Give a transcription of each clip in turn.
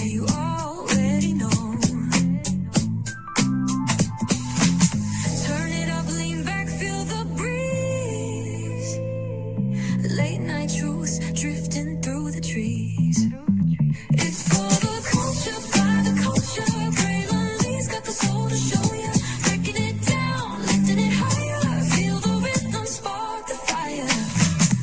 you already know. Turn it up, lean back, feel the breeze. Late night truths drifting through the trees. It's for the culture, by the culture. Fragrantly's got the soul to show you. Breaking it down, lifting it higher. Feel the rhythm, spark the fire.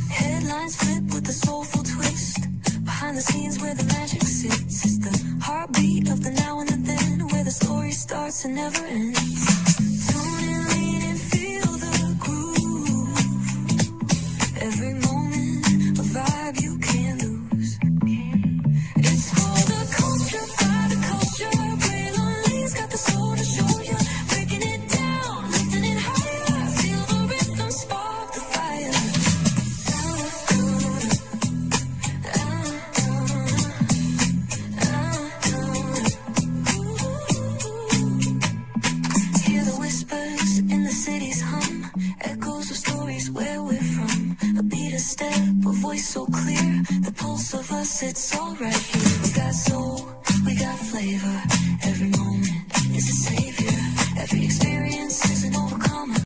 Headlines flip with a soulful twist. Behind the scenes where the magic sits. It's the heartbeat of the now and the then, where the story starts and never ends. Tune in, lean and feel the groove. Every moment, a vibe you can't lose. It's for the culture, by the culture. Fragrantly's got the soul to show you. Breaking it down, lifting it higher. Feel the rhythm, spark the fire. Hear the whispers in the city's hum. Echoes of stories where we're from. A beat, a step, a voice so clear. The pulse of us, it's all right here. We got soul, we got flavor. Every moment is a savior. Every experience is an overcomer.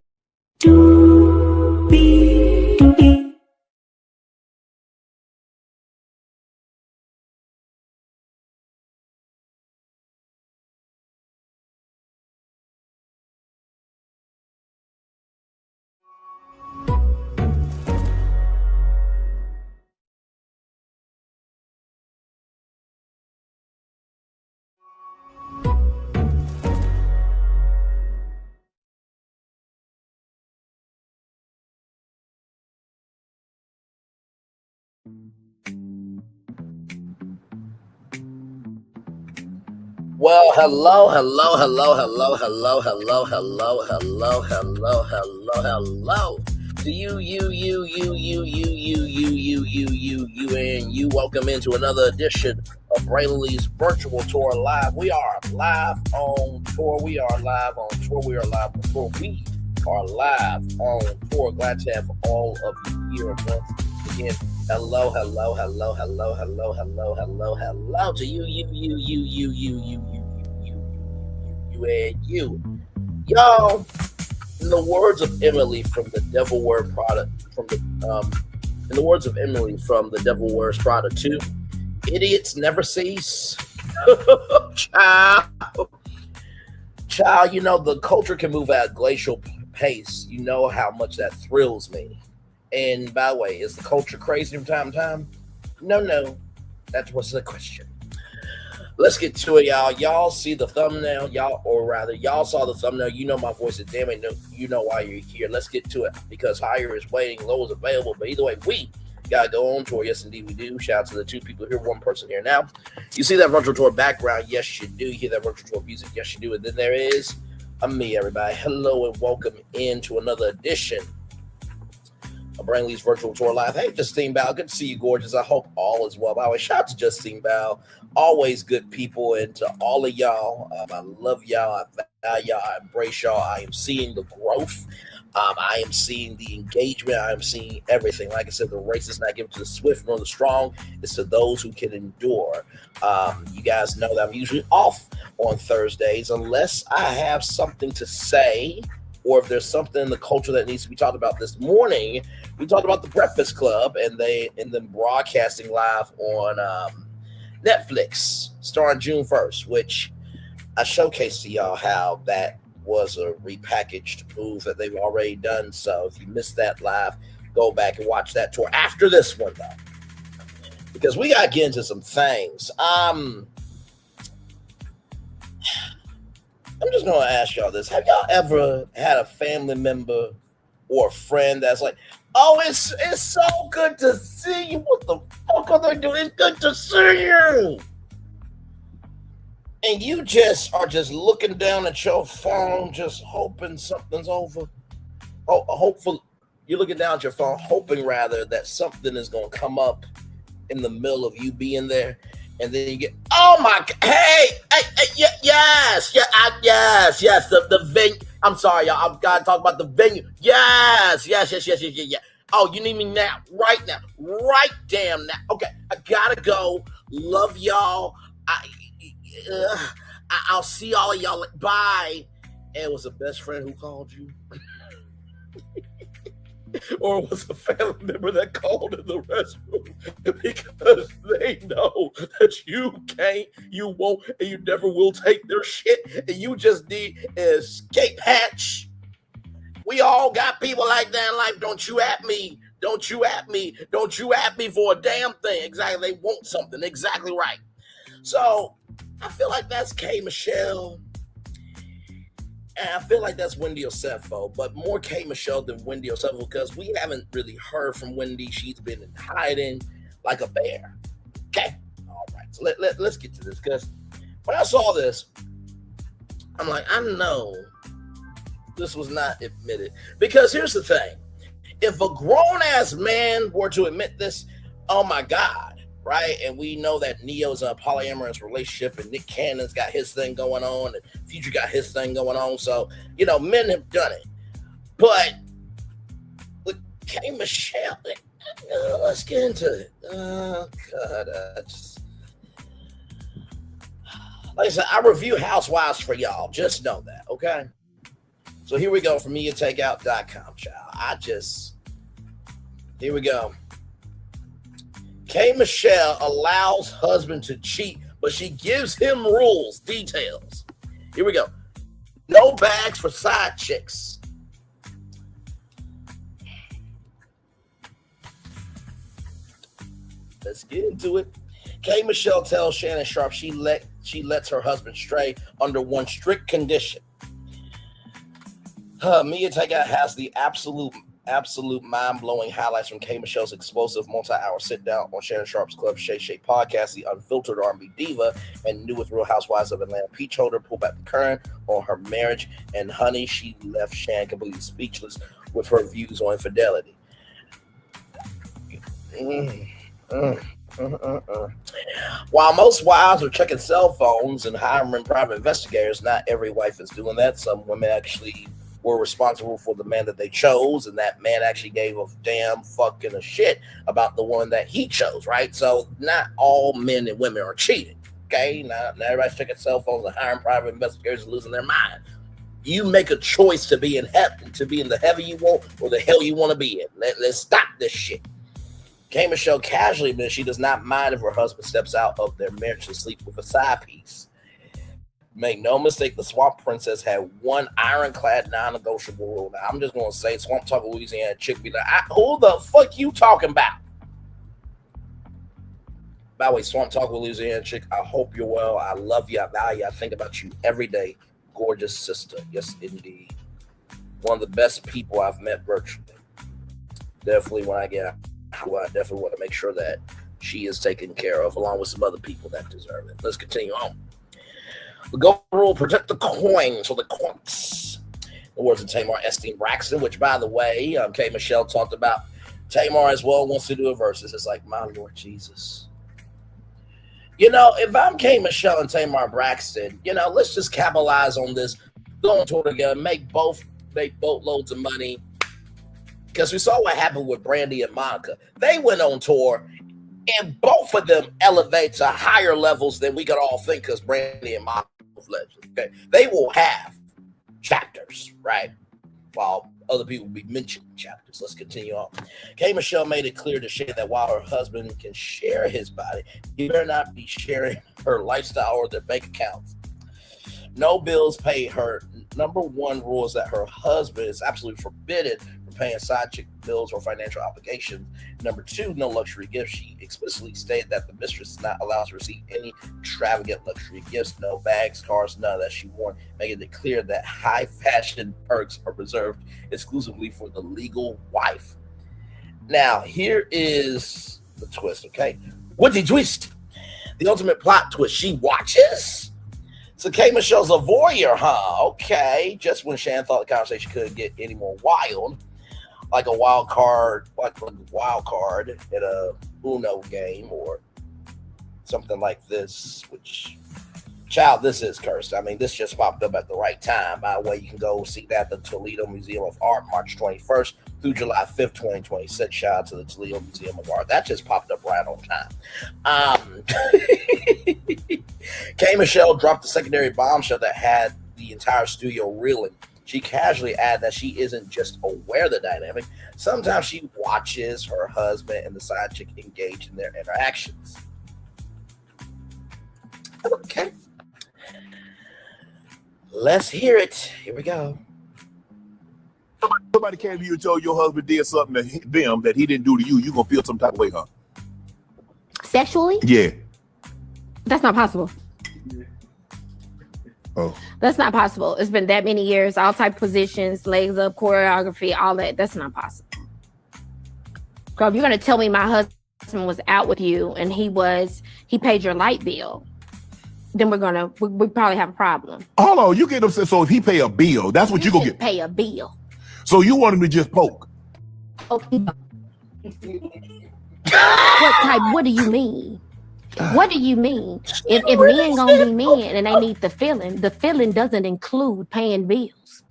Well, hello to you, and you. Welcome into another edition of Brainley's Virtual Tour Live. We are live on tour. We are live on tour. We are live on tour. We are live on tour. Glad to have all of you here once again. Hello to you, and you. Y'all, in the words of Emily from the Devil Wears Prada, in the words of Emily from the Devil Wears Prada 2, idiots never cease. Child, you know, the culture can move at a glacial pace. You know how much that thrills me. And by the way, is the culture crazy from time to time? No. That was the question. Let's get to it, y'all. Y'all see the thumbnail, y'all saw the thumbnail. You know my voice is damn it. You know why you're here. Let's get to it, because higher is waiting, low is available. But either way, we gotta go on tour. Yes, indeed, we do. Shout out to the two people here, one person here now. You see that virtual tour background? Yes, you do. You hear that virtual tour music? Yes, you do. And then there is me, everybody. Hello and welcome into another edition of Brainley's Virtual Tour Live. Hey, Justine Bow, good to see you, gorgeous. I hope all is well. By the way, shout out to Justine Bow. Always good people, and to all of y'all, I love y'all. I value y'all. I embrace y'all. I am seeing the growth. I am seeing the engagement. I am seeing everything. Like I said, the race is not given to the swift nor the strong. It's to those who can endure. You guys know that I'm usually off on Thursdays unless I have something to say, or if there's something in the culture that needs to be talked about. This morning, we talked about the Breakfast Club and them broadcasting live on Netflix starting June 1st, which I showcased to y'all how that was a repackaged move that they've already done. So if you missed that live, go back and watch that tour after this one, though, because we got to get into some things. I'm just going to ask y'all this. Have y'all ever had a family member or a friend that's like, oh, it's so good to see you. What the fuck are they doing? It's good to see you. And you just are just looking down at your phone, just hoping something's over. Oh, hopefully you're looking down at your phone, hoping rather that something is going to come up in the middle of you being there. And then you get, oh my, hey, yes, the venue. I'm sorry, y'all. I've got to talk about the venue. Yes. Oh, you need me now, right damn now. Okay, I gotta go. Love y'all. I'll see all of y'all. Bye. And it was a best friend who called you, or it was a family member that called in the restroom because they know that you can't, you won't, and you never will take their shit, and you just need an escape hatch. We all got people like that in life. Don't you at me. Don't you at me. Don't you at me for a damn thing. Exactly. They want something. Exactly right. So I feel like that's K Michelle. And I feel like that's Wendy Osefo, but more K Michelle than Wendy Osefo because we haven't really heard from Wendy. She's been in hiding like a bear. Okay. All right. So let's get to this because when I saw this, I'm like, I know this was not admitted. Because here's the thing. If a grown-ass man were to admit this, oh my God, right? And we know that Neo's in a polyamorous relationship and Nick Cannon's got his thing going on and Future got his thing going on. So, men have done it. But with K Michelle, let's get into it. Oh, God, like I said, I review Housewives for y'all. Just know that, okay? So here we go from MediaTakeout.com, child. Here we go. K Michelle allows husband to cheat, but she gives him rules, details. Here we go. No bags for side chicks. Let's get into it. K Michelle tells Shannon Sharp she lets her husband stray under one strict condition. Mia Takeout has the absolute mind-blowing highlights from K Michelle's explosive multi-hour sit-down on Shannon Sharp's Club Shay Shay podcast, the unfiltered R&B diva and newest Real Housewives of Atlanta peach holder pulled back the curtain on her marriage, and honey, she left Shannon completely speechless with her views on infidelity. While most wives are checking cell phones and hiring private investigators, not every wife is doing that. Some women actually were responsible for the man that they chose, and that man actually gave a damn fucking a shit about the one that he chose, right? So not all men and women are cheating, okay? Not everybody's checking cell phones and hiring private investigators and losing their mind. You make a choice to be in heaven, to be in the heaven you want or the hell you want to be in. Let's stop this shit. K Michelle casually admits she does not mind if her husband steps out of their marriage to sleep with a side piece. Make no mistake, the Swamp Princess had one ironclad, non-negotiable rule. Now, I'm just going to say, Swamp Talk Louisiana chick be like, who the fuck you talking about? By the way, Swamp Talk Louisiana chick, I hope you're well. I love you. I value you. I think about you every day. Gorgeous sister. Yes, indeed. One of the best people I've met virtually. Definitely when I get out, I definitely want to make sure that she is taken care of, along with some other people that deserve it. Let's continue on. The golden rule: protect the coins or the coins. The words of Tamar Esteem Braxton, which, by the way, K Michelle talked about. Tamar as well wants to do a versus. It's like, my Lord Jesus. If I'm K Michelle and Tamar Braxton, let's just capitalize on this. Go on tour together, make boatloads of money. Because we saw what happened with Brandy and Monica. They went on tour, and both of them elevate to higher levels than we could all think, because Brandy and Monica are legends. Okay? They will have chapters, right? While other people will be mentioning chapters. Let's continue on. K Michelle made it clear to Shay that while her husband can share his body, he better not be sharing her lifestyle or their bank accounts. No bills paid. Her number one rule is that her husband is absolutely forbidden from paying side chick bills or financial obligations. Number two, no luxury gifts. She explicitly stated that the mistress is not allowed to receive any extravagant luxury gifts, no bags, cars, none of that she wore, making it clear that high fashion perks are reserved exclusively for the legal wife. Now, here is the twist, okay? What's the twist? The ultimate plot twist. She watches. So K Michelle's a voyeur, huh? Okay. Just when Shan thought the conversation couldn't get any more wild, like a wild card at a Uno game or something like this, which, child, this is cursed. I mean, this just popped up at the right time. By the way, you can go see that at the Toledo Museum of Art, March 21st through July 5th, 2026. Shout out to the Toledo Museum of Art. That just popped up right on time. K. Michelle dropped the secondary bombshell that had the entire studio reeling. She casually added that she isn't just aware of the dynamic. Sometimes she watches her husband and the side chick engage in their interactions. Okay. Let's hear it. Here we go. Somebody came to you and told your husband did something to them that he didn't do to you. You gonna feel some type of way, huh? Sexually? Yeah. That's not possible. Oh. That's not possible. It's been that many years, all type of positions, legs up, choreography, all that. That's not possible. Girl, if you're gonna tell me my husband was out with you and he paid your light bill, then we probably have a problem. Hold on, you get upset. So if he pay a bill, that's what you gonna get. Pay a bill. So you want him to just poke? Okay. What type? What do you mean? What do you mean? If men gonna be men and they need the feeling doesn't include paying bills.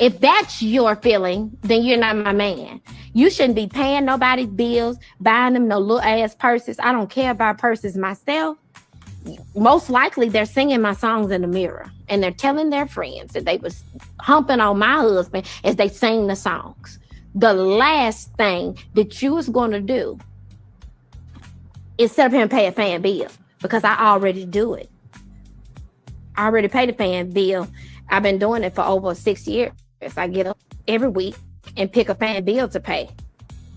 If that's your feeling, then you're not my man. You shouldn't be paying nobody's bills, buying them no little ass purses. I don't care about purses myself. Most likely they're singing my songs in the mirror and they're telling their friends that they was humping on my husband as they sing the songs. The last thing that you was going to do is sit up here and pay a fan bill, because I already do it. I already paid a fan bill. I've been doing it for over 6 years. I get up every week and pick a fan bill to pay.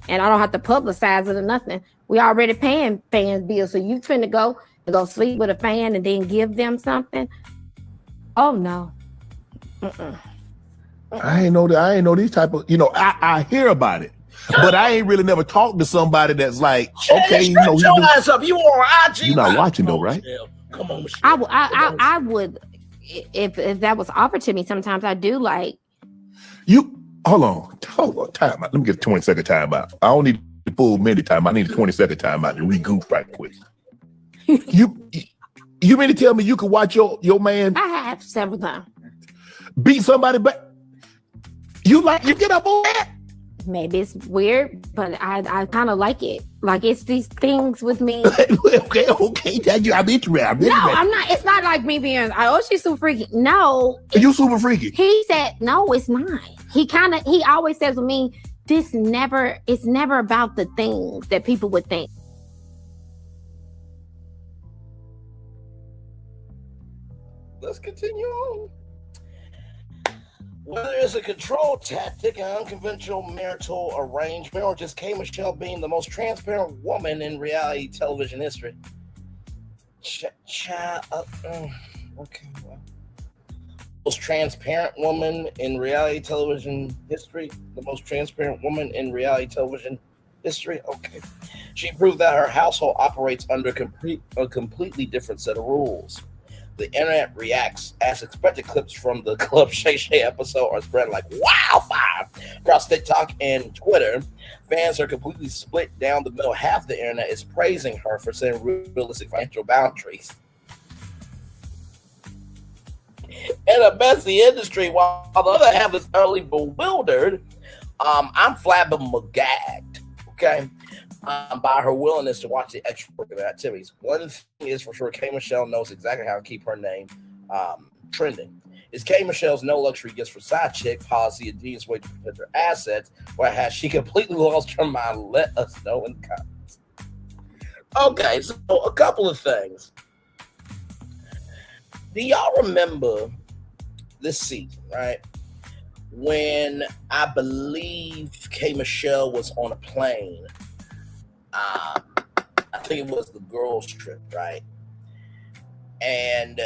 And I don't have to publicize it or nothing. We already paying fan bills. So you finna go sleep with a fan and then give them something? Oh no. I ain't know these type of, I hear about it. But I ain't really never talked to somebody that's like, okay, your ass up. You on IG? You're not watching though, right? Come on, Michelle. I would, if that was offered to me. Sometimes I do like. You hold on, time out. Let me get a 20-second time out. I don't need the full minute time. I need a 20-second time out to regroup right quick. You mean to tell me you could watch your man? I have several times. Beat somebody, but you get up on that? Maybe it's weird, but I kind of like it. Like, it's these things with me. okay. I'm interested. No, I'm not. It's not like me being, oh, she's super freaky. No. You super freaky. He said, no, it's not. He always says with me, it's never about the things that people would think. Let's continue on. Whether it's a control tactic, an unconventional marital arrangement, or just K. Michelle being the most transparent woman in reality television history. Okay, well. Most transparent woman in reality television history. The most transparent woman in reality television history. Okay. She proved that her household operates under a completely different set of rules. The internet reacts as expected. Clips from the Club Shay Shay episode are spread like wildfire across TikTok and Twitter. Fans are completely split down the middle. Half the internet is praising her for setting realistic financial boundaries. In a messy industry, while the other half is utterly bewildered, I'm flabbergasted, okay, by her willingness to watch the extracurricular activities. One thing is for sure, K. Michelle knows exactly how to keep her name trending. Is K. Michelle's no luxury gifts for side chick policy a genius way to protect her assets, or has she completely lost her mind? Let us know in the comments. Okay, so a couple of things. Do y'all remember this season, right? When I believe K. Michelle was on a plane. I think it was the girls' trip, right? And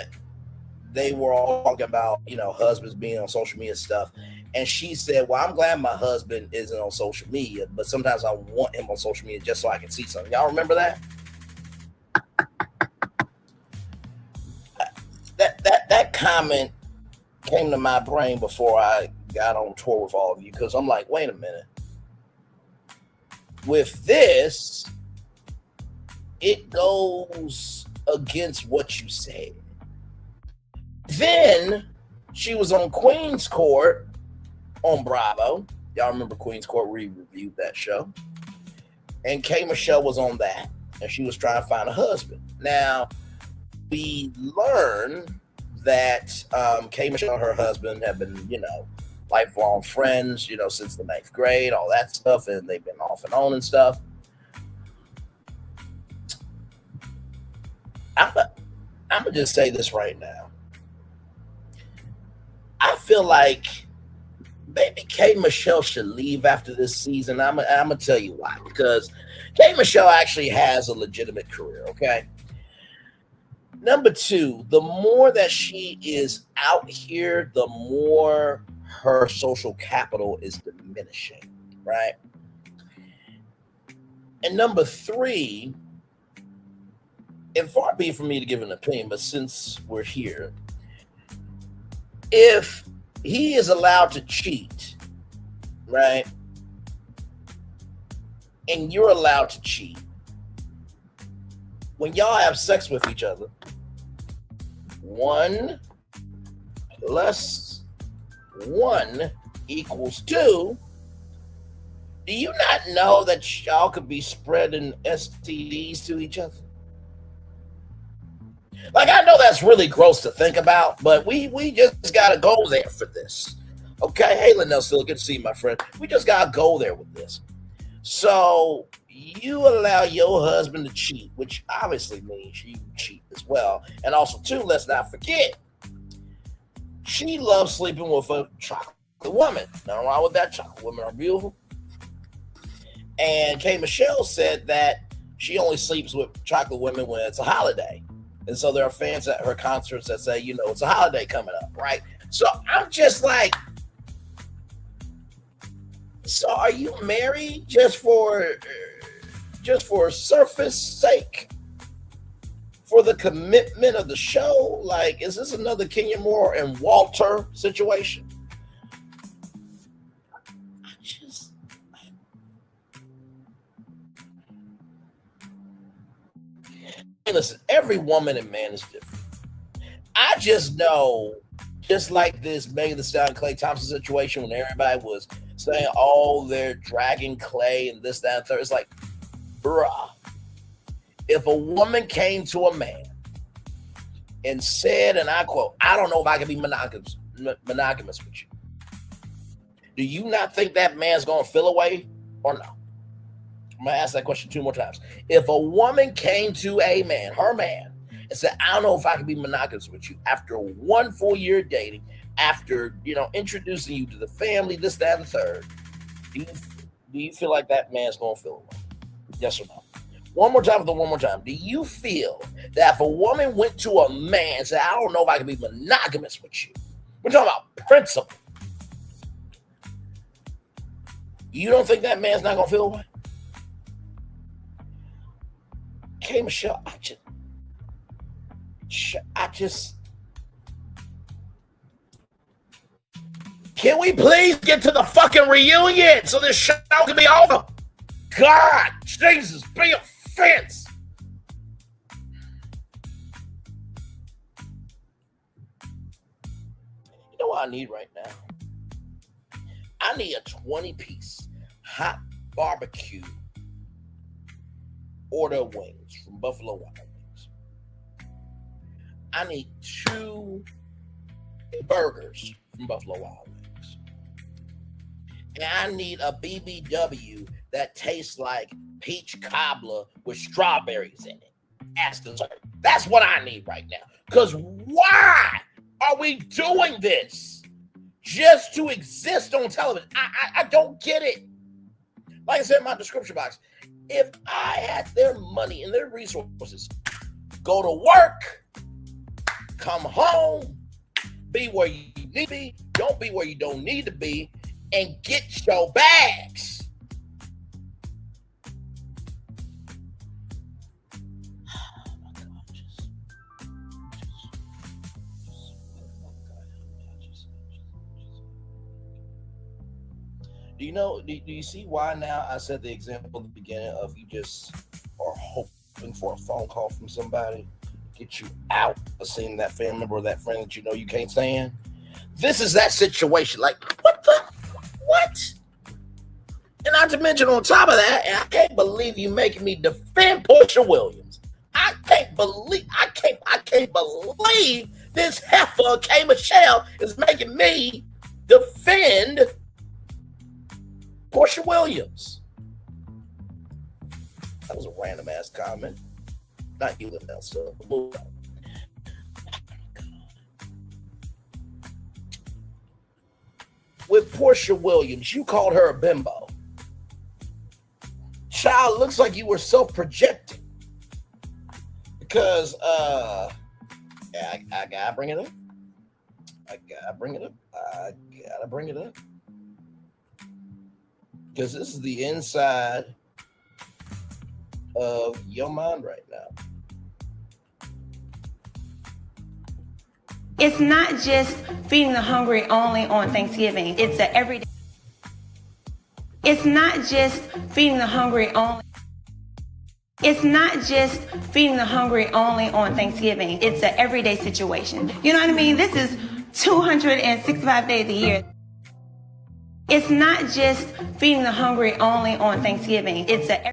they were all talking about, husbands being on social media stuff. And she said, well, I'm glad my husband isn't on social media, but sometimes I want him on social media just so I can see something. Y'all remember that? That comment came to my brain before I got on tour with all of you, because I'm like, wait a minute. With this, it goes against what you said. Then she was on Queen's Court on Bravo. Y'all remember Queen's Court? We reviewed that show. And K. Michelle was on that, and she was trying to find a husband. Now, we learn that K. Michelle and her husband have been, lifelong friends, since the 9th grade, all that stuff, and they've been off and on and stuff. I'm gonna just say this right now. I feel like maybe K. Michelle should leave after this season. I'm gonna tell you why. Because K. Michelle actually has a legitimate career, okay? Number two, the more that she is out here, the more her social capital is diminishing, right? And number three, and far be it from me to give an opinion, but since we're here, if he is allowed to cheat, right, and you're allowed to cheat, when y'all have sex with each other, 1 + 1 = 2. Do you not know that y'all could be spreading STDs to each other? Like, I know that's really gross to think about, but we just gotta go there for this. Okay, hey Linnell, still good to see you, my friend. We just gotta go there with this. So you allow your husband to cheat, which obviously means you cheat as well. And also, too, let's not forget, she loves sleeping with a chocolate woman. Nothing wrong with that. Chocolate women are beautiful. And K. Michelle said that she only sleeps with chocolate women when it's a holiday. And so there are fans at her concerts that say, it's a holiday coming up, right? So I'm just like, so are you married just for surface sake? For the commitment of the show? Like, is this another Kenya Moore and Walter situation? Listen, every woman and man is different. I just know, just like this Megan Thee Stallion Klay Thompson situation when everybody was saying, oh, they're dragging Klay and this, that, and third. It's like, bruh, if a woman came to a man and said, and I quote, I don't know if I can be monogamous with you, do you not think that man's going to feel away or no? I'm going to ask that question 2 more times. If a woman came to a man, her man, and said, I don't know if I can be monogamous with you after 1 full year dating, after, introducing you to the family, this, that, and the third, do you feel like that man's going to feel away? Yes or no? One more time. Do you feel that if a woman went to a man and said, I don't know if I can be monogamous with you, we're talking about principle, you don't think that man's not going to feel away? K. Michelle, I just can we please get to the fucking reunion so this show can be over? God, Jesus, be a fence. You know what I need right now? I need a 20-piece hot barbecue order wings from Buffalo Wild Wings. I need 2 burgers from Buffalo Wild Wings. And I need a BBW that tastes like peach cobbler with strawberries in it as dessert. That's what I need right now. Because why are we doing this? Just to exist on television. I don't get it. Like I said in my description box, if I had their money and their resources, go to work, come home, be where you need to be, don't be where you don't need to be, and get your bags. Do you see why now I said the example at the beginning of you just are hoping for a phone call from somebody to get you out of seeing that family member or that friend that you can't stand? This is that situation. Like, what? And not to mention on top of that, and I can't believe you making me defend Portia Williams. I can't can't believe this heifer K Michelle is making me defend Portia Williams. That was a random ass comment. Not you, Nelson. Move on. With Portia Williams, you called her a bimbo. Child, looks like you were self-projecting. Because, yeah, I gotta bring it up. I gotta bring it up. Because this is the inside of your mind right now. It's not just feeding the hungry only on Thanksgiving. It's a everyday. It's not just feeding the hungry only. It's not just feeding the hungry only on Thanksgiving. It's an everyday situation. You know what I mean? This is 265 days a year. It's not just feeding the hungry only on Thanksgiving. It's a.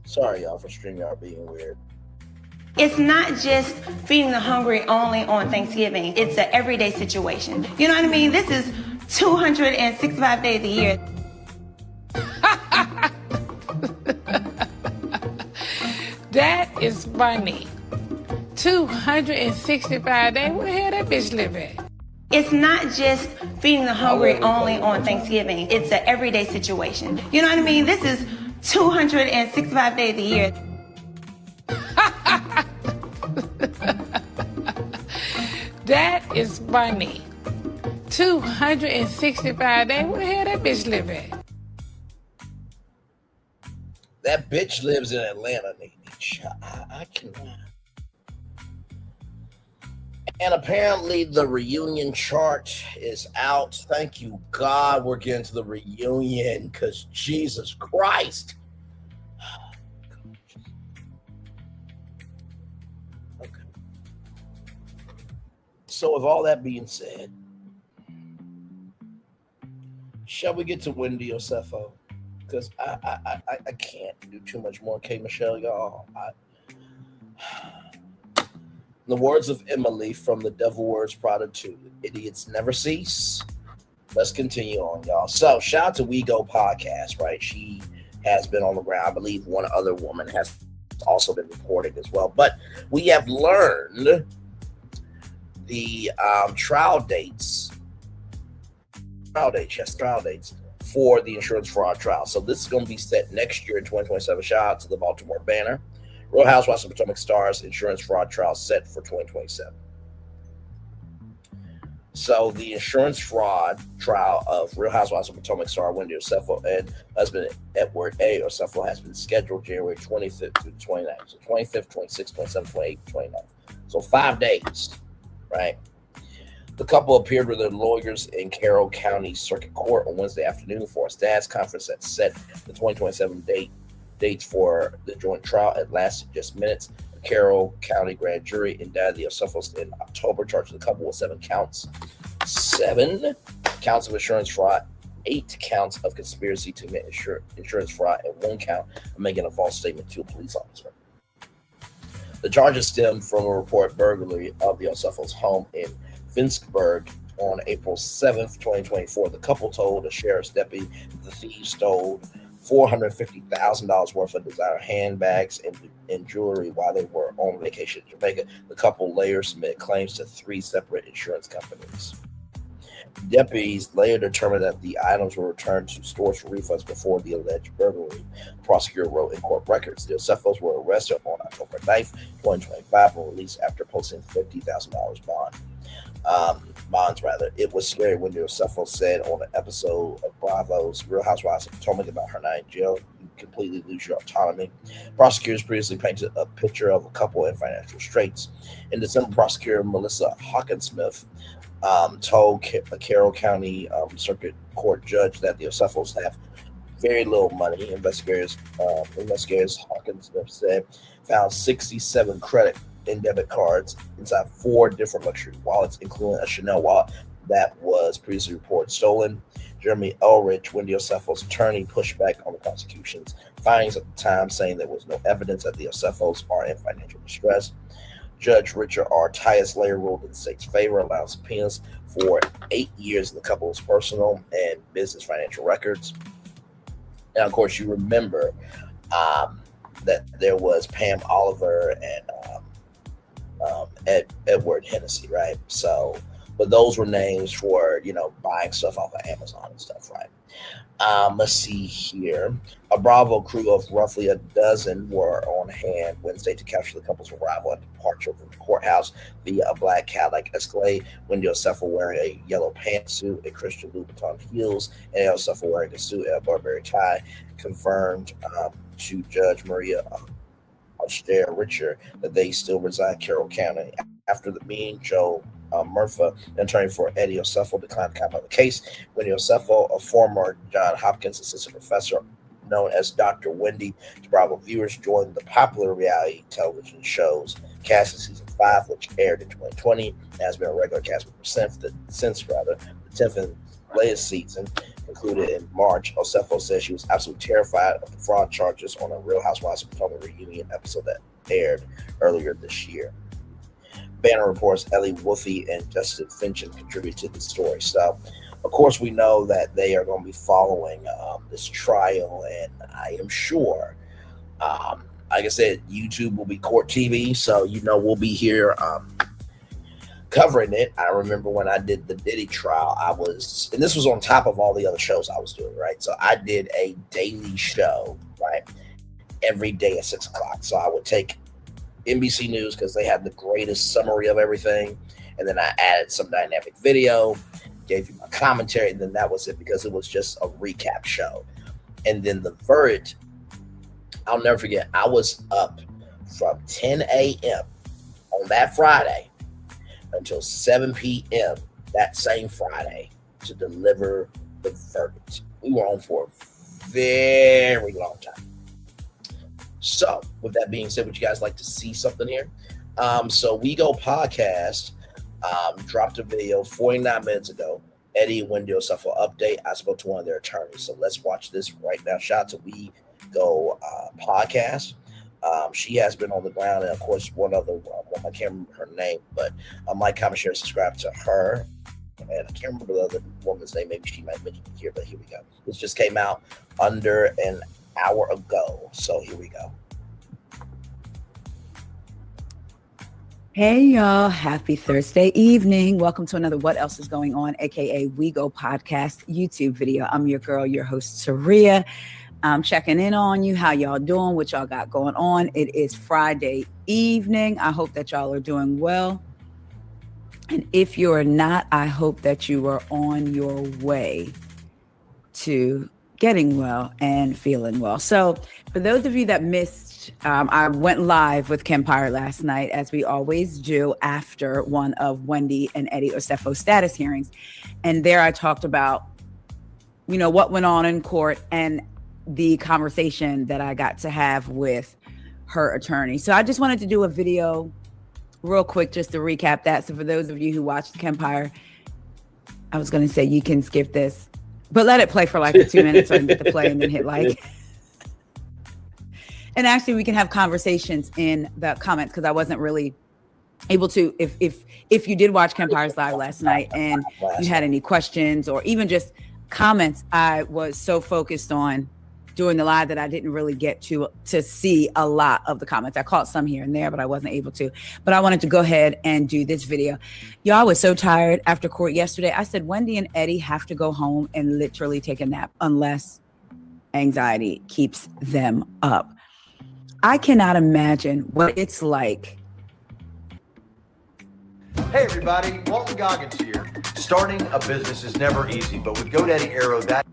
Sorry, y'all, for StreamYard being weird. It's not just feeding the hungry only on Thanksgiving. It's an everyday situation. You know what I mean? This is 265 days a year. That is funny. 265 days? Where the hell that bitch live at? It's not just feeding the hungry only on Thanksgiving. It's an everyday situation. You know what I mean? This is 265 days a year. That is funny. 265 days? Where the hell that bitch live at? That bitch lives in Atlanta, Nene. I cannot. And apparently the reunion chart is out. Thank you, God, we're getting to the reunion, because Jesus Christ. Okay. So with all that being said, shall we get to Wendy Osefo? Because I can't do too much more K Michelle, y'all. The words of Emily from the Devil Wears Prada 2, idiots never cease. Let's continue on, y'all. So shout out to WeGo Podcast, right? She has been on the ground. I believe one other woman has also been reported as well. But we have learned the trial dates for the insurance fraud trial. So this is going to be set next year in 2027. Shout out to the Baltimore Banner. Real Housewives of Potomac Stars insurance fraud trial set for 2027. So the insurance fraud trial of Real Housewives of Potomac star Wendy Osefo and husband Edward A. Osefo has been scheduled January 25th through 29th. So 25th, 26th, 27th, 28th, 29th. So 5 days, right? The couple appeared with their lawyers in Carroll County Circuit Court on Wednesday afternoon for a status conference that set the 2027 dates for the joint trial. It lasted just minutes. The Carroll County grand jury indicted the Osefos in October, charging the couple with 7 counts. 7 counts of insurance fraud, 8 counts of conspiracy to commit insurance fraud, and 1 count of making a false statement to a police officer. The charges stem from a report burglary of the Osefos' home in Finksburg on April 7th, 2024. The couple told a sheriff's deputy that the thieves stole $450,000 worth of designer handbags and jewelry while they were on vacation in Jamaica. The couple later submitted claims to 3 separate insurance companies. Deputies later determined that the items were returned to stores for refunds before the alleged burglary. The prosecutor wrote in court records. The Osefos were arrested on October 9th, 2025, and released after posting $50,000 bonds. It was scary when Osefo said on an episode of Bravo's Real Housewives of Potomac about her night in jail, you completely lose your autonomy. Prosecutors previously painted a picture of a couple in financial straits. In December, prosecutor Melissa Hawkinsmith told a Carroll County Circuit Court judge that the Osefos have very little money. Investigators Hawkinsmith said found 67 credit and debit cards inside 4 different luxury wallets, including a Chanel wallet that was previously reported stolen. Jeremy Ulrich, Wendy Osefo's attorney, pushed back on the prosecution's findings at the time, saying there was no evidence that the Osefos are in financial distress. Judge Richard R. Tyus-Layer ruled in the state's favor, allowing subpoenas for 8 years in the couple's personal and business financial records. Now, of course, you remember that there was Pam Oliver and Edward Hennessy, right? So, but those were names for, buying stuff off of Amazon and stuff, right? Let's see here. A Bravo crew of roughly a dozen were on hand Wednesday to capture the couple's arrival and departure from the courthouse via a black Cadillac Escalade. Wendy Osefo wearing a yellow pantsuit, a Christian Louboutin heels, and Osefo wearing a suit and a Burberry tie, confirmed to Judge Maria Austere Richard that they still reside in Carroll County. After the meeting, Joe Murpha, an attorney for Eddie Osefo, declined to comment on the case. Wendy Osefo, a former Johns Hopkins assistant professor known as Dr. Wendy to Bravo viewers, joined the popular reality television shows cast in season 5, which aired in 2020, and has been a regular cast member since the 10th and latest season concluded in March. Osefo says she was absolutely terrified of the fraud charges on a Real Housewives of Potomac reunion episode that aired earlier this year. Banner reports Ellie Wolfe and Justin Finchen contribute to the story. So, of course, we know that they are going to be following this trial, and I am sure, like I said, YouTube will be court TV, so we'll be here covering it. I remember when I did the Diddy trial, and this was on top of all the other shows I was doing, right? So I did a daily show, right, every day at 6:00. So I would take NBC News because they had the greatest summary of everything, and then I added some dynamic video, gave you my commentary, and then that was it because it was just a recap show. And then the verdict, I'll never forget, I was up from 10 a.m. on that Friday until 7 p.m. that same Friday to deliver the verdict. We were on for a very long time. So, with that being said, would you guys like to see something here? So, weigo Podcast dropped a video 49 minutes ago. Eddie and Wendy Osefo update. I spoke to one of their attorneys. So, let's watch this right now. Shout out to weigo Podcast. She has been on the ground, and of course, one other woman, I can't remember her name, but like, comment, share, subscribe to her. And I can't remember the other woman's name. Maybe she might mention it here, but here we go. This just came out under an hour ago. So here we go. Hey y'all, happy Thursday evening. Welcome to another What Else Is Going On, aka weigo Podcast YouTube video. I'm your girl, your host, Saria. I'm checking in on you. How y'all doing? What y'all got going on? It is Friday evening. I hope that y'all are doing well. And if you're not, I hope that you are on your way to getting well and feeling well. So for those of you that missed, I went live with Kempire last night, as we always do after one of Wendy and Eddie Osefo status hearings. And there I talked about, what went on in court and the conversation that I got to have with her attorney. So I just wanted to do a video real quick just to recap that. So for those of you who watched Kempire, I was going to say you can skip this, but let it play for like 2 minutes so I can get the play and then hit like. And actually we can have conversations in the comments because I wasn't really able to, if you did watch Kempire's live last night and you had any questions or even just comments, I was so focused on doing the live that I didn't really get to see a lot of the comments. I caught some here and there, but I wasn't able to. But I wanted to go ahead and do this video. Y'all, I was so tired after court yesterday. I said, Wendy and Eddie have to go home and literally take a nap unless anxiety keeps them up. I cannot imagine what it's like. Hey everybody, Walter Goggins here. Starting a business is never easy, but with GoDaddy Arrow, that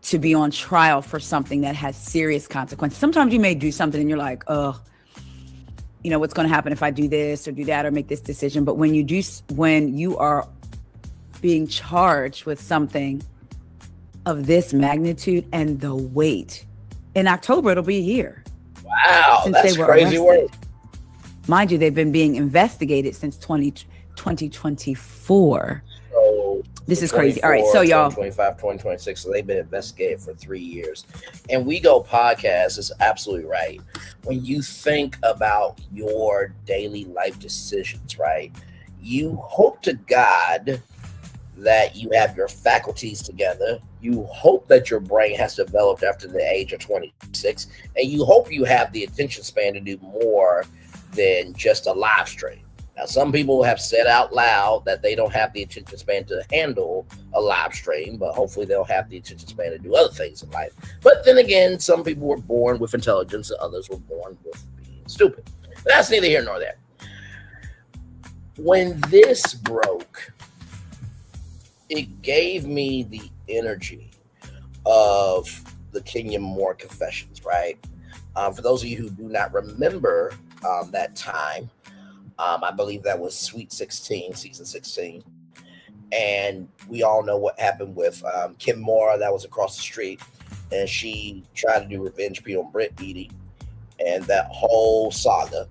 to be on trial for something that has serious consequences. Sometimes you may do something and you're like, oh, what's going to happen if I do this or do that or make this decision? But when you are being charged with something of this magnitude and the weight, in October, it'll be a year. Wow, since that's they were crazy arrested. work. Mind you, they've been being investigated since 2024. So This is crazy. All right, so y'all, 2025, 2026. So they've been investigated for 3 years. And WeGo Podcast is absolutely right. When you think about your daily life decisions, right? You hope to God that you have your faculties together. You hope that your brain has developed after the age of 26. And you hope you have the attention span to do more than just a live stream. Now, some people have said out loud that they don't have the attention span to handle a live stream, but hopefully they'll have the attention span to do other things in life. But then again, some people were born with intelligence and others were born with being stupid. That's neither here nor there. When this broke, it gave me the energy of the Kenya Moore confessions, right? For those of you who do not remember that time, I believe that was Sweet 16, season 16. And we all know what happened with Kim Moore, that was across the street. And she tried to do revenge on Diddy and that whole saga.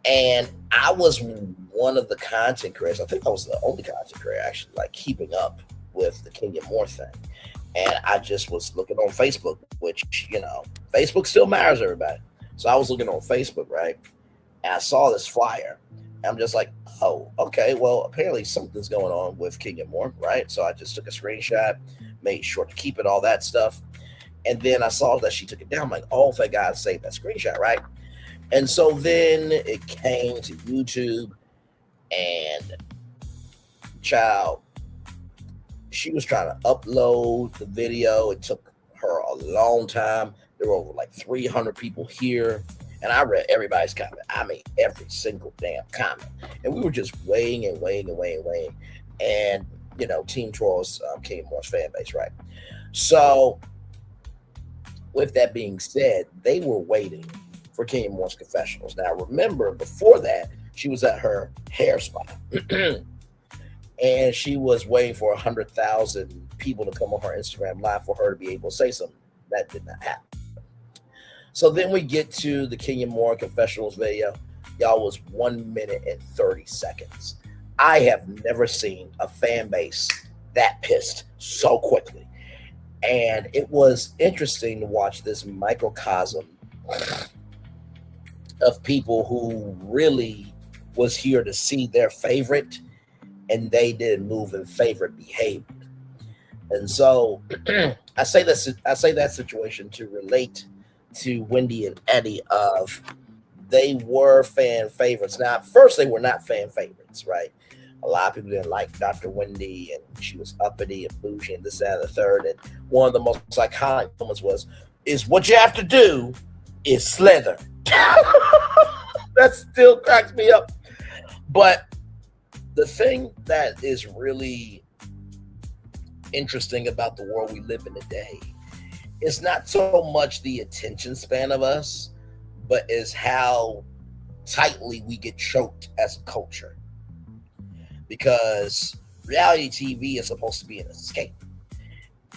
And I was one of the content creators. I think I was the only content creator actually like keeping up with the Kenya Moore thing. And I just was looking on Facebook, which, you know, Facebook still matters everybody. So I was looking on Facebook, right? And I saw this flyer. I'm just like, oh, okay, well, apparently something's going on with Kenya Moore, right? So I just took a screenshot, made sure to keep it, all that stuff. And then I saw that she took it down. I'm like, oh, thank God, saved that screenshot, right? And so then it came to YouTube, and child, she was trying to upload the video. It took her a long time. There were over like 300 people here. And I read everybody's comment. I mean, every single damn comment. And we were just weighing. And, you know, Team Troy's Kenya Moore's fan base, right? So with that being said, they were waiting for Kenya Moore's confessionals. Now, remember, before that, she was at her hair spa. And she was waiting for 100,000 people to come on her Instagram live for her to be able to say something. That did not happen. So then we get to the Kenya Moore confessionals video. Y'all, was 1 minute and 30 seconds. I have never seen a fan base that pissed so quickly. And it was interesting to watch this microcosm of people who really was here to see their favorite, and they didn't move in favorite behavior. And so I say that situation to relate to Wendy and Eddie of they were fan favorites. Now, at first they were not fan favorites, right? A lot of people didn't like Dr. Wendy, and she was uppity and bougie and this, that, and the third. And one of the most iconic moments is what you have to do is slither. That still cracks me up. But the thing that is really interesting about the world we live in today is not so much the attention span of us, but is how tightly we get choked as a culture. Because reality TV is supposed to be an escape.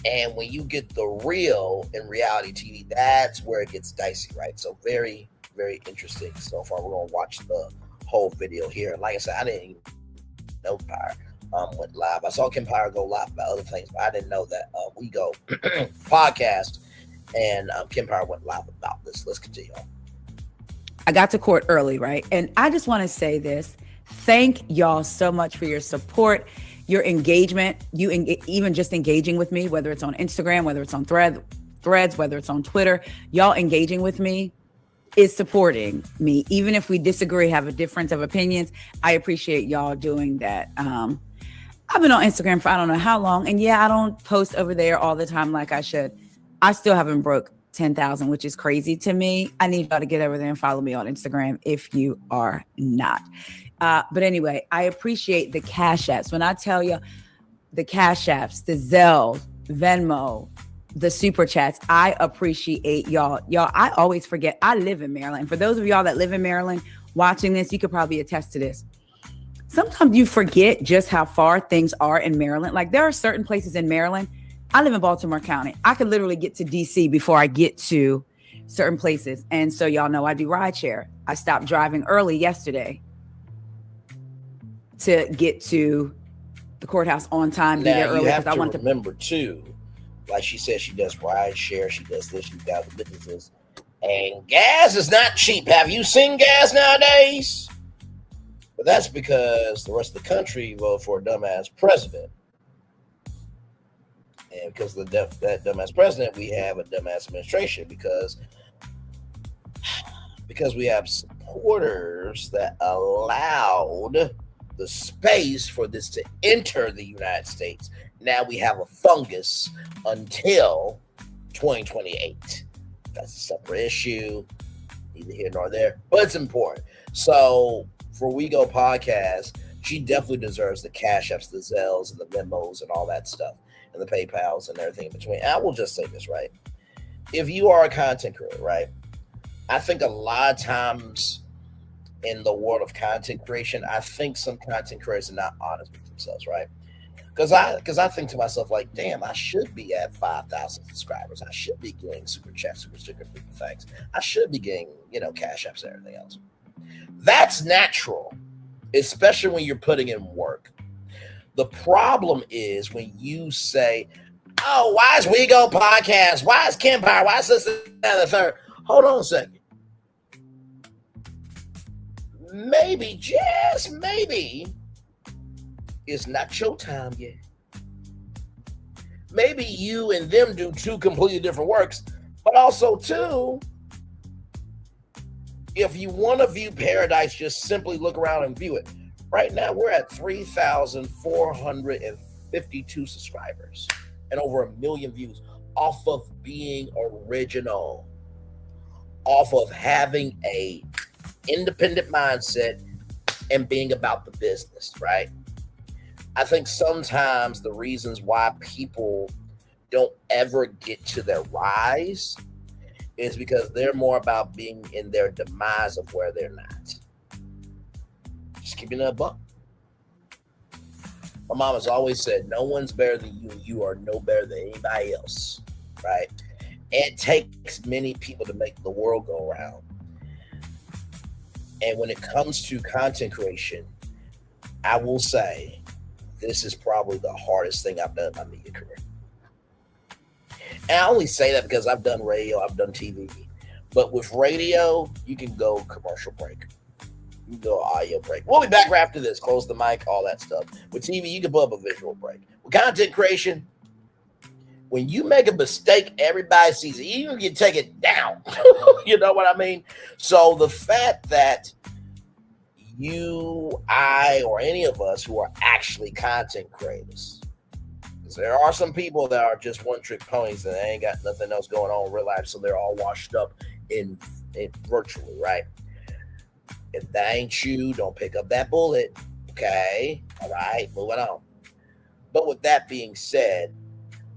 And when you get the real in reality TV, that's where it gets dicey, right? So very, very interesting so far. We're going to watch the whole video here. And like I said, I didn't even know Pyre went live. I saw Kim Pyre go live about other things, but I didn't know that WeGo podcast and Kim Pyre went live about this. Let's continue on. I got to court early, right? And I just want to say this. Thank y'all so much for your support, your engagement, even just engaging with me, whether it's on Instagram, whether it's on threads, whether it's on Twitter. Y'all engaging with me is supporting me. Even if we disagree, have a difference of opinions, I appreciate y'all doing that. I've been on Instagram for I don't know how long. And yeah, I don't post over there all the time like I should. I still haven't broke 10,000, which is crazy to me. I need y'all to get over there and follow me on Instagram if you are not. But anyway, I appreciate the Cash Apps. When I tell you the Cash Apps, the Zelle, Venmo, the Super Chats, I appreciate y'all. Y'all, I always forget I live in Maryland. For those of y'all that live in Maryland watching this, you could probably attest to this. Sometimes you forget just how far things are in Maryland. Like there are certain places in Maryland. I live in Baltimore County. I could literally get to DC before I get to certain places. And so y'all know I do rideshare. I stopped driving early yesterday to get to the courthouse on time, be there Now you early have because I to wanted to. remember too, like she said, she does ride share, she does this, she's got the businesses, and gas is not cheap. Have you seen gas nowadays? But that's because the rest of the country voted for a dumbass president. And because of that dumbass president, we have a dumbass administration because we have supporters that allowed the space for this to enter the United States. Now we have a fungus until 2028. That's a separate issue, neither here nor there, but it's important. So for WeGo Podcast, she definitely deserves the Cash Apps, the Zells, and the memos, and all that stuff, and the PayPals and everything in between. And I will just say this, right? If you are a content creator, right? I think a lot of times in the world of content creation, I think some content creators are not honest with themselves, right? Because I think to myself, like, damn, I should be at 5,000 subscribers. I should be getting super chats, super sticker, super thanks. I should be getting, Cash Apps and everything else. That's natural, especially when you're putting in work. The problem is when you say, oh, why is WeGo Podcast? Why is Kempire? Why is this and the third? Hold on a second. Maybe, just maybe, it's not your time yet. Maybe you and them do two completely different works, but also too, if you want to view paradise, just simply look around and view it. Right now, we're at 3,452 subscribers and over 1 million views off of being original, off of having a independent mindset and being about the business, right? I think sometimes the reasons why people don't ever get to their rise is because they're more about being in their demise of where they're not. Just keeping it a buck. My mom has always said, no one's better than you. You are no better than anybody else, right? It takes many people to make the world go around. And when it comes to content creation, I will say this is probably the hardest thing I've done in my media career. And I only say that because I've done radio, I've done TV. But with radio, you can go commercial break. You can go audio break. We'll be back right after this. Close the mic, all that stuff. With TV, you can put up a visual break. With content creation, when you make a mistake, everybody sees it. Even if you take it down. You know what I mean? So the fact that you, I, or any of us who are actually content creators, because there are some people that are just one-trick ponies and they ain't got nothing else going on in real life, so they're all washed up in virtually, right? If that ain't you, don't pick up that bullet. Okay? All right, moving on. But with that being said,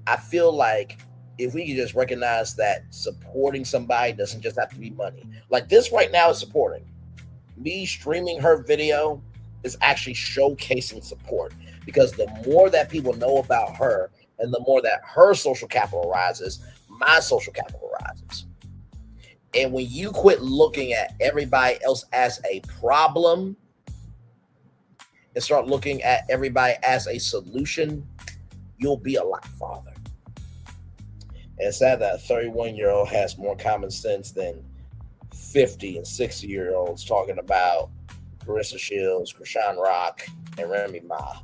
I feel like if we could just recognize that supporting somebody doesn't just have to be money. Like this right now is supporting. Me streaming her video is actually showcasing support, because the more that people know about her and the more that her social capital rises, my social capital rises. And when you quit looking at everybody else as a problem and start looking at everybody as a solution, you'll be a lot farther. And it's sad that a 31-year-old has more common sense than 50 and 60-year-olds talking about Carissa Shields, Krishan Rock, and Remy Ma.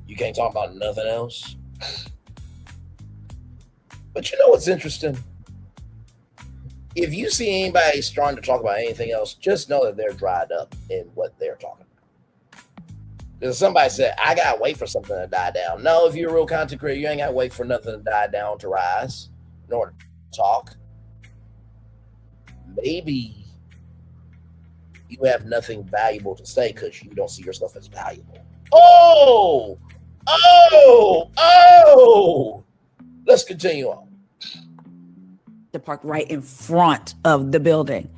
You can't talk about nothing else. But you know what's interesting? If you see anybody starting to talk about anything else, just know that they're dried up in what they're talking about. Because somebody said, I gotta wait for something to die down. No, if you're a real content creator, you ain't gotta wait for nothing to die down to rise in order to talk. Maybe you have nothing valuable to say because you don't see yourself as valuable. Oh! Let's continue on. To park right in front of the building.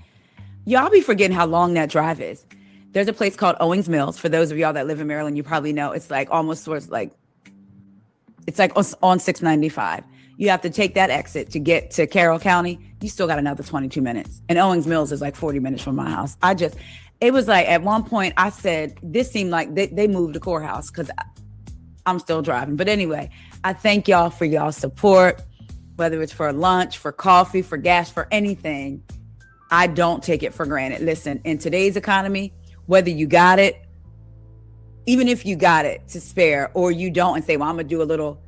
Y'all be forgetting how long that drive is. There's a place called Owings Mills. For those of y'all that live in Maryland, you probably know it's like almost towards like, it's like on 695. You have to take that exit to get to Carroll County. You still got another 22 minutes. And Owings Mills is like 40 minutes from my house. it was like at one point I said, this seemed like they moved the courthouse because I'm still driving. But anyway, I thank y'all for y'all support, whether it's for lunch, for coffee, for gas, for anything. I don't take it for granted. Listen, in today's economy, whether you got it, even if you got it to spare, or you don't and say, well, I'm going to do a little,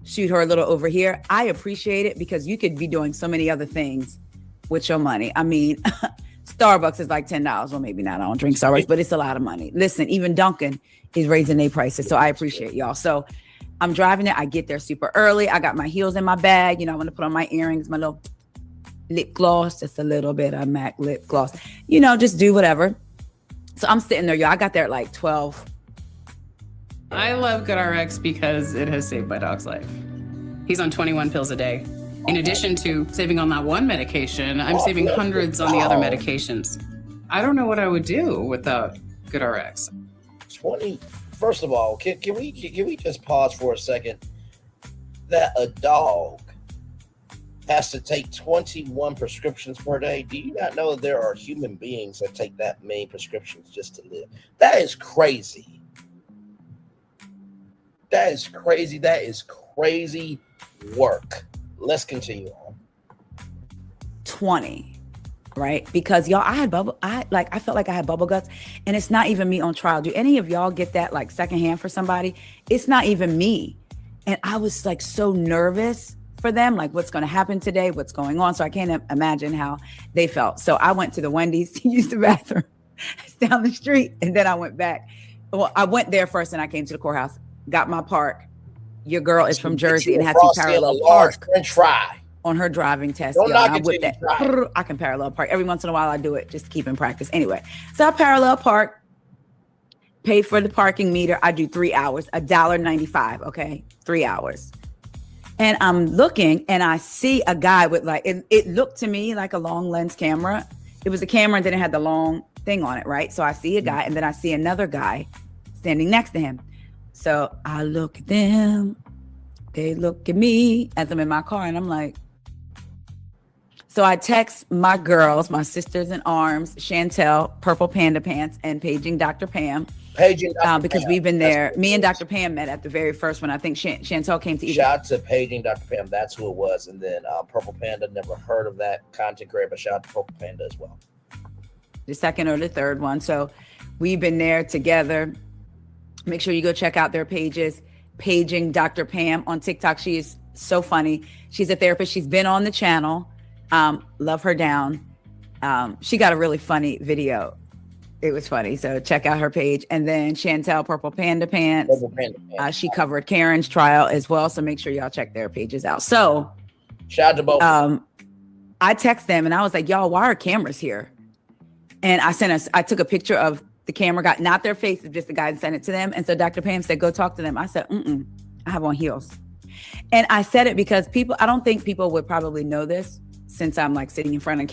shoot her a little over here. I appreciate it because you could be doing so many other things with your money. I mean, Starbucks is like $10. Well, maybe not. I don't drink Starbucks, but it's a lot of money. Listen, even Dunkin' is raising their prices. So I appreciate y'all. So I'm driving there. I get there super early. I got my heels in my bag. You know, I want to put on my earrings, my little lip gloss, just a little bit of MAC lip gloss, you know, just do whatever. So I'm sitting there, y'all. I got there at like 12. I love GoodRx because it has saved my dog's life. He's on 21 pills a day. In addition to saving on that one medication, I'm saving hundreds on the other medications. I don't know what I would do without GoodRx. 20. First of all, can we just pause for a second? That a dog has to take 21 prescriptions per day. Do you not know that there are human beings that take that many prescriptions just to live? That is crazy. That is crazy. That is crazy work. Let's continue on. 20, right? Because y'all, I felt like I had bubble guts, and it's not even me on trial. Do any of y'all get that like secondhand for somebody? It's not even me. And I was like so nervous for them, like what's going to happen today, what's going on. So I can't imagine how they felt. So I went to the Wendy's to use the bathroom down the street. And then I went back. Well, I went there first and I came to the courthouse, got my park. Your girl is from Jersey and had to parallel park French fry on her driving test. Don't knock it I whip that. I can parallel park. Every once in a while I do it just to keep in practice. Anyway, so I parallel park, pay for the parking meter. I do 3 hours, $1.95. Okay, 3 hours. And I'm looking and I see a guy with like, it looked to me like a long lens camera. It was a camera and then it had the long thing on it, right? So I see a guy and then I see another guy standing next to him. So I look at them, they look at me as I'm in my car and I'm like, so I text my girls, my sisters in arms, Chantel, Purple Panda Pants, and Paging Dr. Pam. Paging Dr. Because Pam. we've been there. Me and Dr. Pam met at the very first one. I think Chantel came to either. Shout out to Paging Dr. Pam. That's who it was. And then Purple Panda, never heard of that content creator, but shout out to Purple Panda as well. The second or the third one. So we've been there together. Make sure you go check out their pages. Paging Dr. Pam on TikTok. She is so funny. She's a therapist. She's been on the channel. Love her down. She got a really funny video. It was funny. So check out her page. And then Chantel, Purple Panda Pants. Purple Panda Pants. She covered Karen's trial as well. So make sure y'all check their pages out. So shout out to both. I text them and I was like, y'all, why are cameras here? And I took a picture of the camera, got not their faces, just the guy, and sent it to them. And so Dr. Pam said, go talk to them. I said, I have on heels. And I said it because I don't think people would probably know this since I'm like sitting in front of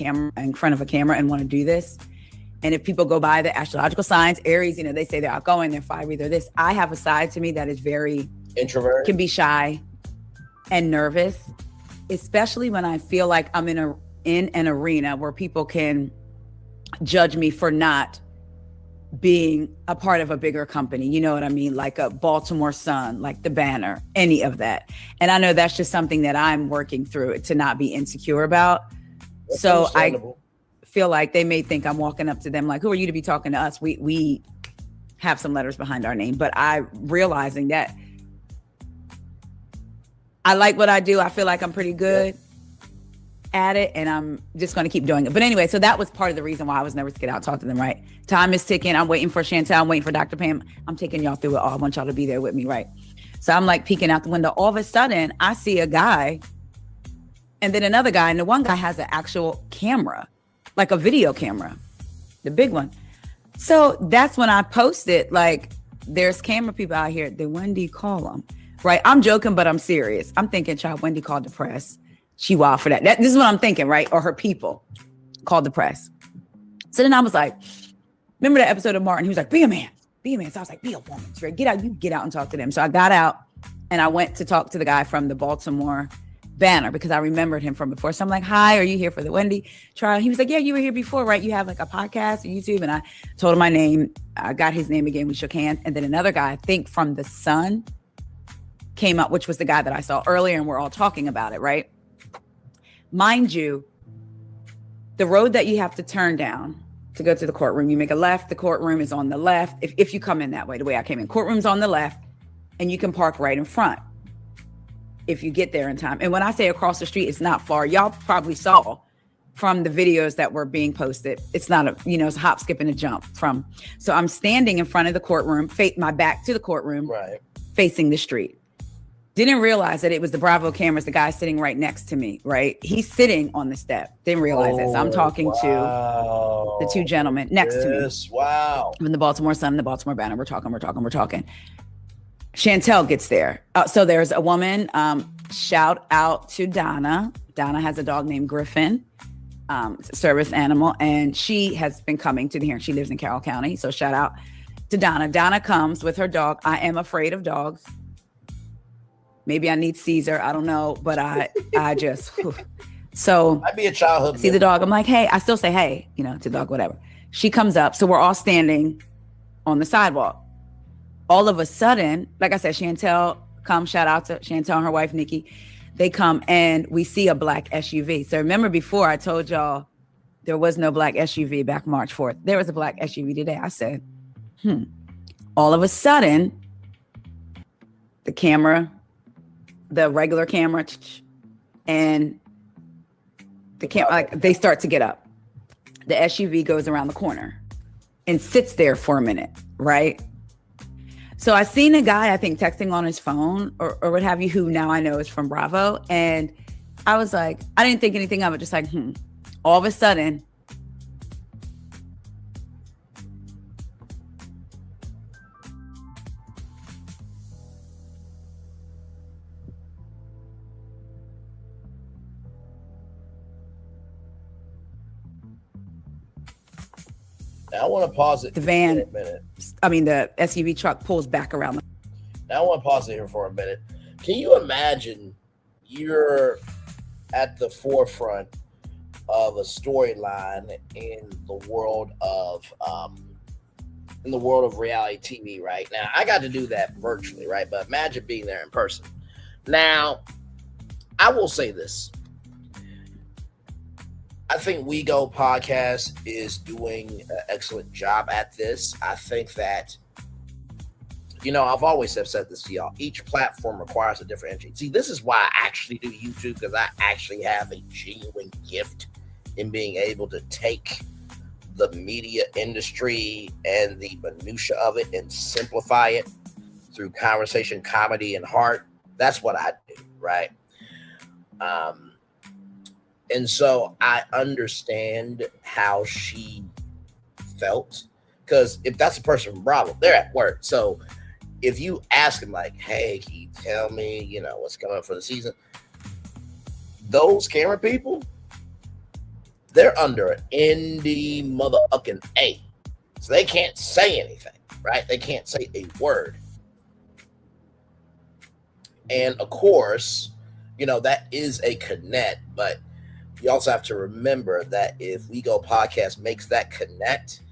a camera and want to do this. And if people go by the astrological signs, Aries, they say they're outgoing, they're fiery, they're this. I have a side to me that is very introvert, can be shy and nervous, especially when I feel like I'm in an arena where people can judge me for not being a part of a bigger company. You know what I mean? Like a Baltimore Sun, like the Banner, any of that. And I know that's just something that I'm working through to not be insecure about. That's so I feel like they may think I'm walking up to them like, who are you to be talking to us? We have some letters behind our name, but I realizing that I like what I do. I feel like I'm pretty good at it and I'm just going to keep doing it. But anyway, so that was part of the reason why I was nervous to get out and talk to them, right? Time is ticking. I'm waiting for Chantel. I'm waiting for Dr. Pam. I'm taking y'all through it all. I want y'all to be there with me, right? So I'm like peeking out the window. All of a sudden, I see a guy and then another guy. And the one guy has an actual camera, like a video camera, the big one. So that's when I posted, like, there's camera people out here. Did Wendy call them? Right? I'm joking, but I'm serious. I'm thinking, child, Wendy called the press. She wild for that. This is what I'm thinking, right? Or her people called the press. So then I was like, remember that episode of Martin? He was like, be a man, be a man. So I was like, be a woman. Get out, you get out and talk to them. So I got out and I went to talk to the guy from the Baltimore banner because I remembered him from before. So I'm like, hi, are you here for the Wendy trial? He was like, yeah, you were here before, right? You have like a podcast and YouTube. And I told him my name. I got his name again. We shook hands. And then another guy, I think from The Sun, came up, which was the guy that I saw earlier. And we're all talking about it, right? Mind you, the road that you have to turn down to go to the courtroom, you make a left. The courtroom is on the left. If you come in that way, the way I came in, courtroom's on the left, and you can park right in front if you get there in time. And when I say across the street, it's not far. Y'all probably saw from the videos that were being posted. It's not a, it's a hop, skip, and a jump from. So I'm standing in front of the courtroom, my back to the courtroom, right, facing the street. Didn't realize that it was the Bravo cameras, the guy sitting right next to me, right? He's sitting on the step. Didn't realize that. So I'm talking to the two gentlemen next to me. Wow. From the Baltimore Sun and the Baltimore Banner. We're talking. Chantel gets there. So there's a woman, shout out to Donna. Donna has a dog named Griffin, service animal, and she has been coming to the hearing. She lives in Carroll County. So shout out to Donna. Donna comes with her dog. I am afraid of dogs. Maybe I need Caesar. I don't know, but I just, so I'd be a childhood. See the dog. I'm like, hey, I still say, hey, to the dog, whatever. She comes up. So we're all standing on the sidewalk. All of a sudden, like I said, Chantel comes, shout out to Chantel and her wife, Nikki. They come and we see a black SUV. So remember before I told y'all there was no black SUV back March 4th. There was a black SUV today. I said, All of a sudden, the regular camera and the camera, like they start to get up. The SUV goes around the corner and sits there for a minute, right? So I seen a guy, I think, texting on his phone or what have you, who now I know is from Bravo. And I was like, I didn't think anything of it, just like, All of a sudden, Now I want to pause it. The van, for a minute. The SUV truck pulls back around. Now I want to pause it here for a minute. Can you imagine you're at the forefront of a storyline in the world of reality TV right now? I got to do that virtually, right? But imagine being there in person. Now, I will say this. I think WeGo Podcast is doing an excellent job at this. I think that, I've always said this to y'all. Each platform requires a different entry. See, this is why I actually do YouTube, because I actually have a genuine gift in being able to take the media industry and the minutia of it and simplify it through conversation, comedy, and heart. That's what I do, right? And so I understand how she felt, because if that's a person from Bravo, they're at work. So if you ask them like, hey, can you tell me, what's coming up for the season? Those camera people, they're under an indie motherfucking A. So they can't say anything, right? They can't say a word. And of course, that is a connect, but you also have to remember that if WeGo Podcast makes that connect,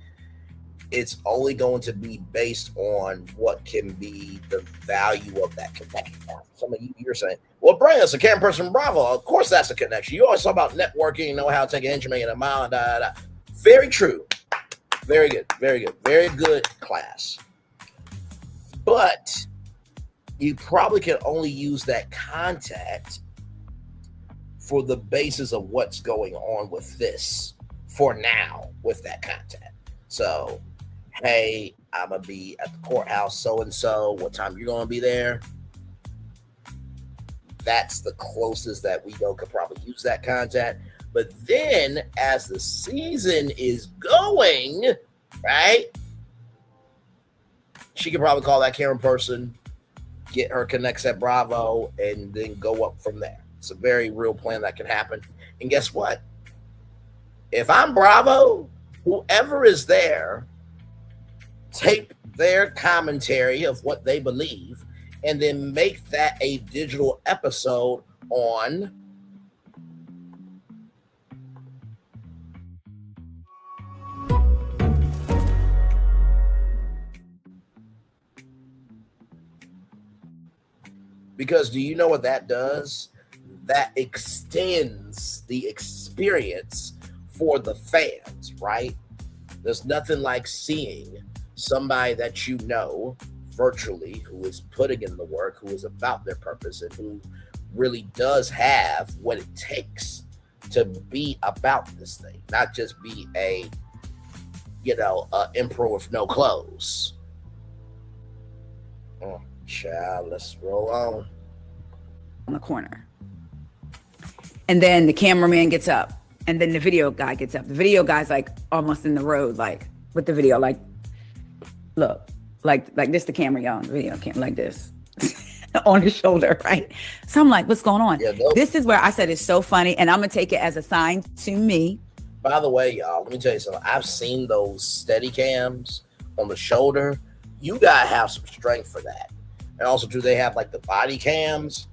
it's only going to be based on what can be the value of that connection. Some of you're saying, well, Brian, it's a camera person from Bravo. Of course, that's a connection. You always talk about networking, know how to take an inch, make it a mile, and da, da, da. Very true. Very good. Very good. Very good class. But you probably can only use that contact for the basis of what's going on with this for now with that contact. So, hey, I'm going to be at the courthouse so-and-so. What time you're going to be there? That's the closest that WeGo could probably use that contact. But then as the season is going, right, she could probably call that camera person, get her connects at Bravo, and then go up from there. It's a very real plan that can happen. And guess what? If I'm Bravo, whoever is there, tape their commentary of what they believe and then make that a digital episode on because do you know what that does? That extends the experience for the fans, right? There's nothing like seeing somebody that you know virtually who is putting in the work, who is about their purpose, and who really does have what it takes to be about this thing, not just be a emperor with no clothes. Child, let's roll on the corner. And then the cameraman gets up, and then the video guy gets up. The video guy's like almost in the road, like with the video, like, look, like this, the camera, y'all, the video camera, like this on his shoulder, right? So I'm like, what's going on? Yeah, this is where I said it's so funny, and I'm gonna take it as a sign to me. By the way, y'all, let me tell you something. I've seen those steady cams on the shoulder. You gotta have some strength for that. And also, do they have like the body cams?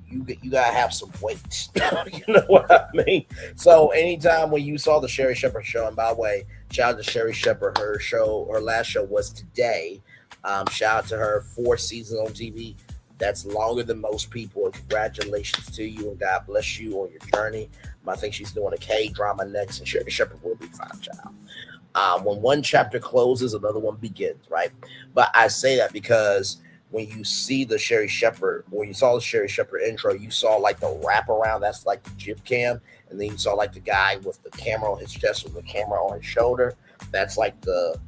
You gotta have some weight. You know what I mean? So anytime when you saw the Sherri Shepherd show, and by the way, shout out to Sherri Shepherd, her last show was today. Shout out to her, 4 seasons on TV. That's longer than most people. And congratulations to you, and God bless you on your journey. I think she's doing a K-drama next, and Sherri Shepherd will be fine, child. When one chapter closes, another one begins, right? But I say that because when you see the Sherri Shepherd, when you saw the Sherri Shepherd intro, you saw like the wraparound, that's like the jib cam. And then you saw like the guy with the camera on his chest with the camera on his shoulder. That's like the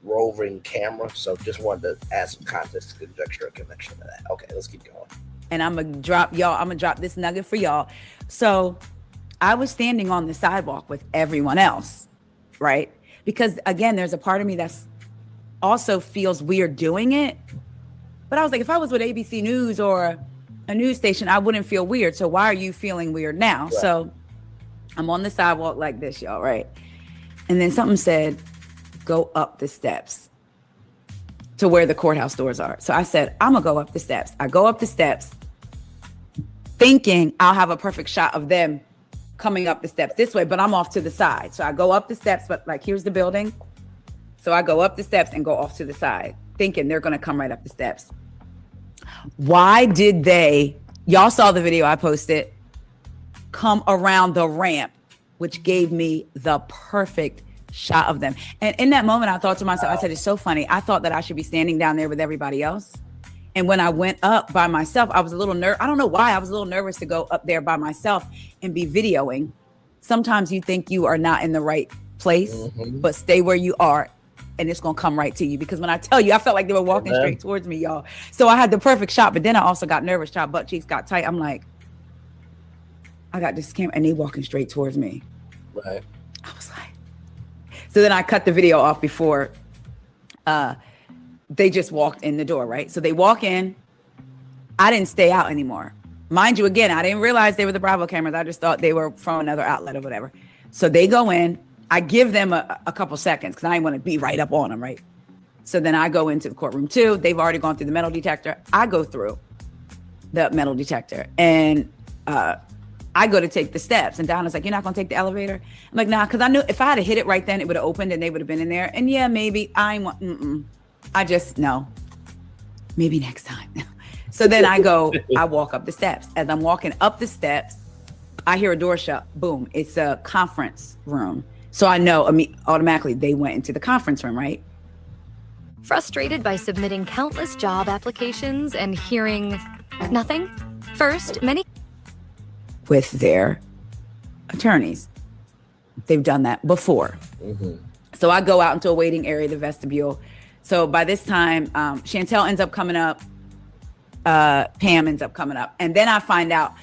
roving camera. So just wanted to add some context, conjecture, connection to that. Okay, let's keep going. And I'm gonna drop this nugget for y'all. So I was standing on the sidewalk with everyone else, right? Because again, there's a part of me that's also feels weird doing it. But I was like, if I was with ABC News or a news station, I wouldn't feel weird. So why are you feeling weird now? Right. So I'm on the sidewalk like this, y'all, right? And then something said, go up the steps to where the courthouse doors are. So I said, I'm gonna go up the steps. I go up the steps thinking I'll have a perfect shot of them coming up the steps this way, but I'm off to the side. So I go up the steps, but like, here's the building. So I go up the steps and go off to the side, thinking they're gonna come right up the steps. Why did y'all saw the video I posted, come around the ramp, which gave me the perfect shot of them. And in that moment, I thought to myself, I said, it's so funny. I thought that I should be standing down there with everybody else. And when I went up by myself, I was a little nervous. I don't know why. I was a little nervous to go up there by myself and be videoing. Sometimes you think you are not in the right place, but stay where you are. And it's going to come right to you. Because when I tell you, I felt like they were walking straight towards me, y'all. So I had the perfect shot, but then I also got nervous. Child butt cheeks got tight. I'm like, I got this camera and they walking straight towards me. Right. I was like, so then I cut the video off before they just walked in the door, right? So they walk in. I didn't stay out anymore. Mind you, again, I didn't realize they were the Bravo cameras. I just thought they were from another outlet or whatever. So they go in. I give them a couple seconds because I didn't want to be right up on them, right? So then I go into the courtroom too. They've already gone through the metal detector. I go through the metal detector and I go to take the steps. And Donna's like, you're not going to take the elevator? I'm like, nah, because I knew if I had hit it right then, it would have opened and they would have been in there. And yeah, maybe I just, no, maybe next time. So then I walk up the steps. As I'm walking up the steps, I hear a door shut. Boom. It's a conference room. So I know automatically they went into the conference room, right? Frustrated by submitting countless job applications and hearing nothing? First, many with their attorneys. They've done that before. So I go out into a waiting area, the vestibule. So by this time, Chantel ends up coming up. Pam ends up coming up. And then I find out,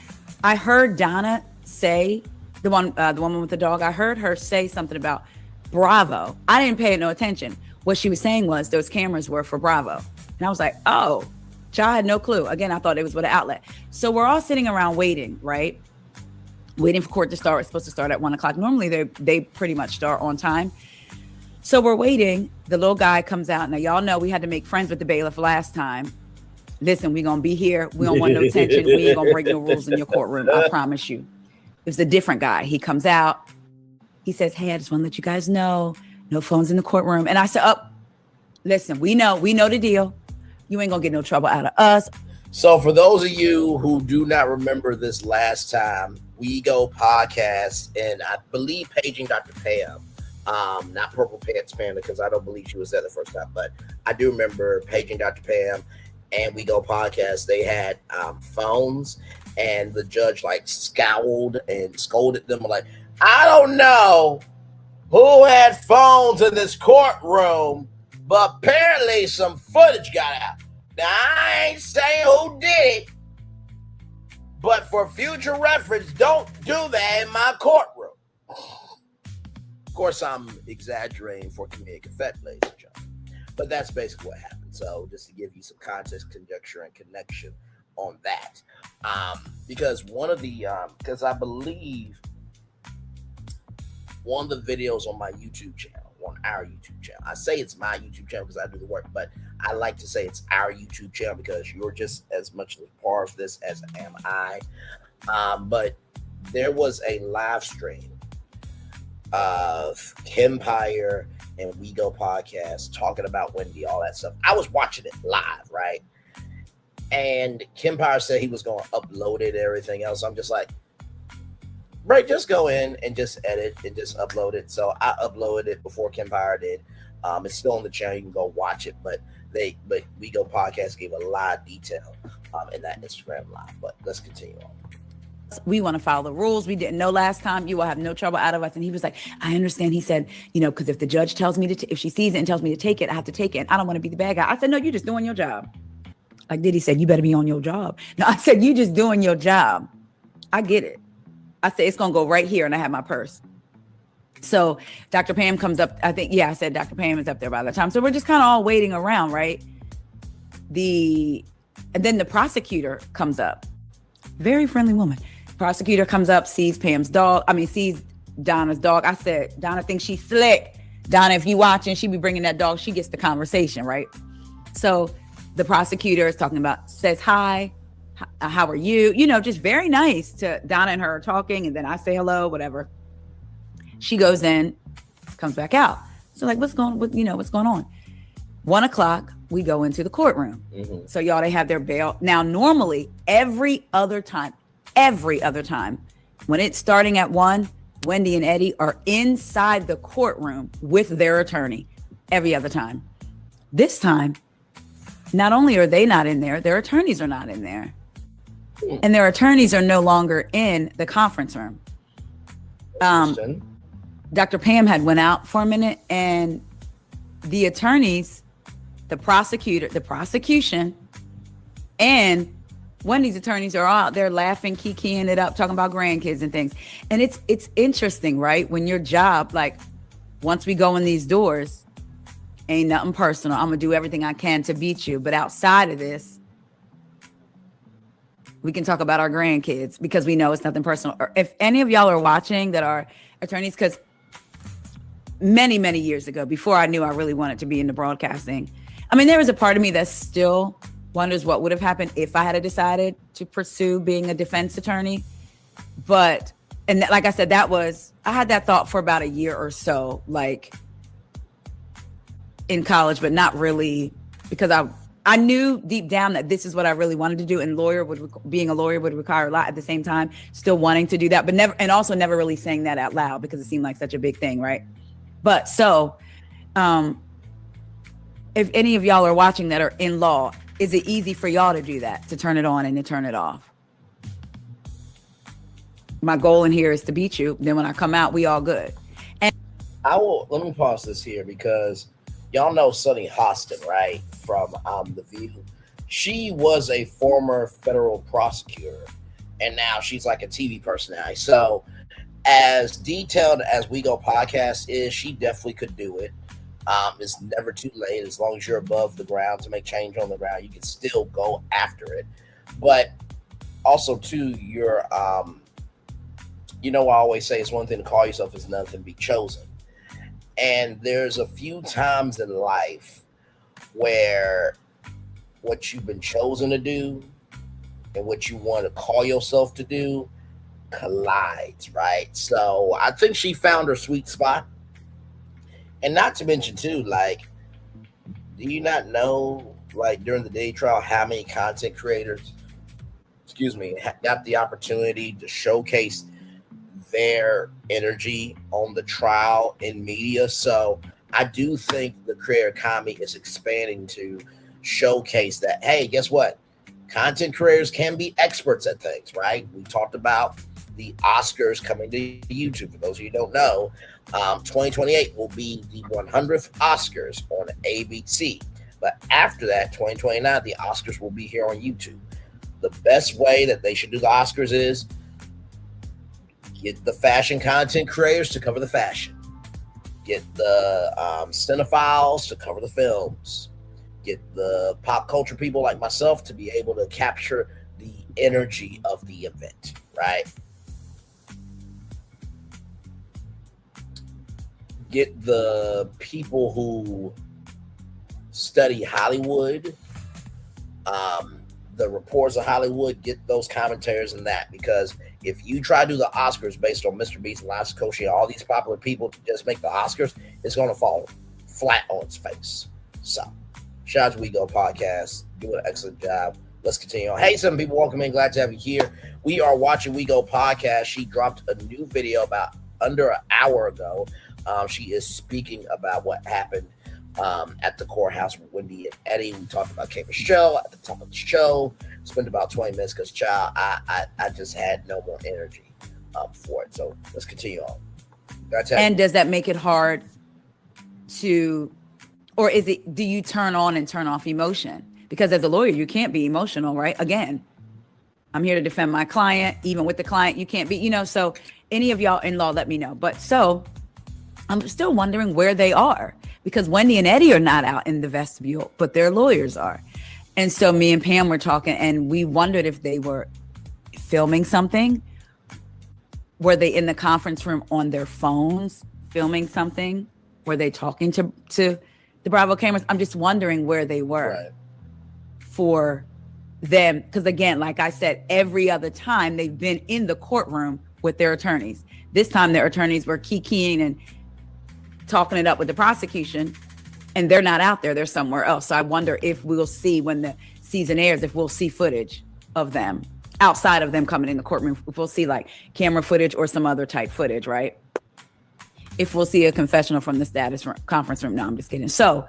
I heard Donna say, the woman with the dog, I heard her say something about Bravo. I didn't pay no attention. What she was saying was those cameras were for Bravo. And I was like, oh, I had no clue. Again, I thought it was with an outlet. So we're all sitting around waiting, right? Waiting for court to start. It's supposed to start at 1:00. Normally they pretty much start on time. So we're waiting. The little guy comes out. Now, y'all know we had to make friends with the bailiff last time. Listen, we're gonna be here. We don't want no tension. We ain't gonna break no rules in your courtroom. I promise you. It was a different guy. He comes out. He says, hey, I just want to let you guys know, no phones in the courtroom. And I said, oh, listen, we know the deal. You ain't gonna get no trouble out of us. So for those of you who do not remember this last time, weigo podcast, and I believe paging Dr. Pam, not Purple Pants Panda, because I don't believe she was there the first time, but I do remember paging Dr. Pam and weigo podcast. They had phones, and the judge like scowled and scolded them like, I don't know who had phones in this courtroom, but apparently some footage got out. Now, I ain't saying who did it, but for future reference, don't do that in my courtroom. Of course, I'm exaggerating for comedic effect, ladies and gentlemen, but that's basically what happened. So just to give you some context, conjecture, and connection on that. Because one of the, because I believe one of the videos on my YouTube channel, on our YouTube channel, I say it's my YouTube channel because I do the work, but I like to say it's our YouTube channel because you're just as much a part of this as am I. But there was a live stream of Empire and weigo podcast talking about Wendy, all that stuff. I was watching it live, right? And Empire said he was going to upload it and everything else. I'm just like, right, just go in and just edit and just upload it. So I uploaded it before Empire did. It's still on the channel. You can go watch it, but weigo podcast gave a lot of detail in that Instagram live. But let's continue on. We want to follow the rules. We didn't know last time. You will have no trouble out of us. And he was like, I understand. He said, because if the judge tells me if she sees it and tells me to take it, I have to take it. And I don't want to be the bad guy. I said, no, you're just doing your job. Like Diddy said, you better be on your job. No, I said, you just doing your job. I get it. I said, it's going to go right here. And I have my purse. So Dr. Pam comes up. I think, I said Dr. Pam is up there by the time. So we're just kind of all waiting around, right? And then the prosecutor comes up. Very friendly woman. Prosecutor comes up, sees Donna's dog. I said, Donna thinks she's slick. Donna, if you watching, she be bringing that dog. She gets the conversation, right? So the prosecutor is talking about, says, hi, how are you? Just very nice to Donna and her are talking. And then I say hello, whatever. She goes in, comes back out. So like, what's going on? 1 o'clock, we go into the courtroom. Mm-hmm. So y'all, they have their bail. Now, normally every other time, when it's starting at 1, Wendy and Eddie are inside the courtroom with their attorney every other time. This time, not only are they not in there, their attorneys are not in there. And their attorneys are no longer in the conference room. Dr. Pam had went out for a minute, and the attorneys, the prosecution, and Wendy's attorneys are out there laughing, kikiing it up, talking about grandkids and things. And it's interesting, right? When your job, like, once we go in these doors, ain't nothing personal. I'm gonna do everything I can to beat you. But outside of this, we can talk about our grandkids because we know it's nothing personal. Or if any of y'all are watching that are attorneys, because many, many years ago, before I knew I really wanted to be into broadcasting, there was a part of me that still wonders what would have happened if I had decided to pursue being a defense attorney. But, and like I said, I had that thought for about a year or so, like in college, but not really, because I knew deep down that this is what I really wanted to do. And being a lawyer would require a lot at the same time, still wanting to do that, but never really saying that out loud because it seemed like such a big thing. Right. But so, if any of y'all are watching that are in law, is it easy for y'all to do that, to turn it on and to turn it off? My goal in here is to beat you. Then when I come out, we all good. And let me pause this here because y'all know Sunny Hostin, right? From The View. She was a former federal prosecutor, and now she's like a TV personality. So as detailed as weigo podcast is, she definitely could do it. It's never too late. As long as you're above the ground to make change on the ground, you can still go after it. But also too, you're I always say it's one thing to call yourself, it's another thing to be chosen. And there's a few times in life where what you've been chosen to do and what you want to call yourself to do collides, right? So I think she found her sweet spot. And not to mention too, like, do you not know, like, during the Diddy trial, how many content creators, got the opportunity to showcase their energy on the trial in media? So I do think the creator economy is expanding to showcase that, hey, guess what? Content creators can be experts at things, right? We talked about the Oscars coming to YouTube. For those of you who don't know, 2028 will be the 100th Oscars on ABC. But after that, 2029, the Oscars will be here on YouTube. The best way that they should do the Oscars is get the fashion content creators to cover the fashion. Get the cinephiles to cover the films. Get the pop culture people like myself to be able to capture the energy of the event, right? Get the people who study Hollywood, the reporters of Hollywood, get those commentators and that, because if you try to do the Oscars based on Mr. Beast and Lance Koshy and all these popular people to just make the Oscars, it's going to fall flat on its face. So, shout out to WeGo Podcast, doing an excellent job. Let's continue on. Hey, some people, welcome in. Glad to have you here. We are watching WeGo Podcast. She dropped a new video about under an hour ago. She is speaking about what happened at the courthouse with Wendy and Eddie. We talked about Kate Michelle at the top of the show. Spent about 20 minutes because, child, I just had no more energy for it. So let's continue on. And does that make it hard to, or is it, do you turn on and turn off emotion? Because as a lawyer, you can't be emotional, right? Again, I'm here to defend my client. Even with the client, you can't be, so any of y'all in law, let me know. But so I'm still wondering where they are, because Wendy and Eddie are not out in the vestibule, but their lawyers are. And so me and Pam were talking, and we wondered if they were filming something. Were they in the conference room on their phones filming something? Were they talking to the Bravo cameras? I'm just wondering where they were for them. Because again, like I said, every other time they've been in the courtroom with their attorneys. This time their attorneys were kikiing and talking it up with the prosecution, and they're not out there, they're somewhere else. So I wonder if we'll see, when the season airs, if we'll see footage of them outside of them coming in the courtroom, if we'll see like camera footage or some other type footage, right? If we'll see a confessional from the status conference room. No, I'm just kidding. So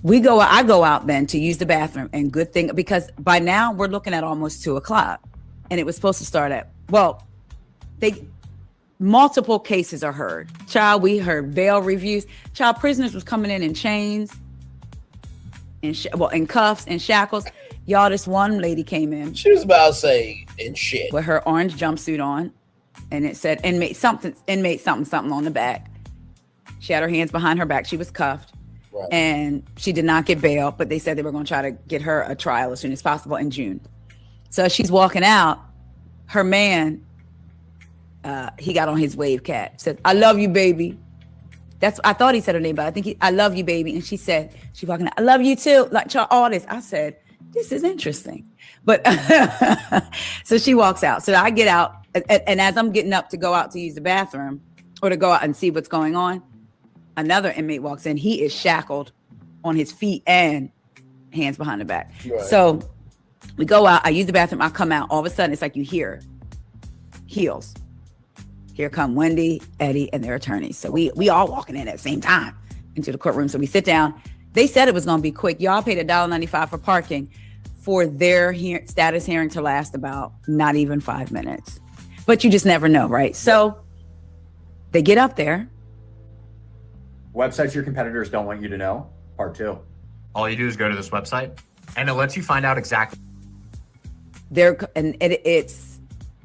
I go out then to use the bathroom, and good thing, because by now we're looking at almost 2:00, and it was supposed to start at, multiple cases are heard. Child, we heard bail reviews. Child, prisoners was coming in chains, in cuffs and shackles. Y'all, this one lady came in. She was about to say in shit. With her orange jumpsuit on, and it said inmate something on the back. She had her hands behind her back. She was cuffed. Right. And she did not get bail, but they said they were going to try to get her a trial as soon as possible in June. So she's walking out. Her man, he got on his wave cat, said, "I love you, baby." I thought he said her name, but I think "I love you, baby." And she walking out, "I love you too." Like, all this. I said, this is interesting. But so she walks out. So I get out, and as I'm getting up to go out to use the bathroom or to go out and see what's going on, another inmate walks in. He is shackled on his feet and hands behind the back. Right. So we go out. I use the bathroom. I come out. All of a sudden, it's like you hear heels. Here come Wendy, Eddie, and their attorneys. So we all walking in at the same time into the courtroom. So we sit down. They said it was going to be quick. Y'all paid $1.95 for parking for their status hearing to last about not even 5 minutes. But you just never know, right? So they get up there. Websites your competitors don't want you to know, part 2. All you do is go to this website, and it lets you find out exactly.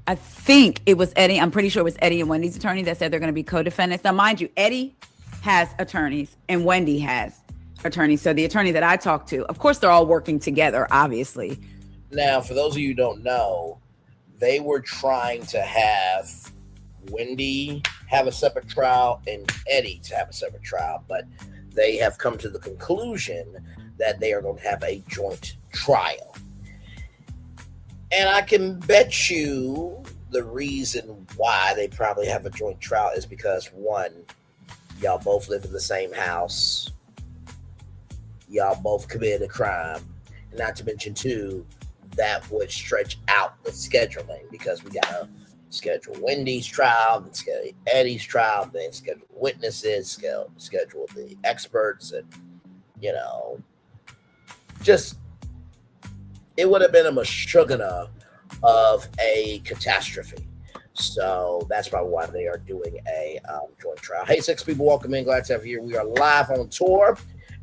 I think it was Eddie. I'm pretty sure it was Eddie and Wendy's attorney that said they're going to be co-defendants. Now, mind you, Eddie has attorneys and Wendy has attorneys. So the attorney that I talked to, of course, they're all working together, obviously. Now, for those of you who don't know, they were trying to have Wendy have a separate trial and Eddie to have a separate trial, but they have come to the conclusion that they are going to have a joint trial. And I can bet you the reason why they probably have a joint trial is because, one, y'all both live in the same house. Y'all both committed a crime. Not to mention, two, that would stretch out the scheduling because we got to schedule Wendy's trial, then schedule Eddie's trial, then schedule witnesses, schedule the experts, and, you know, just, it would have been a mashugana of a catastrophe. So that's probably why they are doing a joint trial. Hey, six people, welcome in. Glad to have you here. We are live on tour,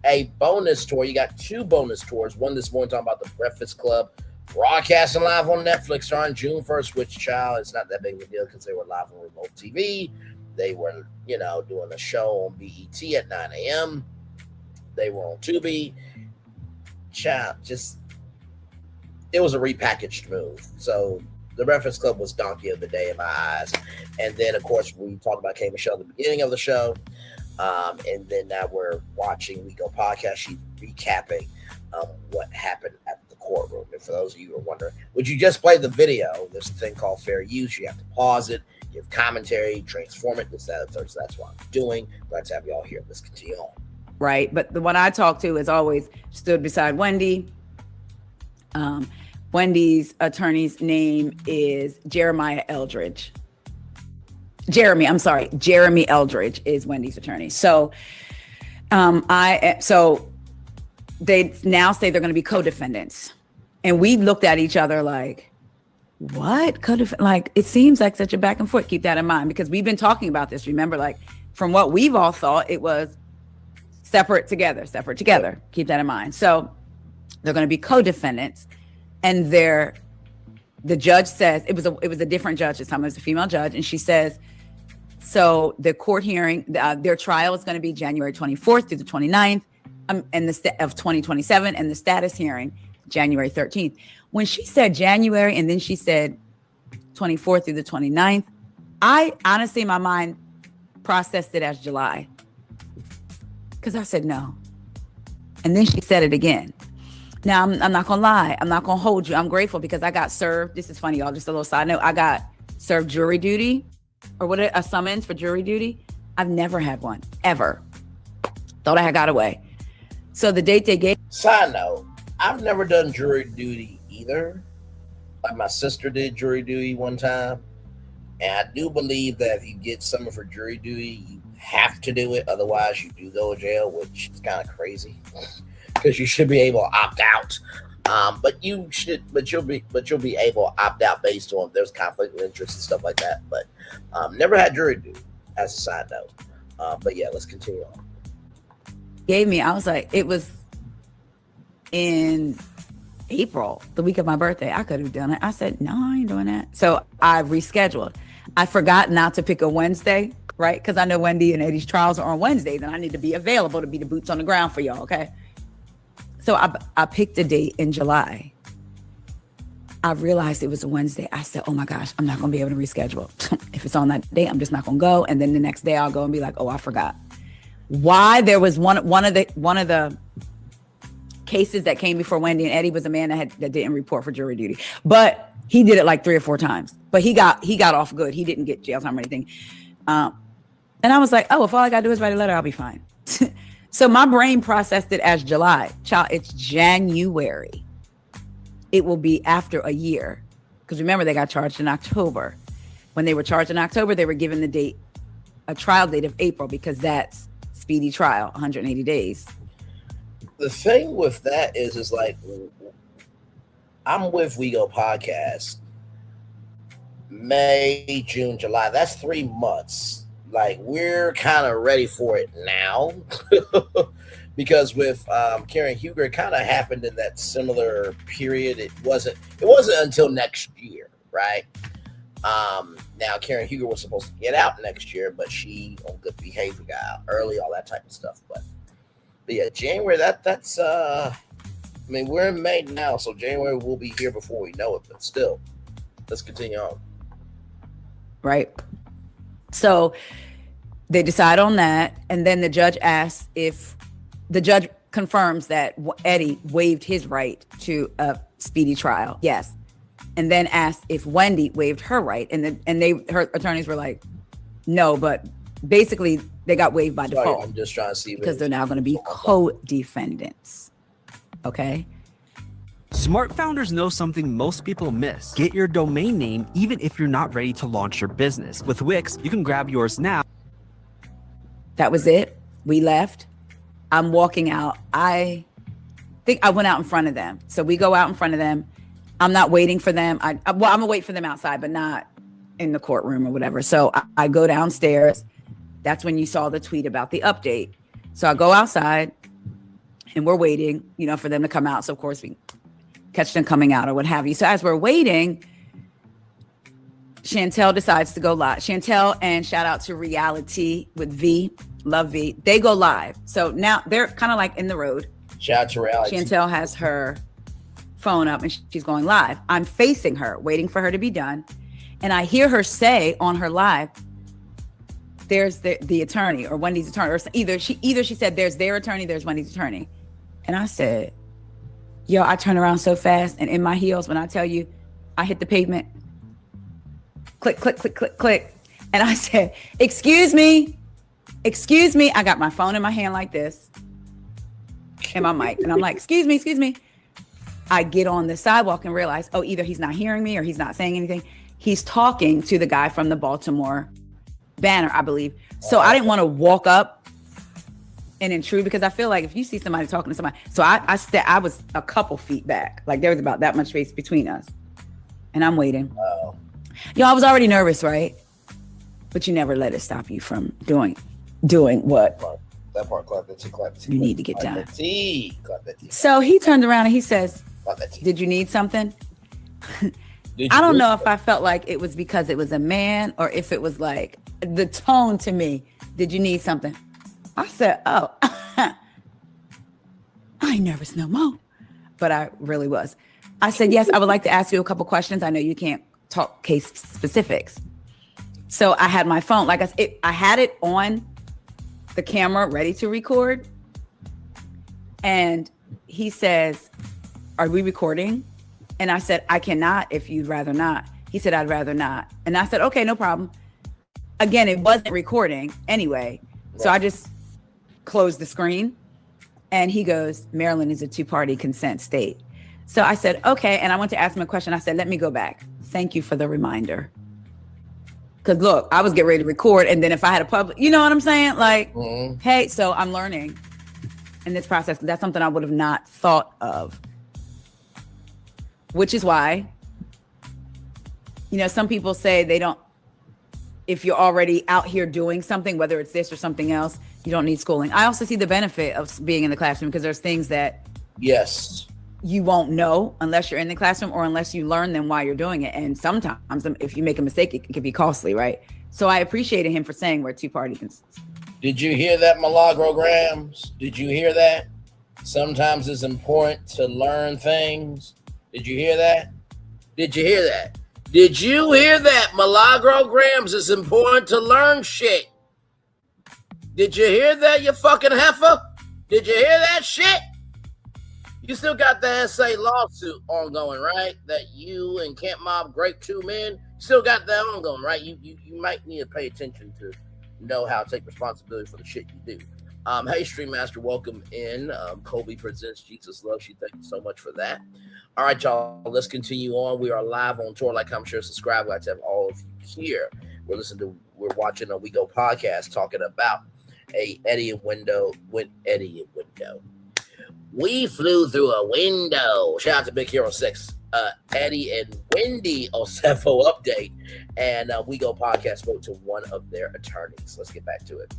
a bonus tour. You got two bonus tours. One this morning talking about the Breakfast Club, broadcasting live on Netflix starting June 1st, which, child, it's not that big of a deal because they were live on remote TV. They were, you know, doing a show on BET at 9 a.m. They were on Tubi. Child, just, it was a repackaged move. So the Breakfast Club was donkey of the day in my eyes. And then, of course, we talked about Kay Michelle at the beginning of the show. And then now we're watching weigo podcast. She's recapping what happened at the courtroom. And for those of you who are wondering, would you just play the video? There's a thing called fair use. You have to pause it, give commentary, transform it, this, that, and third. So that's what I'm doing. Glad to have y'all here. Let's continue on. Right. But the one I talked to is always stood beside Wendy. Wendy's attorney's name is Jeremy Eldridge is Wendy's attorney. So so they now say they're going to be co-defendants. And we looked at each other like, what? Like, it seems like such a back and forth. Keep that in mind, because we've been talking about this. Remember, like, from what we've all thought, it was separate together. Keep that in mind. So they're going to be co-defendants. And the judge says, it was a different judge this time. It was a female judge. And she says, so the court hearing, their trial is going to be January 24th through the 29th of 2027. And the status hearing, January 13th. When she said January and then she said 24th through the 29th, I honestly, in my mind, processed it as July. Because I said no. And then she said it again. Now, I'm not going to lie. I'm not going to hold you. I'm grateful because I got served. This is funny, y'all. Just a little side note. I got served jury duty, or what, a summons for jury duty. I've never had one, ever. Thought I had got away. So the date they gave. Side note, I've never done jury duty either. Like, my sister did jury duty one time. And I do believe that if you get someone for jury duty, you have to do it. Otherwise, you do go to jail, which is kind of crazy. Because you should be able to opt out, but you'll be able to opt out based on if there's conflict of interest and stuff like that. But never had jury duty, as a side note. But yeah, let's continue on. Gave me, I was like, it was in April, the week of my birthday. I could have done it. I said, no, I ain't doing that. So I rescheduled. I forgot not to pick a Wednesday, right? Because I know Wendy and Eddie's trials are on Wednesdays, and I need to be available to be the boots on the ground for y'all, okay? So I picked a date in July. I realized it was a Wednesday. I said, oh my gosh, I'm not going to be able to reschedule. If it's on that day, I'm just not going to go. And then the next day I'll go and be like, oh, I forgot. Why? There was one of the cases that came before Wendy and Eddie was a man that didn't report for jury duty, but he did it like 3 or 4 times, but he got off good. He didn't get jail time or anything. And I was like, oh, if all I got to do is write a letter, I'll be fine. So my brain processed it as July. Child, it's January. It will be after a year. Because remember, they got charged in October. When they were charged in October, they were given the date, a trial date of April, because that's speedy trial, 180 days. The thing with that is like, I'm with weigo podcast, May, June, July. That's 3 months. Like, we're kind of ready for it now. Because with Karen Huger, it kind of happened in that similar period. It wasn't until next year, right? Now Karen Huger was supposed to get out next year, but she, on good behavior, got out early, all that type of stuff. But yeah, January, that's I mean, we're in May now, so January will be here before we know it, but still, let's continue on. Right. So they decide on that, and then the judge asks if the judge confirms that Eddie waived his right to a speedy trial. Yes. And then asked if Wendy waived her right. And her attorneys were like, no, but basically they got waived by default. I'm just trying to see. Because they're now going to be co-defendants. Okay. Smart founders know something most people miss. Get your domain name even if you're not ready to launch your business. With Wix, you can grab yours now. That was it. We left. I'm walking out. I think I went out in front of them. So we go out in front of them. I'm not waiting for them. I'm gonna wait for them outside, but not in the courtroom or whatever. So I go downstairs. That's when you saw the tweet about the update. So I go outside and we're waiting, for them to come out. So of course we catch them coming out or what have you. So as we're waiting, Chantel decides to go live. Chantel, and shout out to Reality with V, love V. They go live. So now they're kind of like in the road. Shout out to Reality. Chantel has her phone up and she's going live. I'm facing her, waiting for her to be done. And I hear her say on her live, there's the attorney or Wendy's attorney, or either she said there's their attorney, there's Wendy's attorney. And I said, yo, I turn around so fast and in my heels, when I tell you, I hit the pavement. Click, click, click, click, click. And I said, excuse me. I got my phone in my hand like this and my mic. And I'm like, excuse me. I get on the sidewalk and realize, either he's not hearing me or he's not saying anything. He's talking to the guy from the Baltimore Banner, I believe. So I didn't want to walk up and intrude because I feel like if you see somebody talking to somebody, so I was a couple feet back. Like there was about that much space between us. And I'm waiting. Wow. I was already nervous, right? But you never let it stop you from doing what? That part, clap that T. You need to get done. Clap that T. So he turned around and he says, did you need something? I don't know if I felt like it was because it was a man or if it was like the tone to me. Did you need something? I said, I ain't nervous no more. But I really was. I said, yes, I would like to ask you a couple questions. I know you can't talk case specifics. So I had my phone, like I had it on the camera ready to record. And he says, are we recording? And I said, I cannot if you'd rather not. He said, I'd rather not. And I said, okay, no problem. Again, it wasn't recording anyway. So I just closed the screen and he goes, Maryland is a two-party consent state. So I said, okay. And I went to ask him a question. I said, let me go back. Thank you for the reminder. Because look, I was getting ready to record. And then if I had a public, you know what I'm saying? Like, hey, so I'm learning in this process. That's something I would have not thought of. Which is why, some people say they don't, if you're already out here doing something, whether it's this or something else, you don't need schooling. I also see the benefit of being in the classroom because there's things that you won't know unless you're in the classroom or unless you learn them while you're doing it. And sometimes if you make a mistake, it can be costly, right? So I appreciated him for saying we're two-party consent. Did you hear that, Milagro-grams? Did you hear that? Sometimes it's important to learn things. Did you hear that? Did you hear that? Did you hear that, Milagro-grams? It's important to learn shit. Did you hear that, you fucking heifer? Did you hear that shit? You still got the SA lawsuit ongoing, right? That you and Camp Mob Grape 2 Men still got that ongoing, right? You might need to pay attention to know how to take responsibility for the shit you do. Hey, Stream Master, welcome in. Kobe presents Jesus Loves You. Thank you so much for that. All right, y'all, let's continue on. We are live on tour. Like, comment, share, subscribe. I'd like to have all of you here. We're watching a WeGo podcast talking about Eddie and Wendy. We flew through a window. Shout out to Big Hero 6. Eddie and Wendy Osefo update. And WeGo podcast spoke to one of their attorneys. Let's get back to it.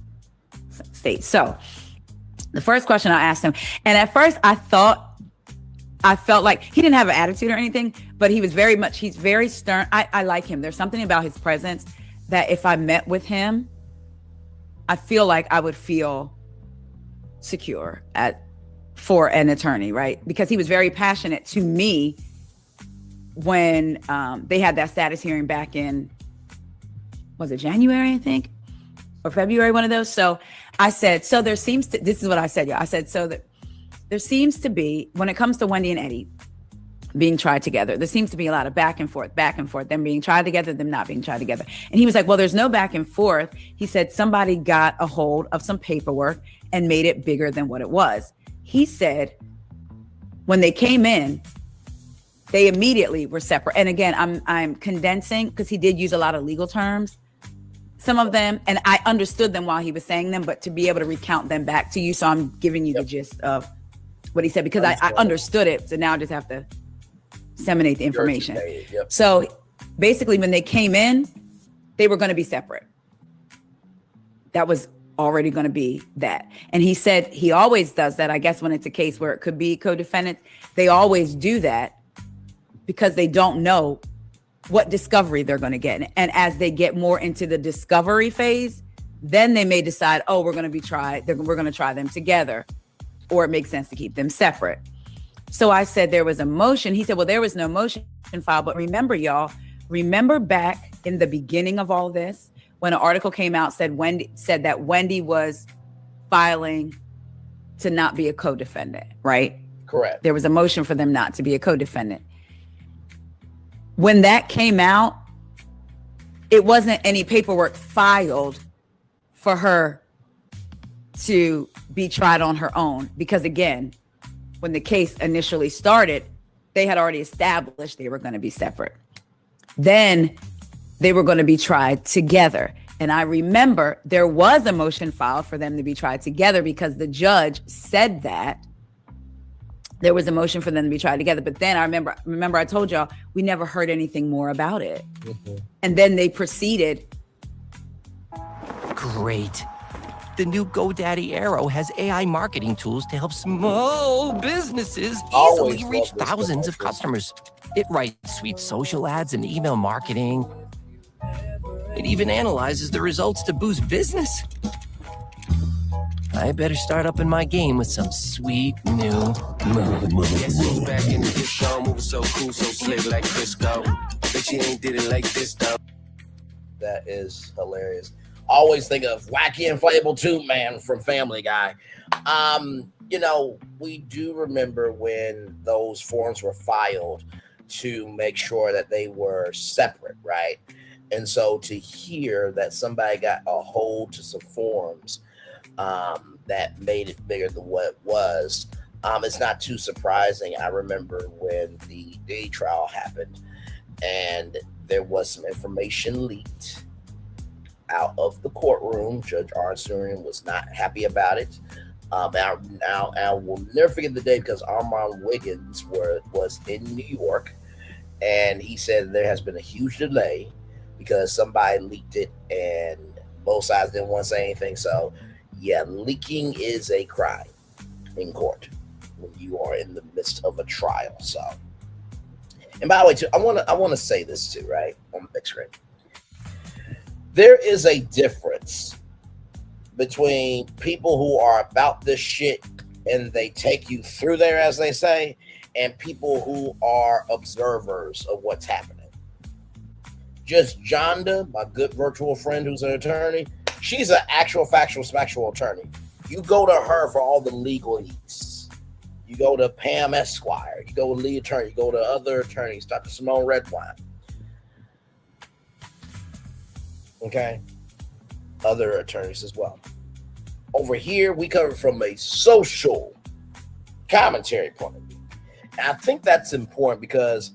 State. So the first question I asked him, and at first I felt like he didn't have an attitude or anything, but he's very stern. I like him. There's something about his presence that if I met with him, I feel like I would feel secure for an attorney, right? Because he was very passionate to me when they had that status hearing back in, was it January, I think? Or February, one of those. So I said, this is what I said. Yeah, I said, so that there seems to be, when it comes to Wendy and Eddie being tried together, there seems to be a lot of back and forth, them being tried together, them not being tried together. And he was like, well, there's no back and forth. He said somebody got a hold of some paperwork and made it bigger than what it was. He said when they came in, they immediately were separate. And again, I'm condensing because he did use a lot of legal terms, some of them, and I understood them while he was saying them, but to be able to recount them back to you. So I'm giving you the gist of what he said, because I understood it. So now I just have to disseminate the information. Yep. So basically when they came in, they were going to be separate. That was already going to be that. And he said he always does that. I guess when it's a case where it could be co-defendants, they always do that because they don't know what discovery they're going to get. And as they get more into the discovery phase, then they may decide, oh, we're going to be tried. We're going to try them together, or it makes sense to keep them separate. So I said there was a motion. He said, well, there was no motion filed. But remember, y'all, remember back in the beginning of all this, when an article came out, said that Wendy was filing to not be a co-defendant, right? Correct. There was a motion for them not to be a co-defendant. When that came out, it wasn't any paperwork filed for her to be tried on her own. Because again, when the case initially started, they had already established they were going to be separate. Then they were going to be tried together. And I remember there was a motion filed for them to be tried together because the judge said that there was a motion for them to be tried together. But then I remember I told y'all, we never heard anything more about it. Mm-hmm. And then they proceeded. Great. The new GoDaddy Arrow has AI marketing tools to help small businesses easily reach thousands of customers. It writes sweet social ads and email marketing. It even analyzes the results to boost business. I better start up in my game with some sweet new moves. Guess who's back in the disco, moving so cool, so slick like Crisco. Bet you ain't did it like this though. That is hilarious. Always think of Wacky Inflatable Tube Man from Family Guy. You know, we do remember when those forms were filed to make sure that they were separate, right? And so to hear that somebody got a hold to some forms that made it bigger than what it was, it's not too surprising. I remember when the Diddy trial happened and there was some information leaked out of the courtroom. Judge Arnsturian was not happy about it. Now I will never forget the day because Armand Wiggins was in New York, and he said there has been a huge delay because somebody leaked it and both sides didn't want to say anything. So yeah, leaking is a crime in court when you are in the midst of a trial. So, and by the way, too, I want to say this too, right, on the big screen. There is a difference between people who are about this shit and they take you through there, as they say, and people who are observers of what's happening. Just Jonda, my good virtual friend who's an attorney, she's an actual factual attorney. You go to her for all the legalese. You go to Pam Esquire. You go to Lee Attorney. You go to other attorneys, Dr. Simone Redwine. Okay? Other attorneys as well. Over here, we cover from a social commentary point of view. And I think that's important because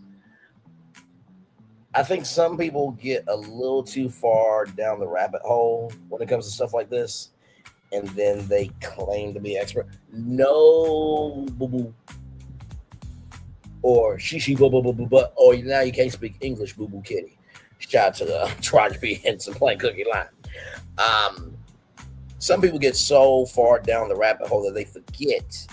I think some people get a little too far down the rabbit hole when it comes to stuff like this, and then they claim to be expert. No, boo-boo. Or she boo boo boo boo, but or now you can't speak English, boo boo kitty. Shout out to Taraji Henson playing Cookie Line. Some people get so far down the rabbit hole that they forget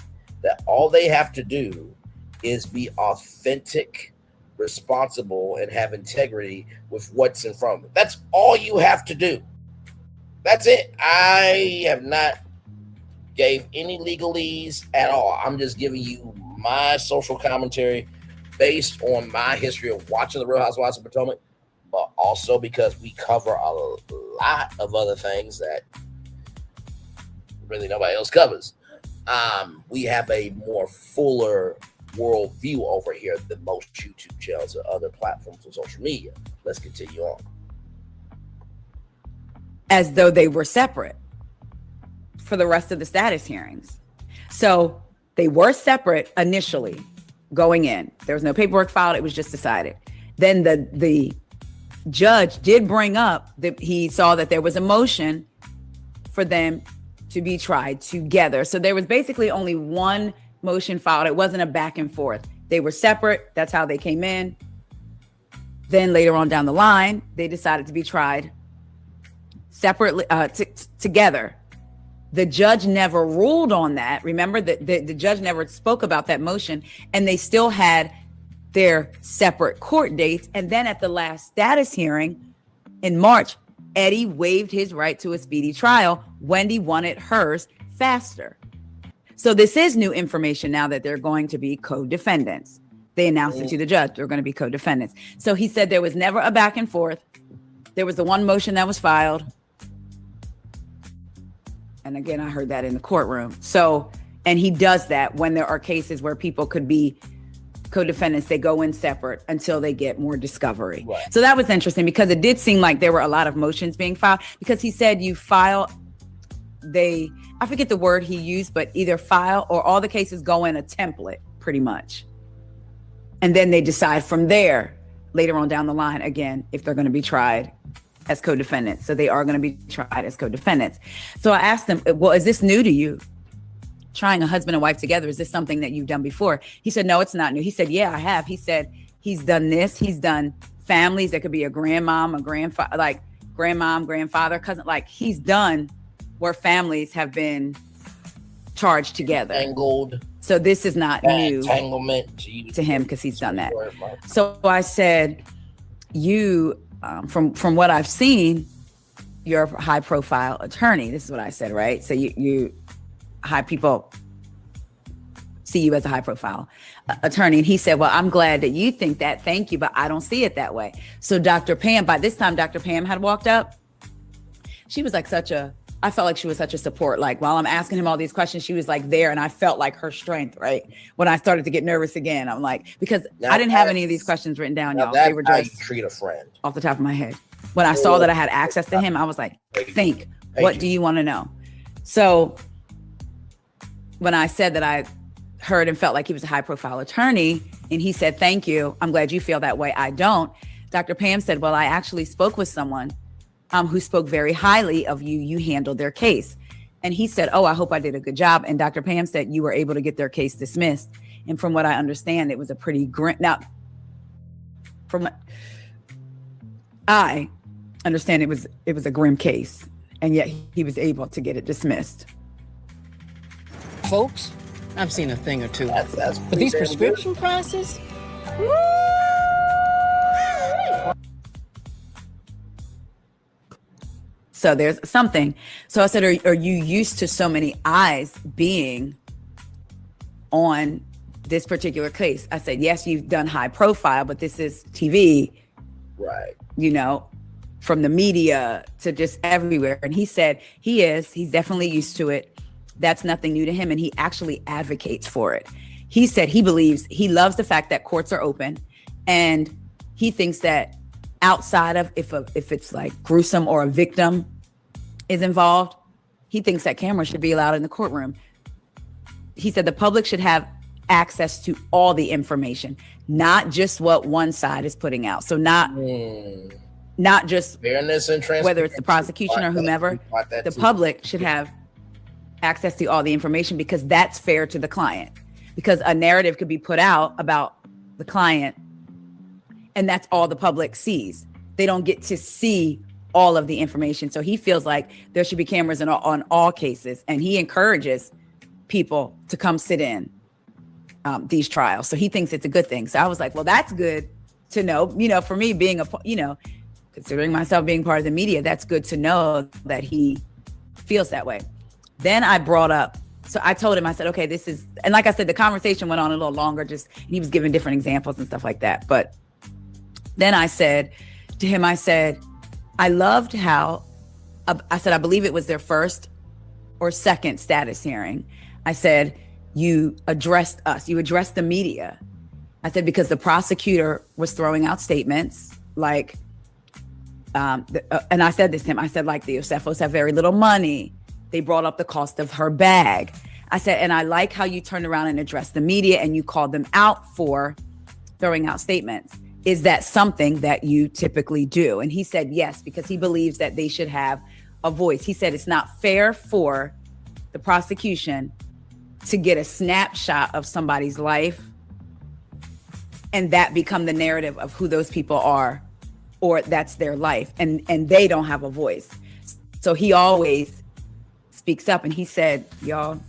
that all they have to do is be authentic, responsible, and have integrity with what's in front of them. That's all you have to do. That's it. I have not gave any legalese at all. I'm just giving you my social commentary based on my history of watching The Real Housewives of Potomac, but also because we cover a lot of other things that really nobody else covers. we have a more fuller worldview over here than most YouTube channels or other platforms on social media. Let's continue on. As though they were separate for the rest of the status hearings. So they were separate initially going in. There was no paperwork filed. It was just decided. Then the judge did bring up that he saw that there was a motion for them to be tried together. So there was basically only one motion filed. It wasn't a back and forth. They were separate. That's how they came in. Then later on down the line, they decided to be tried separately, together. The judge never ruled on that. Remember that the judge never spoke about that motion, and they still had their separate court dates. And then at the last status hearing in March, Eddie waived his right to a speedy trial. Wendy wanted hers faster. So this is new information now that they're going to be co-defendants. They announced it to the judge. They're going to be co-defendants. So he said there was never a back and forth. There was the one motion that was filed. And again, I heard that in the courtroom. So, and he does that when there are cases where people could be co-defendants. They go in separate until they get more discovery. Right. So that was interesting because it did seem like there were a lot of motions being filed, because he said you file, I forget the word he used, but either file or all the cases go in a template pretty much. And then they decide from there later on down the line, again, if they're going to be tried as co-defendants. So they are going to be tried as co-defendants. So I asked them, well, is this new to you? Trying a husband and wife together, is this something that you've done before? He said, no, it's not new. He said, yeah, I have. He said, he's done this. He's done families. That could be a grandmom, a grandfather, like grandmom, grandfather, cousin. Like he's done where families have been charged together. Tangled. So this is not new to him because he's done that. So I said, you, from what I've seen, you're a high profile attorney. This is what I said, right? So you high people see you as a high profile attorney. And he said, well, I'm glad that you think that. Thank you. But I don't see it that way. So Dr. Pam, by this time, Dr. Pam had walked up. She was like I felt like she was such a support. Like while I'm asking him all these questions, she was like there, and I felt like her strength, right? When I started to get nervous again, I'm like, because I didn't have any of these questions written down, y'all. They were just treat a friend off the top of my head. When I saw that I had access to him, I was like, what do you want to know? So when I said that I heard and felt like he was a high profile attorney, and he said, thank you, I'm glad you feel that way. I don't. Dr. Pam said, well, I actually spoke with someone who spoke very highly of you. You handled their case. And he said, oh, I hope I did a good job. And Dr. Pam said you were able to get their case dismissed. And from what I understand, it was a pretty grim. Now, from I understand it was a grim case, and yet he was able to get it dismissed. Folks, I've seen a thing or two. But these prescription prices? So there's something. So I said, are you used to so many eyes being on this particular case? I said, yes, you've done high profile, but this is TV. Right. You know, from the media to just everywhere. And he said he's definitely used to it. That's nothing new to him. And he actually advocates for it. He said he loves the fact that courts are open. And he thinks that outside of if it's like gruesome or a victim is involved, he thinks that cameras should be allowed in the courtroom. He said the public should have access to all the information, not just what one side is putting out. So not just fairness and transparency, whether it's the prosecution or whomever, the public should have access to all the information, because that's fair to the client. Because a narrative could be put out about the client, and that's all the public sees. They don't get to see all of the information. So he feels like there should be cameras on all cases, and he encourages people to come sit in these trials. So he thinks it's a good thing. So I was like, well, that's good to know. You know, for me being considering myself being part of the media, that's good to know that he feels that way. Then I brought up, so I told him, I said, okay, this is, and like I said, the conversation went on a little longer, and he was giving different examples and stuff like that. But then I said to him, I said, I loved how, I said, I believe it was their first or second status hearing. I said, you addressed us, you addressed the media. I said, because the prosecutor was throwing out statements like, and I said this to him, I said, like, the Yosefos have very little money. They brought up the cost of her bag. I said, and I like how you turned around and addressed the media and you called them out for throwing out statements. Is that something that you typically do? And he said, yes, because he believes that they should have a voice. He said, it's not fair for the prosecution to get a snapshot of somebody's life and that become the narrative of who those people are, or that's their life, and they don't have a voice. So he always speaks up. And he said, y'all,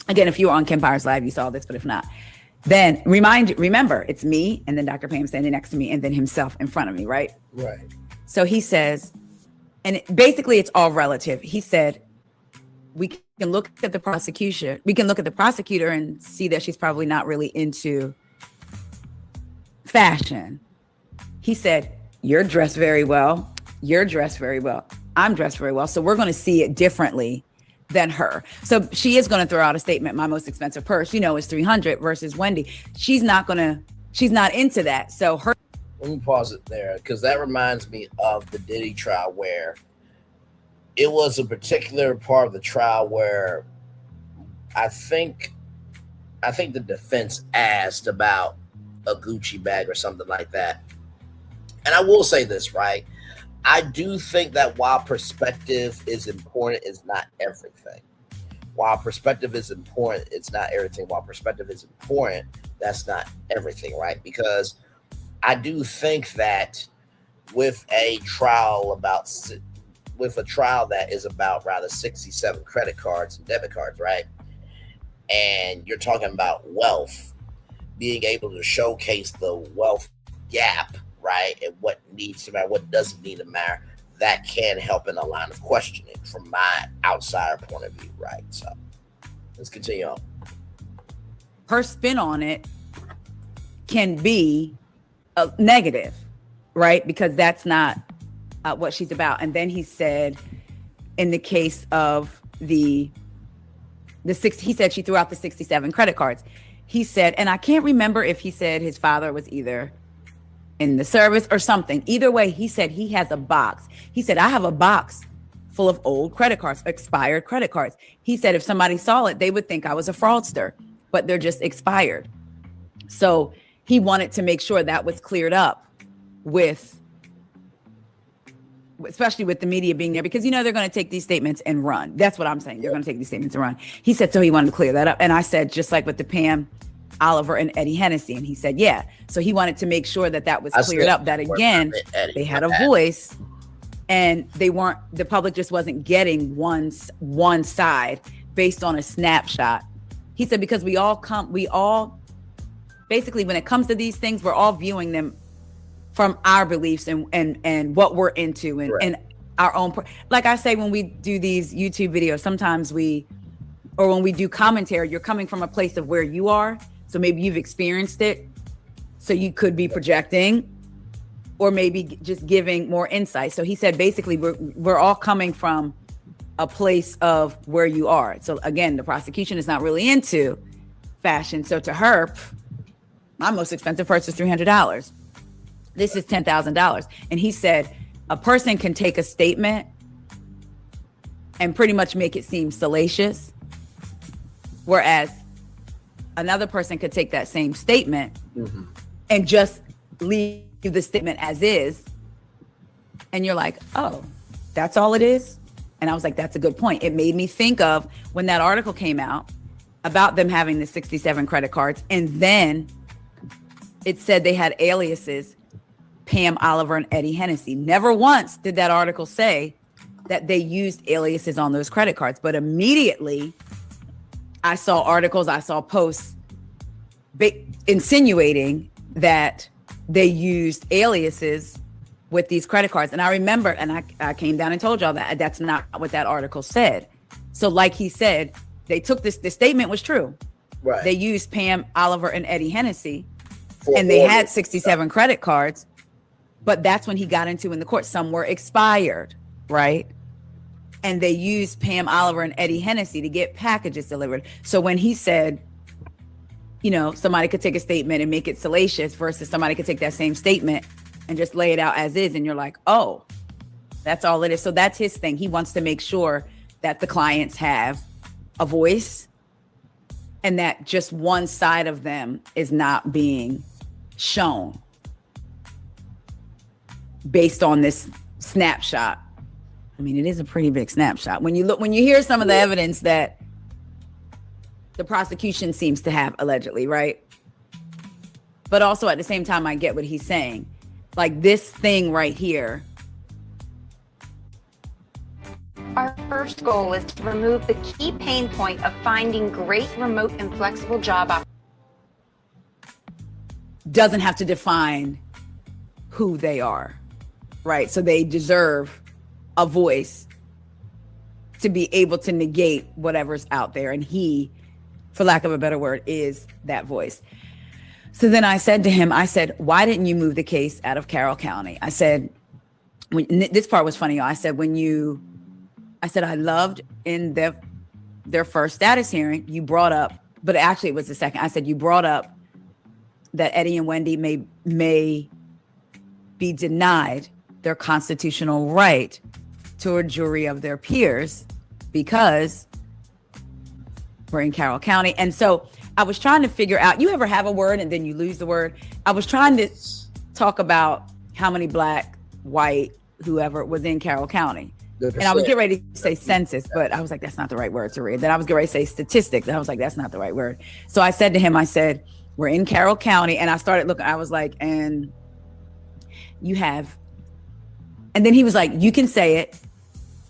again, if you were on Kim Powers Live, you saw this, but if not, then remember, it's me and then Dr. Pam standing next to me and then himself in front of me, right? Right. So he says, and basically it's all relative. He said, we can look at the prosecution. We can look at the prosecutor and see that she's probably not really into fashion. He said, you're dressed very well. You're dressed very well. I'm dressed very well. So we're going to see it differently than her. So she is going to throw out a statement. My most expensive purse, is $300 versus Wendy. She's not into that. So her. Let me pause it there, because that reminds me of the Diddy trial, where it was a particular part of the trial where I think the defense asked about a Gucci bag or something like that. And I will say this, right? I do think that while perspective is important, it's not everything. While perspective is important, it's not everything. While perspective is important, that's not everything, right? Because I do think that with a trial that is about rather 67 credit cards and debit cards, right? And you're talking about wealth, being able to showcase the wealth gap, right? And what needs to matter, what doesn't need to matter, that can help in a line of questioning from my outsider point of view, right? So let's continue on. Her spin on it can be a negative, right? Because that's not what she's about. And then he said, in the case of the six, he said she threw out the 67 credit cards. He said, and I can't remember if he said his father was either in the service or something. Either way, he said he has a box. He said, I have a box full of old credit cards, expired credit cards. He said, if somebody saw it, they would think I was a fraudster, but they're just expired. So he wanted to make sure that was cleared up especially with the media being there, because, they're going to take these statements and run. That's what I'm saying. They're going to take these statements and run. He said, so he wanted to clear that up. And I said, just like with the Pam Oliver and Eddie Hennessy. And he said, yeah. So he wanted to make sure that was cleared up, that again, they had a voice and the public just wasn't getting one side based on a snapshot. He said, because we all basically, when it comes to these things, we're all viewing them from our beliefs and what we're into and our own. Like I say, when we do these YouTube videos, sometimes when we do commentary, you're coming from a place of where you are. So maybe you've experienced it. So you could be projecting or maybe just giving more insight. So he said, basically, we're all coming from a place of where you are. So again, the prosecution is not really into fashion. So to her, my most expensive purse is $300. This is $10,000. And he said, a person can take a statement and pretty much make it seem salacious, whereas another person could take that same statement and just leave the statement as is. And you're like, oh, that's all it is? And I was like, that's a good point. It made me think of when that article came out about them having the 67 credit cards. And then it said they had aliases, Pam Oliver and Eddie Hennessy. Never once did that article say that they used aliases on those credit cards. But immediately I saw articles, I saw posts insinuating that they used aliases with these credit cards. And I remember, and I came down and told y'all that that's not what that article said. So like he said, they took the statement was true. Right. They used Pam Oliver and Eddie Hennessy and they had 67 credit cards, but that's when he got into in the court. Some were expired, right? and they used Pam Oliver and Eddie Hennessy to get packages delivered. So when he said, you know, somebody could take a statement and make it salacious versus somebody could take that same statement and just lay it out as is, and you're like, oh, that's all it is. So that's his thing. He wants to make sure that the clients have a voice and that just one side of them is not being shown based on this snapshot. I mean, it is a pretty big snapshot. When you hear some of the evidence that the prosecution seems to have allegedly, right? But also at the same time, I get what he's saying. Like this thing right here. Our first goal is to remove the key pain point of finding great remote and flexible job opportunities. Doesn't have to define who they are, right? So they deserve a voice to be able to negate whatever's out there. And he, for lack of a better word, is that voice. So then I said to him, I said, why didn't you move the case out of Carroll County? I said, this part was funny, y'all. I said, I loved in their first status hearing, you brought up, but actually it was the second. I said, you brought up that Eddie and Wendy may be denied their constitutional right to a jury of their peers because we're in Carroll County. And so I was trying to figure out, you ever have a word and then you lose the word? I was trying to talk about how many black, white, whoever was in Carroll County. And I was getting ready to say census, but I was like, that's not the right word to read. Then I was getting ready to say statistics. And I was like, that's not the right word. So I said to him, I said, we're in Carroll County. And I started looking, I was like, and you have, and then he was like, you can say it,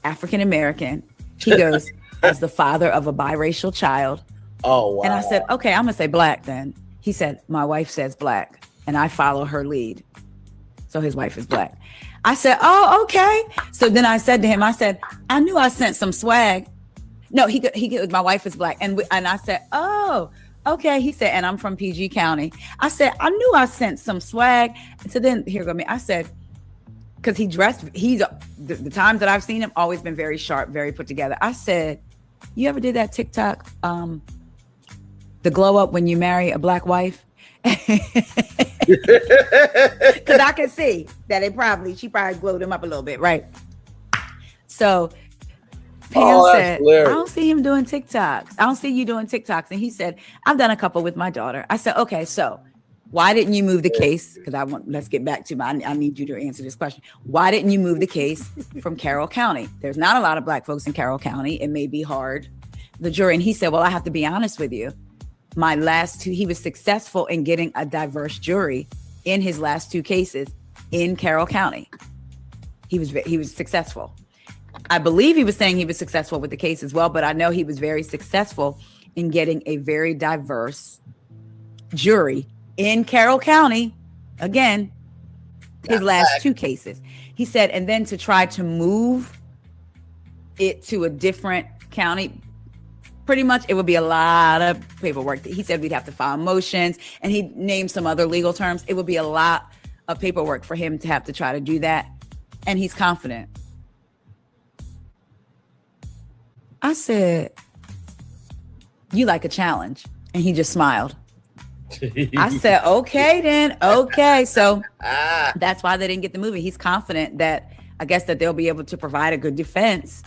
African-American. He goes, as the father of a biracial child. Oh, wow. And I said, okay, I'm gonna say black then. He said, my wife says black and I follow her lead. So his wife is black. I said, oh, okay. So then I said to him, I said, I knew I sent some swag. No, he my wife is black. And I said, oh, okay. He said, and I'm from PG County. I said, I knew I sent some swag. So then here go me. I said, because the times that I've seen him, always been very sharp, very put together. I said, you ever did that TikTok, the glow up when you marry a black wife? Because I can see that she probably glowed him up a little bit, right? So Pam said, hilarious. I don't see him doing TikToks. I don't see you doing TikToks. And he said, I've done a couple with my daughter. I said, okay, so why didn't you move the case? Because let's get back to I need you to answer this question. Why didn't you move the case from Carroll County? There's not a lot of black folks in Carroll County. It may be hard. The jury, and he said, well, I have to be honest with you. My last two, he was successful in getting a diverse jury in his last two cases in Carroll County. He was successful. I believe he was saying he was successful with the case as well, but I know he was very successful in getting a very diverse jury in Carroll County. Again, his last two cases. He said, and then to try to move it to a different county, pretty much it would be a lot of paperwork. He said we'd have to file motions, and he named some other legal terms. It would be a lot of paperwork for him to have to try to do that. And he's confident. I said, you like a challenge? And he just smiled. I said, okay, then. Okay. So that's why they didn't get the movie. He's confident that I guess that they'll be able to provide a good defense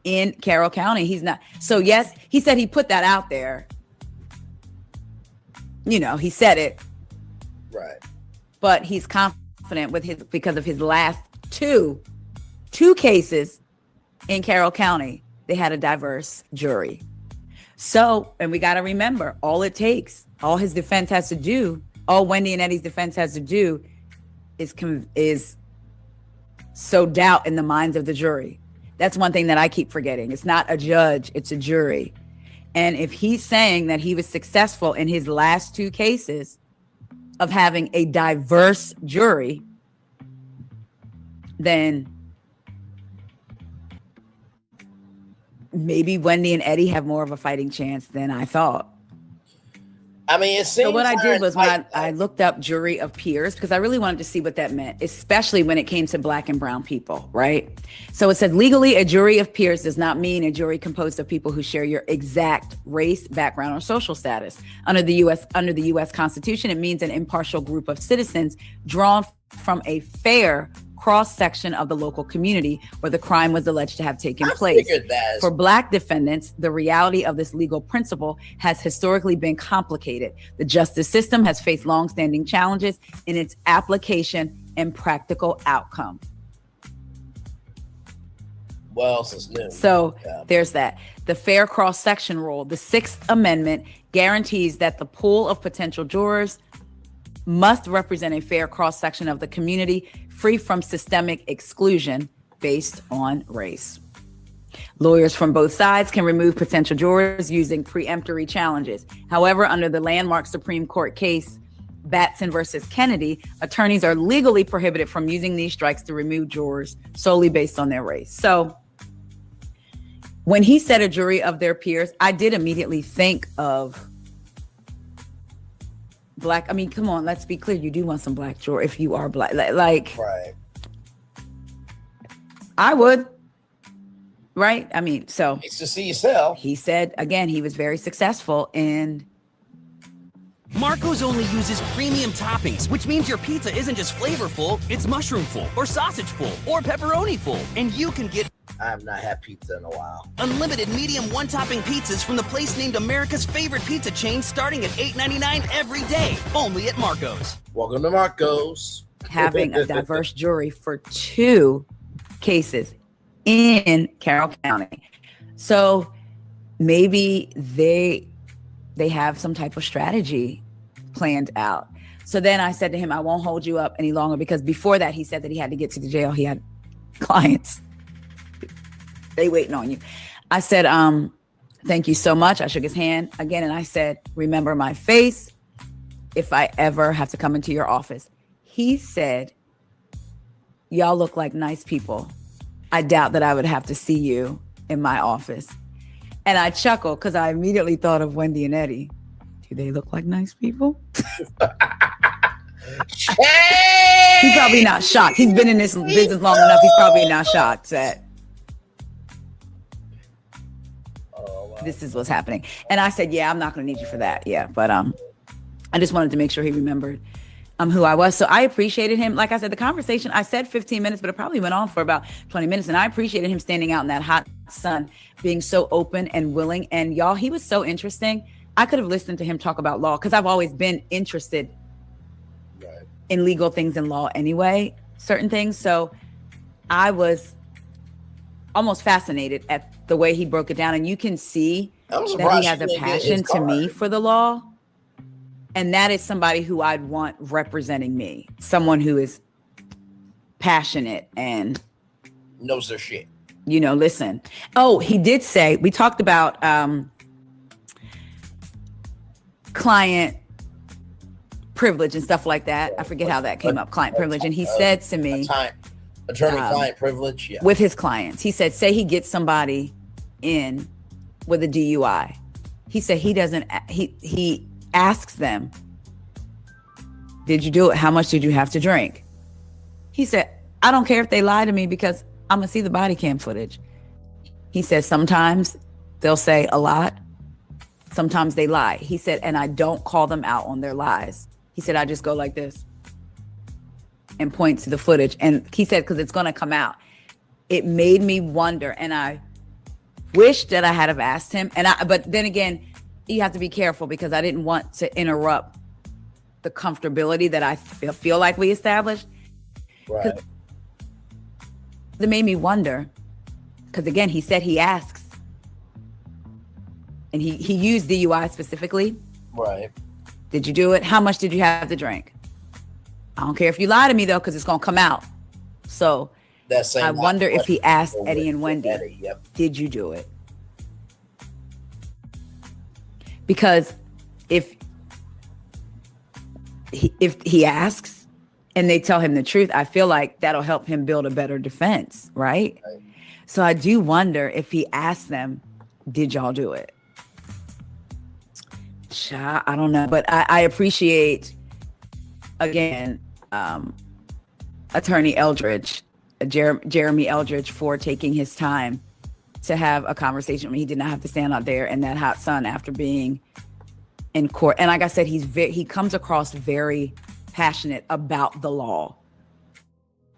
in Carroll County. He's not. So yes, he said he put that out there. You know, he said it. Right. But he's confident with because of his last two cases in Carroll County, they had a diverse jury. So, and we got to remember, all his defense has to do, all Wendy and Eddie's defense has to do is sow doubt in the minds of the jury. That's one thing that I keep forgetting. It's not a judge, it's a jury. And if he's saying that he was successful in his last two cases of having a diverse jury, then maybe Wendy and Eddie have more of a fighting chance than I thought. I mean, it seems. So what I did was when I looked up jury of peers, because I really wanted to see what that meant, especially when it came to Black and brown people, right? So it said legally, a jury of peers does not mean a jury composed of people who share your exact race, background, or social status. Under the U.S. Constitution, it means an impartial group of citizens drawn from a fair cross-section of the local community where the crime was alleged to have taken place. For Black defendants, the reality of this legal principle has historically been complicated. The justice system has faced long-standing challenges in its application and practical outcome. What else is new? So there's that. The fair cross-section rule, the Sixth Amendment, guarantees that the pool of potential jurors must represent a fair cross-section of the community, free from systemic exclusion based on race. Lawyers from both sides can remove potential jurors using preemptory challenges. However, under the landmark Supreme Court case, Batson versus Kennedy, attorneys are legally prohibited from using these strikes to remove jurors solely based on their race. So when he said a jury of their peers, I did immediately think of Black. I mean, come on, let's be clear. You do want some Black juror if you are Black. Like, right. I would. Right? I mean, so. It's to see yourself. He said, again, he was very successful in. Marco's only uses premium toppings, which means your pizza isn't just flavorful, it's mushroom-full, or sausage-full, or pepperoni-full. And you can get I have not had pizza in a while. unlimited medium one-topping pizzas from the place named America's favorite pizza chain, starting at $8.99 every day, only at Marco's. Welcome to Marco's. Having a diverse jury for 2 cases in Carroll County. So maybe they have some type of strategy planned out. So then I said to him, I won't hold you up any longer, because before that he said that he had to get to the jail. He had clients. They waiting on you. I said, thank you so much. I shook his hand again and I said, remember my face if I ever have to come into your office. He said, y'all look like nice people. I doubt that I would have to see you in my office. And I chuckled because I immediately thought of Wendy and Eddie. Do they look like nice people? He's probably not shocked. He's been in this business long enough. He's probably not shocked that this is what's happening. And I said, yeah, I'm not going to need you for that. Yeah. But I just wanted to make sure he remembered who I was. So I appreciated him. Like I said, the conversation, I said 15 minutes, but it probably went on for about 20 minutes. And I appreciated him standing out in that hot sun, being so open and willing. And y'all, he was so interesting. I could have listened to him talk about law because I've always been interested in legal things and law anyway, certain things. So I was almost fascinated at the way he broke it down. And you can see that he has a passion to me for the law. And that is somebody who I'd want representing me. Someone who is passionate and knows their shit. You know, listen. Oh, he did say, we talked about client privilege and stuff like that. I forget how that came up, client privilege. And he said to me, attorney-client privilege, yeah. With his clients. He said, say he gets somebody in with a DUI. He said he asks them, did you do it? How much did you have to drink? He said, I don't care if they lie to me because I'm gonna see the body cam footage. He said, sometimes they'll say a lot. Sometimes they lie. He said, and I don't call them out on their lies. He said, I just go like this and point to the footage. And he said, because it's gonna come out. It made me wonder. And I wish that I had have asked him. But then again, you have to be careful because I didn't want to interrupt the comfortability that I feel like we established. Right. It made me wonder, because again, he said he asks, and he used DUI specifically. Right. Did you do it? How much did you have to drink? I don't care if you lie to me though, because it's gonna come out. So I wonder if he asked Eddie and Wendy, did you do it? Because if he asks and they tell him the truth, I feel like that'll help him build a better defense, right? So I do wonder if he asked them, did y'all do it? I don't know, but I appreciate, again, Attorney Eldridge, Jeremy Eldridge, for taking his time to have a conversation with me. He did not have to stand out there in that hot sun after being in court. And like I said, he comes across very passionate about the law.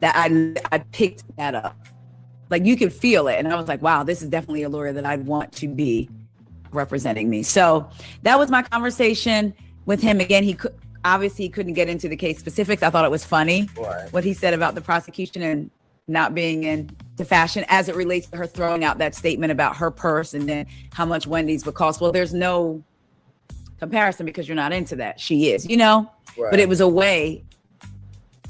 That I picked that up. Like, you could feel it. And I was like, wow, this is definitely a lawyer that I'd want to be representing me. So that was my conversation with him. Again, he couldn't get into the case specifics. I thought it was funny what he said about the prosecution and not being into fashion as it relates to her throwing out that statement about her purse and then how much Wendy's would cost. Well, there's no comparison because you're not into that. She is, but it was a way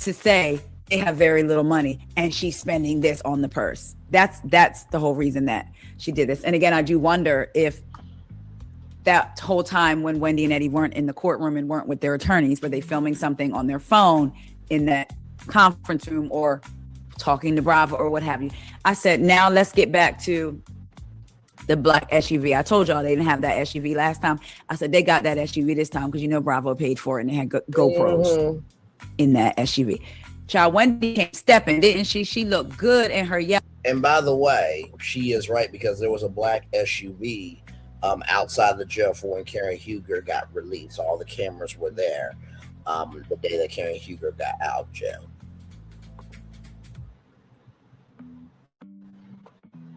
to say they have very little money and she's spending this on the purse. That's the whole reason that she did this. And again, I do wonder if that whole time when Wendy and Eddie weren't in the courtroom and weren't with their attorneys, were they filming something on their phone in that conference room or talking to Bravo or what have you. I said, now let's get back to the black SUV. I told y'all they didn't have that SUV last time. I said, they got that SUV this time because Bravo paid for it and they had GoPros in that SUV. Child, Wendy came stepping, didn't she? She looked good in her yellow. And by the way, she is right because there was a black SUV outside the jail for when Karen Huger got released. All the cameras were there the day that Karen Huger got out of jail.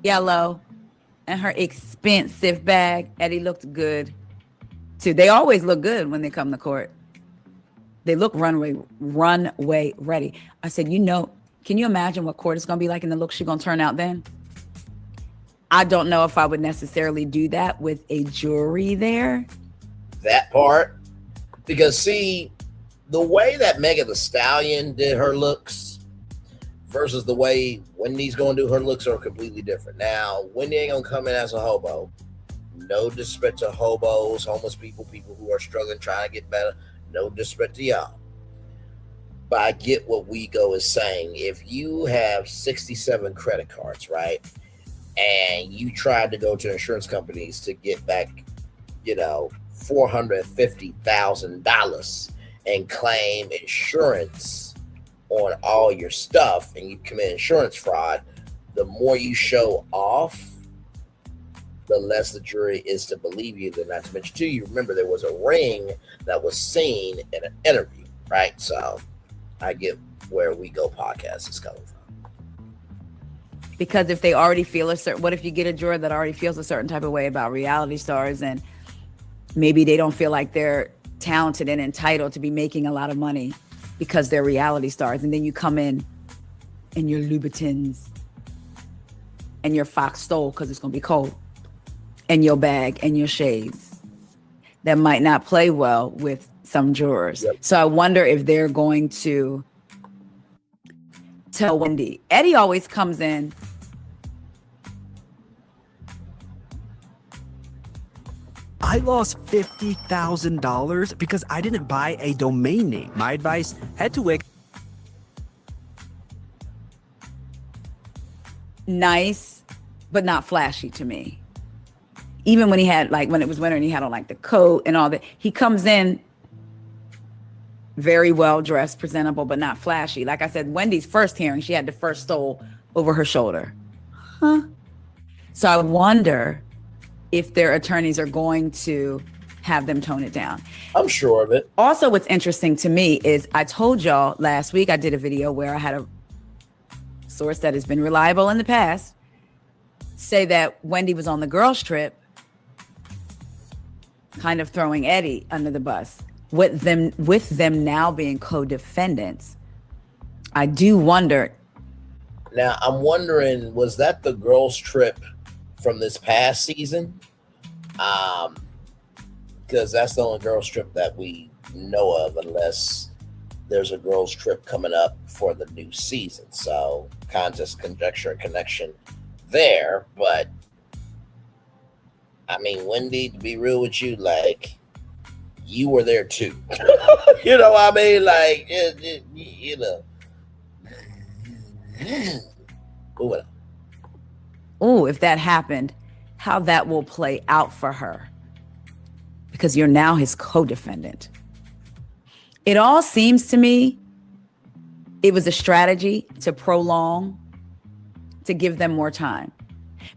Yellow and her expensive bag. Eddie looked good too. They always look good when they come to court. They look runway ready. I said, can you imagine what court is going to be like and the look she's going to turn out then? I don't know if I would necessarily do that with a jury there. That part. Because see, the way that Megan Thee Stallion did her looks versus the way Wendy's going to do her looks are completely different. Now, Wendy ain't going to come in as a hobo. No disrespect to hobos, homeless people who are struggling, trying to get better. No disrespect to y'all. But I get what weigo is saying. If you have 67 credit cards, right? And you tried to go to insurance companies to get back, $450,000 and claim insurance on all your stuff, and you commit insurance fraud, the more you show off, the less the jury is to believe you. Then, not to mention, too, you remember there was a ring that was seen in an interview, right? So I get where weigo podcast is coming from. Because if they already feel what if you get a juror that already feels a certain type of way about reality stars and maybe they don't feel like they're talented and entitled to be making a lot of money because they're reality stars, and then you come in your Louboutins and your Fox stole because it's going to be cold, and your bag and your shades, that might not play well with some jurors. Yep. So I wonder if they're going to tell Wendy. Eddie always comes in. I lost $50,000 because I didn't buy a domain name. My advice, head to Wix. Nice, but not flashy to me. Even when he had, when it was winter and he had on the coat and all that, he comes in very well dressed, presentable, but not flashy. Like I said, Wendy's first hearing, she had the first stole over her shoulder. So I wonder if their attorneys are going to have them tone it down. I'm sure of it. Also, what's interesting to me is I told y'all last week, I did a video where I had a source that has been reliable in the past say that Wendy was on the girls' trip, kind of throwing Eddie under the bus. With them now being co-defendants, I do wonder. Now, I'm wondering, was that the girls' trip from this past season? Because that's the only girls' trip that we know of, unless there's a girls' trip coming up for the new season. So, just conjecture and connection there. But, I mean, Wendy, to be real with you, you were there too. You know what I mean? Ooh, if that happened, how that will play out for her. because you're now his co-defendant. It all seems to me it was a strategy to prolong, to give them more time.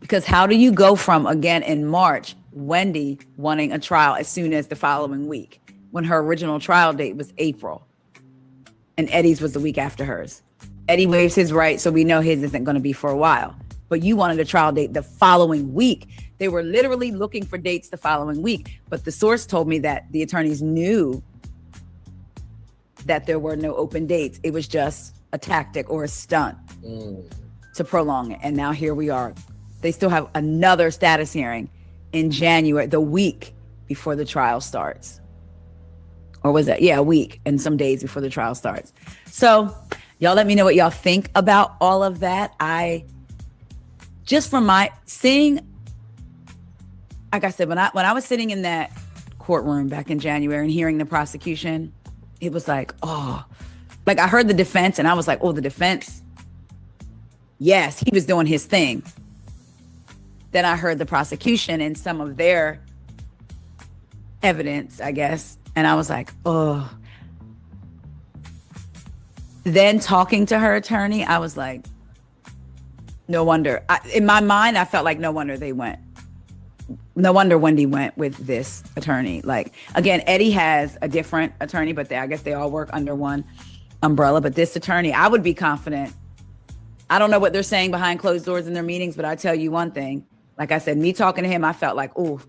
Because how do you go from, again, in March, Wendy wanting a trial as soon as the following week, when her original trial date was April and Eddie's was the week after hers? Eddie waives his right, so we know his isn't going to be for a while. But you wanted a trial date the following week. They were literally looking for dates the following week. But the source told me that the attorneys knew that there were no open dates. It was just a tactic or a stunt to prolong it. And now here we are. They still have another status hearing in January, the week before the trial starts. Or was that? Yeah, a week and some days before the trial starts. So y'all let me know what y'all think about all of that. Just from my seeing, like I said, when I was sitting in that courtroom back in January and hearing the prosecution, it was like, oh, like I heard the defense and I was like, oh, the defense. Yes, he was doing his thing. Then I heard the prosecution and some of their evidence, I guess. And I was like, oh. Then talking to her attorney, I was like, no wonder. In my mind, I felt like no wonder they went. No wonder Wendy went with this attorney. Like, again, Eddie has a different attorney, but I guess they all work under one umbrella. But this attorney, I would be confident. I don't know what they're saying behind closed doors in their meetings, but I tell you one thing. Like I said, me talking to him, I felt like, ooh.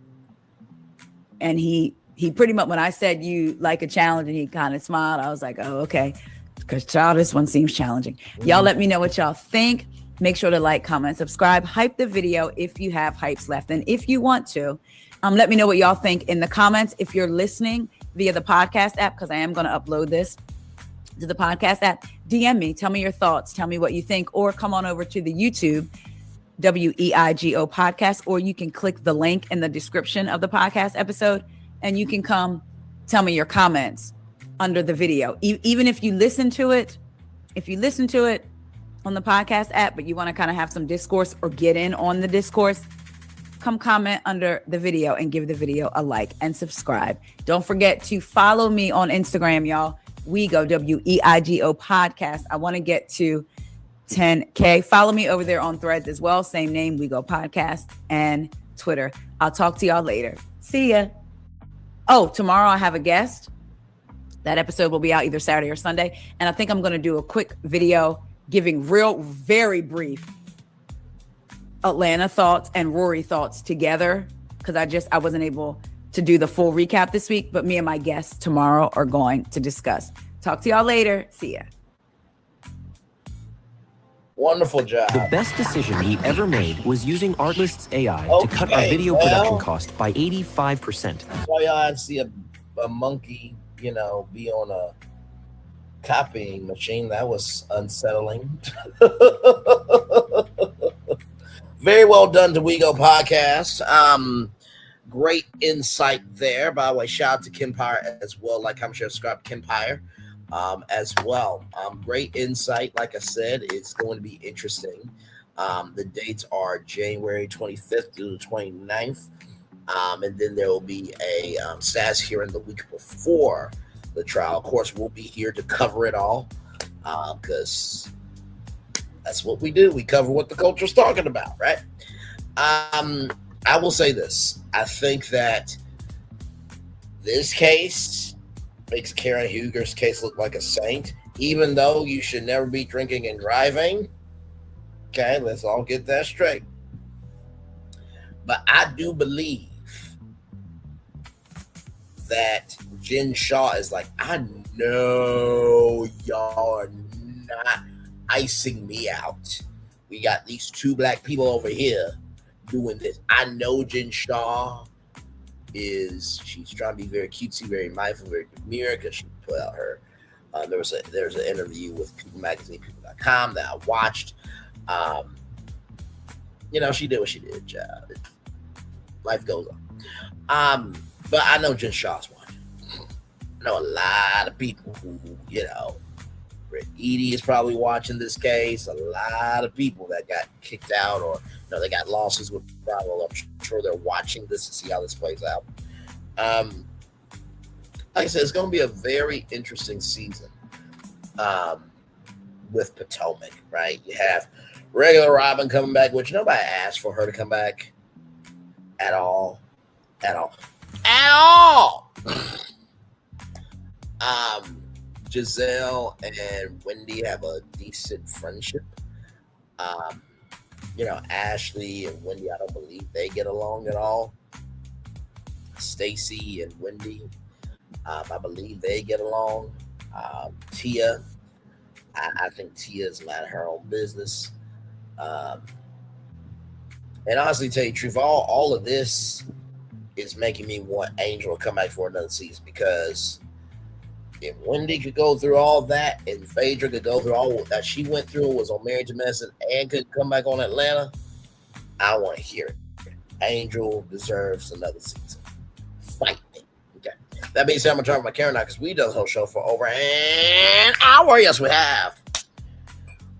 And he pretty much, when I said you like a challenge and he kind of smiled, I was like, oh, okay. Because child, this one seems challenging. Y'all let me know what y'all think. Make sure to like, comment, subscribe, hype the video if you have hypes left. And if you want to, let me know what y'all think in the comments. If you're listening via the podcast app, because I am going to upload this to the podcast app, DM me, tell me your thoughts, tell me what you think, or come on over to the YouTube, WEIGO podcast, or you can click the link in the description of the podcast episode and you can come tell me your comments under the video. Even if you listen to it, on the podcast app, but you want to kind of have some discourse or get in on the discourse, come comment under the video and give the video a like and subscribe. Don't forget to follow me on Instagram, y'all. Weigo, WEIGO podcast. I want to get to 10K. Follow me over there on Threads as well. Same name, Weigo podcast, and Twitter. I'll talk to y'all later. See ya. Oh, tomorrow I have a guest. That episode will be out either Saturday or Sunday. And I think I'm going to do a quick video giving very brief Atlanta thoughts and Rory thoughts together, because I wasn't able to do the full recap this week, but me and my guests tomorrow are going to discuss. Talk to y'all later. See ya. Wonderful job. The best decision we ever made was using Artlist's AI to cut our video production cost by 85%. That's why y'all see a monkey, be on a copying machine. That was unsettling. Very well done to WeGo Podcast. Great insight there. By the way, shout out to Kempire as well. Like, I'm sure subscribe to Kempire as well. Great insight. Like I said, it's going to be interesting. The dates are January 25th through the 29th. And then there will be a SAS hearing the week before the trial. Of course, we'll be here to cover it all because that's what we do. We cover what the culture's talking about, right? I will say this. I think that this case makes Karen Huger's case look like a saint, even though you should never be drinking and driving. Okay, let's all get that straight. But I do believe that Jen Shaw is like, I know y'all are not icing me out. We got these two black people over here doing this. I know Jen Shaw she's trying to be very cutesy, very mindful, very demure, because she put out her there's an interview with People Magazine, People.com that I watched. She did what she did, child. Life goes on. But I know Jen Shaw's watching. I know a lot of people who, Rick Edie is probably watching this case. A lot of people that got kicked out or they got losses with Bravo. I'm sure they're watching this to see how this plays out. Like I said, it's going to be a very interesting season with Potomac, right? You have regular Robin coming back, which nobody asked for her to come back at all. Giselle and Wendy have a decent friendship. Ashley and Wendy, I don't believe they get along at all. Stacy and Wendy, I believe they get along. Tia, I think Tia's minding her own business. And honestly, tell you the truth, all of this is making me want Angel to come back for another season, because if Wendy could go through all that and Phaedra could go through all that she went through, was on Married to Medicine, and could come back on Atlanta, I want to hear it. Angel deserves another season. Fight me. Okay. That being said, I'm going to turn my camera now because we done the whole show for over an hour. Yes, we have.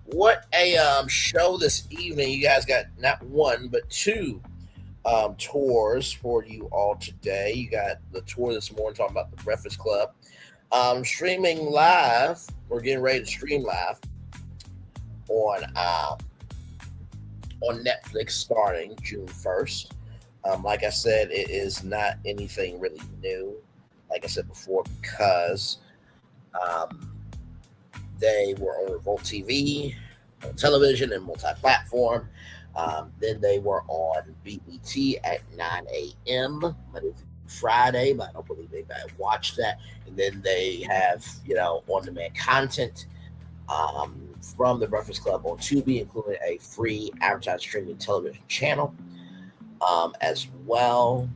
What a show this evening. You guys got not one, but two tours for you all today. You got the tour this morning talking about the Breakfast Club. Streaming live. We're getting ready to stream live on Netflix starting June 1st. Like I said, it is not anything really new, like I said before, because they were on Revolt TV, on television, and multi-platform. Then they were on BET at 9 a.m. Monday through Friday, but I don't believe anybody watched that. And then they have, on-demand content from the Breakfast Club on Tubi, including a free advertised streaming television channel as well.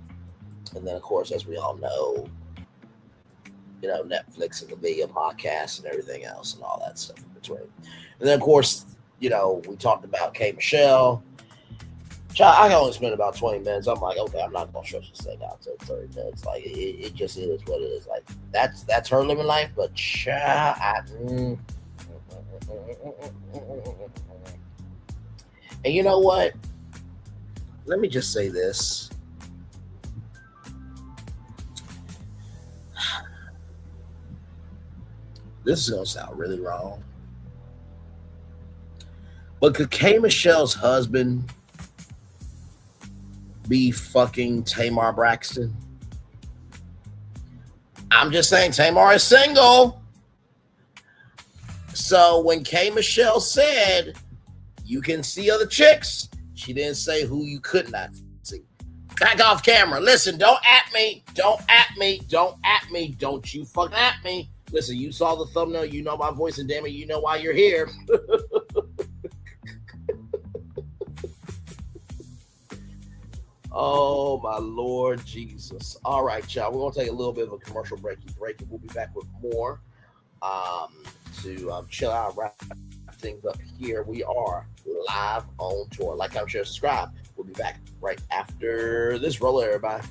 And then, of course, as we all know, Netflix and the video podcast and everything else and all that stuff in between. And then, of course, we talked about K. Michelle. I can only spend about 20 minutes. I'm like, okay, I'm not going to stretch this thing out to 30 minutes. Like, it just is what it is. Like, that's her living life, but and you know what? Let me just say this. This is going to sound really wrong. But could K. Michelle's husband be fucking Tamar Braxton? I'm just saying, Tamar is single. So when K. Michelle said you can see other chicks, she didn't say who you could not see. Back off camera. Listen, don't at me. Don't at me. Don't at me. Don't you fucking at me. Listen, you saw the thumbnail. You know my voice, and damn it, you know why you're here. Oh, my Lord Jesus. All right, y'all. We're going to take a little bit of a commercial break. We'll be back with more to chill out, wrap things up here. We are live on tour. Like, comment, share, subscribe. We'll be back right after this. Roll it, everybody.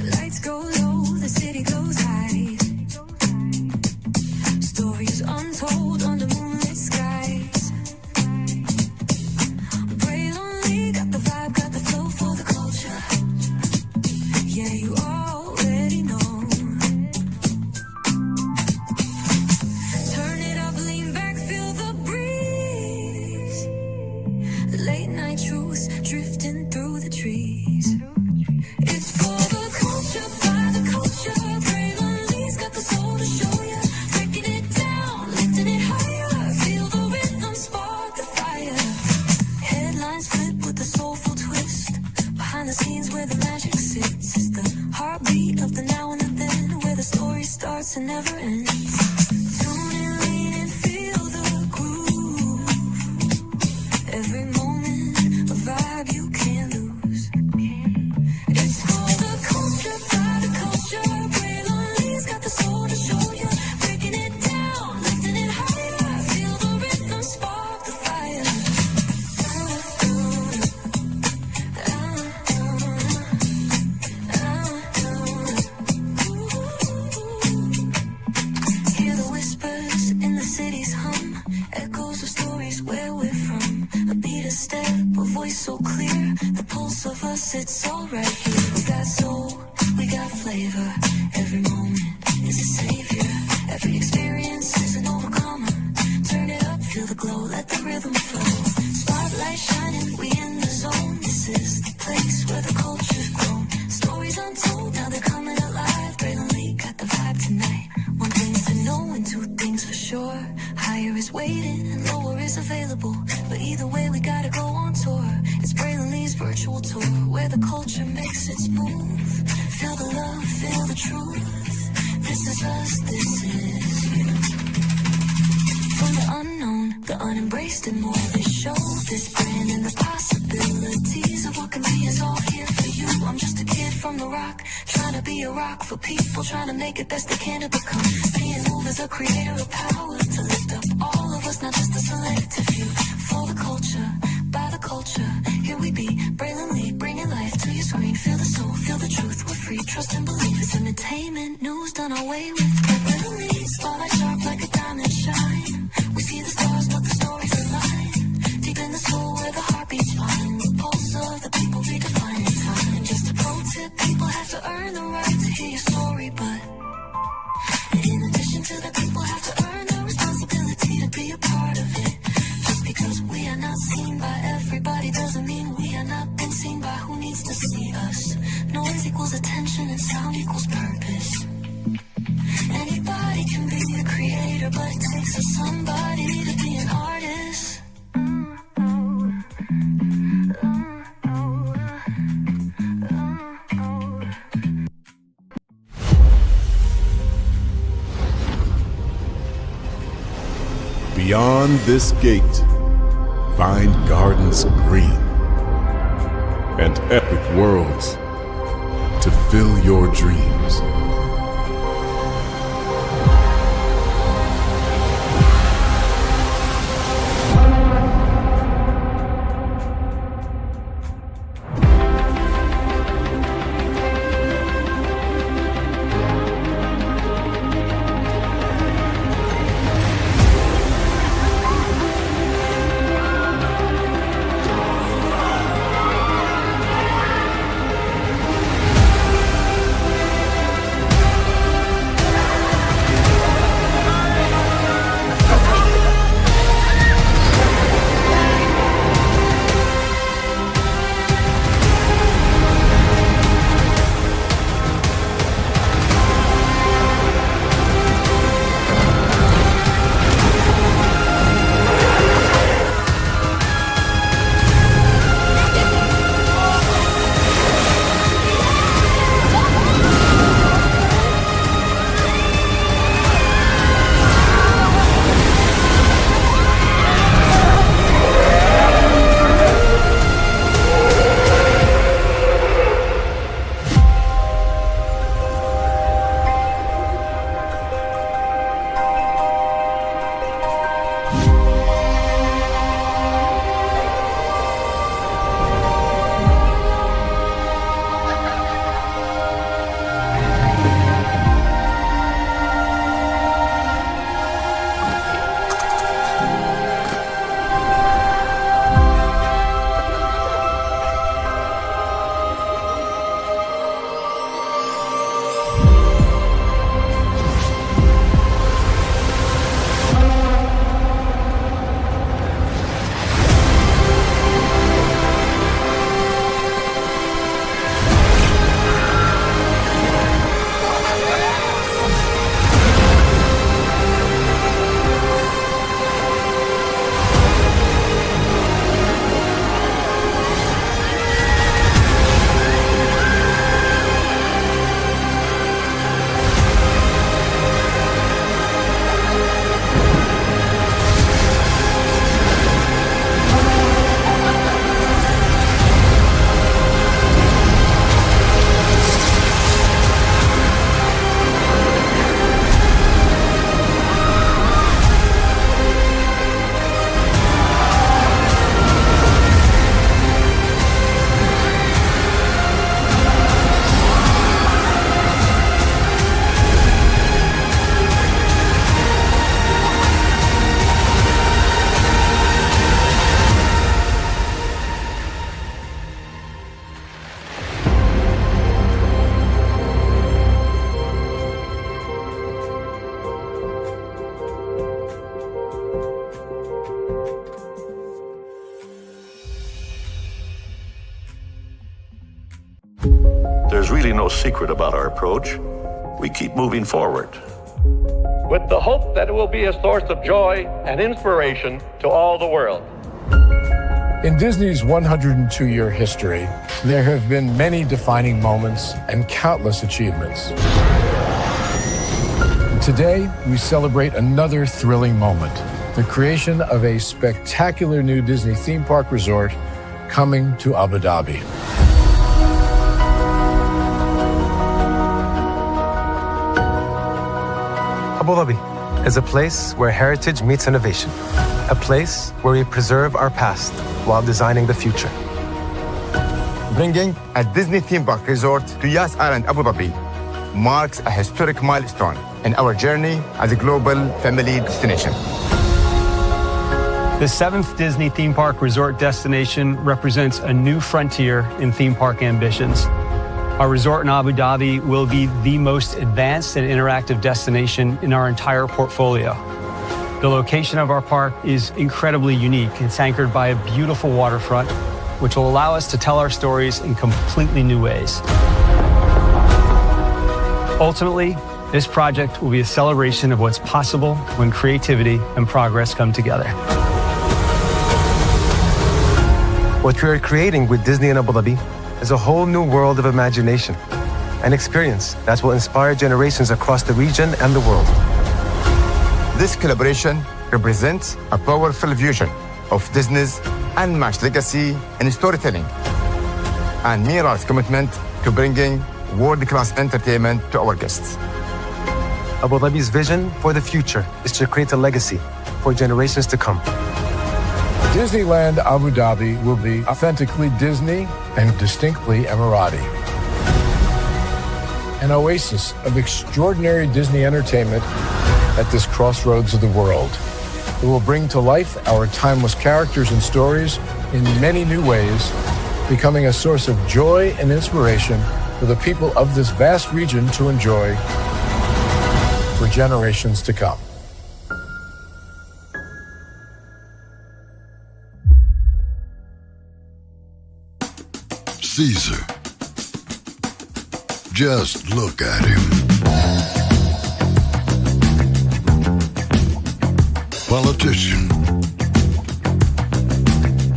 Lights go low, the city goes high. Stories untold under moonlit skies. Brave only, got the vibe, got the flow for the culture. Yeah, you already know. Turn it up, lean back, feel the breeze. Late night truths drifting through the trees. It's for the culture, by the culture. Fragrantly's got the soul to show ya. Breaking it down, lifting it higher. Feel the rhythm, spark the fire. Headlines flip with a soulful twist. Behind the scenes where the magic sits. It's the heartbeat of the now and the then, where the story starts and never ends. Tune in, lean and feel the groove. Every moment, a vibe you can't lose. It's for the culture, by the culture. Fragrantly's got the soul to show ya. Breaking it down, lifting it higher. Feel the rhythm, spark the fire. is waiting and lower is available. But either way, we gotta go on tour. It's Braylon's virtual tour where the culture makes its move. Feel the love, feel the truth. This is us, this is you. From the unknown, the unembraced, and more. This show, this brand, and the possibilities of what can be is all here for you. I'm just a kid from the rock, trying to be a rock for people, trying to make it best they can to become. Being moved as a creator of power to lift up all of us, not just a selective few. For the culture, by the culture, here we be, Braylonly, bringing life to your screen. Feel the soul, feel the truth, we're free, trust and believe. It's entertainment, news done away with. Braylonly, spotlight sharp like a diamond shine. We see the stars, but the stories align. Deep in the soul where the heart beats fine. The pulse of the people redefining time. And just a pro tip, people have to earn the right to hear your story. But in addition to that, people have to earn the responsibility to be a part of it. Just because we are not seen by everybody doesn't mean we are not been seen by who needs to see us. Noise equals attention and sound equals purpose. Anybody can be a creator, but it takes a somebody to be an artist. Beyond this gate, find gardens green and epic worlds to fill your dreams. There's really no secret about our approach. We keep moving forward. with the hope that it will be a source of joy and inspiration to all the world. In Disney's 102-year history, there have been many defining moments and countless achievements. Today, we celebrate another thrilling moment, the creation of a spectacular new Disney theme park resort coming to Abu Dhabi. Abu Dhabi is a place where heritage meets innovation, a place where we preserve our past while designing the future. Bringing a Disney theme park resort to Yas Island, Abu Dhabi, marks a historic milestone in our journey as a global family destination. The 7th Disney theme park resort destination represents a new frontier in theme park ambitions. Our resort in Abu Dhabi will be the most advanced and interactive destination in our entire portfolio. The location of our park is incredibly unique. It's anchored by a beautiful waterfront, which will allow us to tell our stories in completely new ways. Ultimately, this project will be a celebration of what's possible when creativity and progress come together. What we are creating with Disney in Abu Dhabi is a whole new world of imagination and experience that will inspire generations across the region and the world. This collaboration represents a powerful fusion of Disney's unmatched legacy in storytelling and Mira's commitment to bringing world-class entertainment to our guests. Abu Dhabi's vision for the future is to create a legacy for generations to come. Disneyland Abu Dhabi will be authentically Disney and distinctly Emirati. An oasis of extraordinary Disney entertainment at this crossroads of the world. It will bring to life our timeless characters and stories in many new ways, becoming a source of joy and inspiration for the people of this vast region to enjoy for generations to come. Caesar. Just look at him. Politician.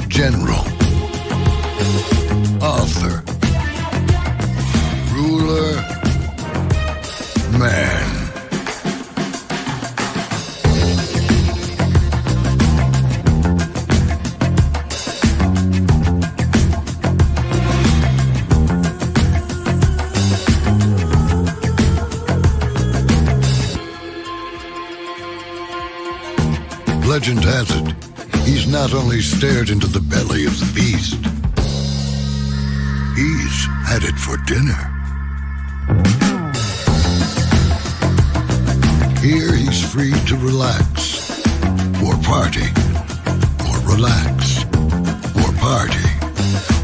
General. Author. Ruler. Man. Legend has it, he's not only stared into the belly of the beast, he's had it for dinner. Here he's free to relax, or party, or relax, or party,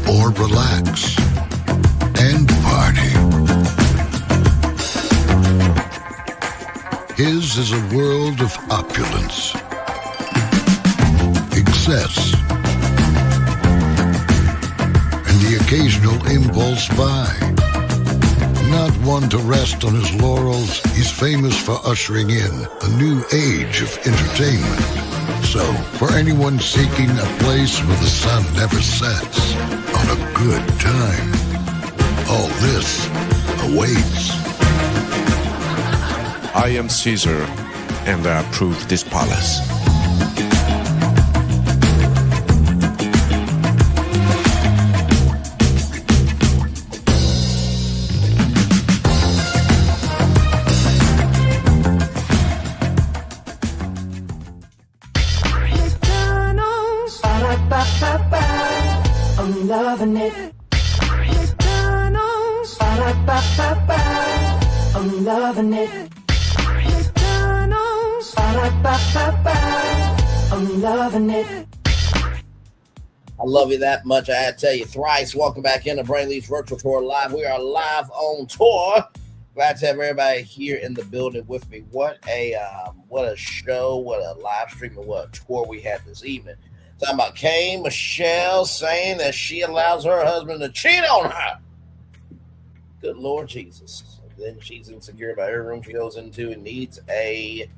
or relax, and party. His is a world of opulence, excess, and the occasional impulse buy. Not one to rest on his laurels, he's famous for ushering in a new age of entertainment. So, for anyone seeking a place where the sun never sets on a good time, all this awaits. I am Caesar, and I approve this palace. I'm loving it. McDonald's. I'm loving it. McDonald's. I'm loving it. I love you that much. I had to tell you thrice. Welcome back into Brainlee's Virtual Tour Live. We are live on tour. Glad to have everybody here in the building with me. What a show, what a live stream, and what a tour we had this evening. Talking about K. Michelle saying that she allows her husband to cheat on her. Good Lord Jesus. Then she's insecure about every room she goes into and needs a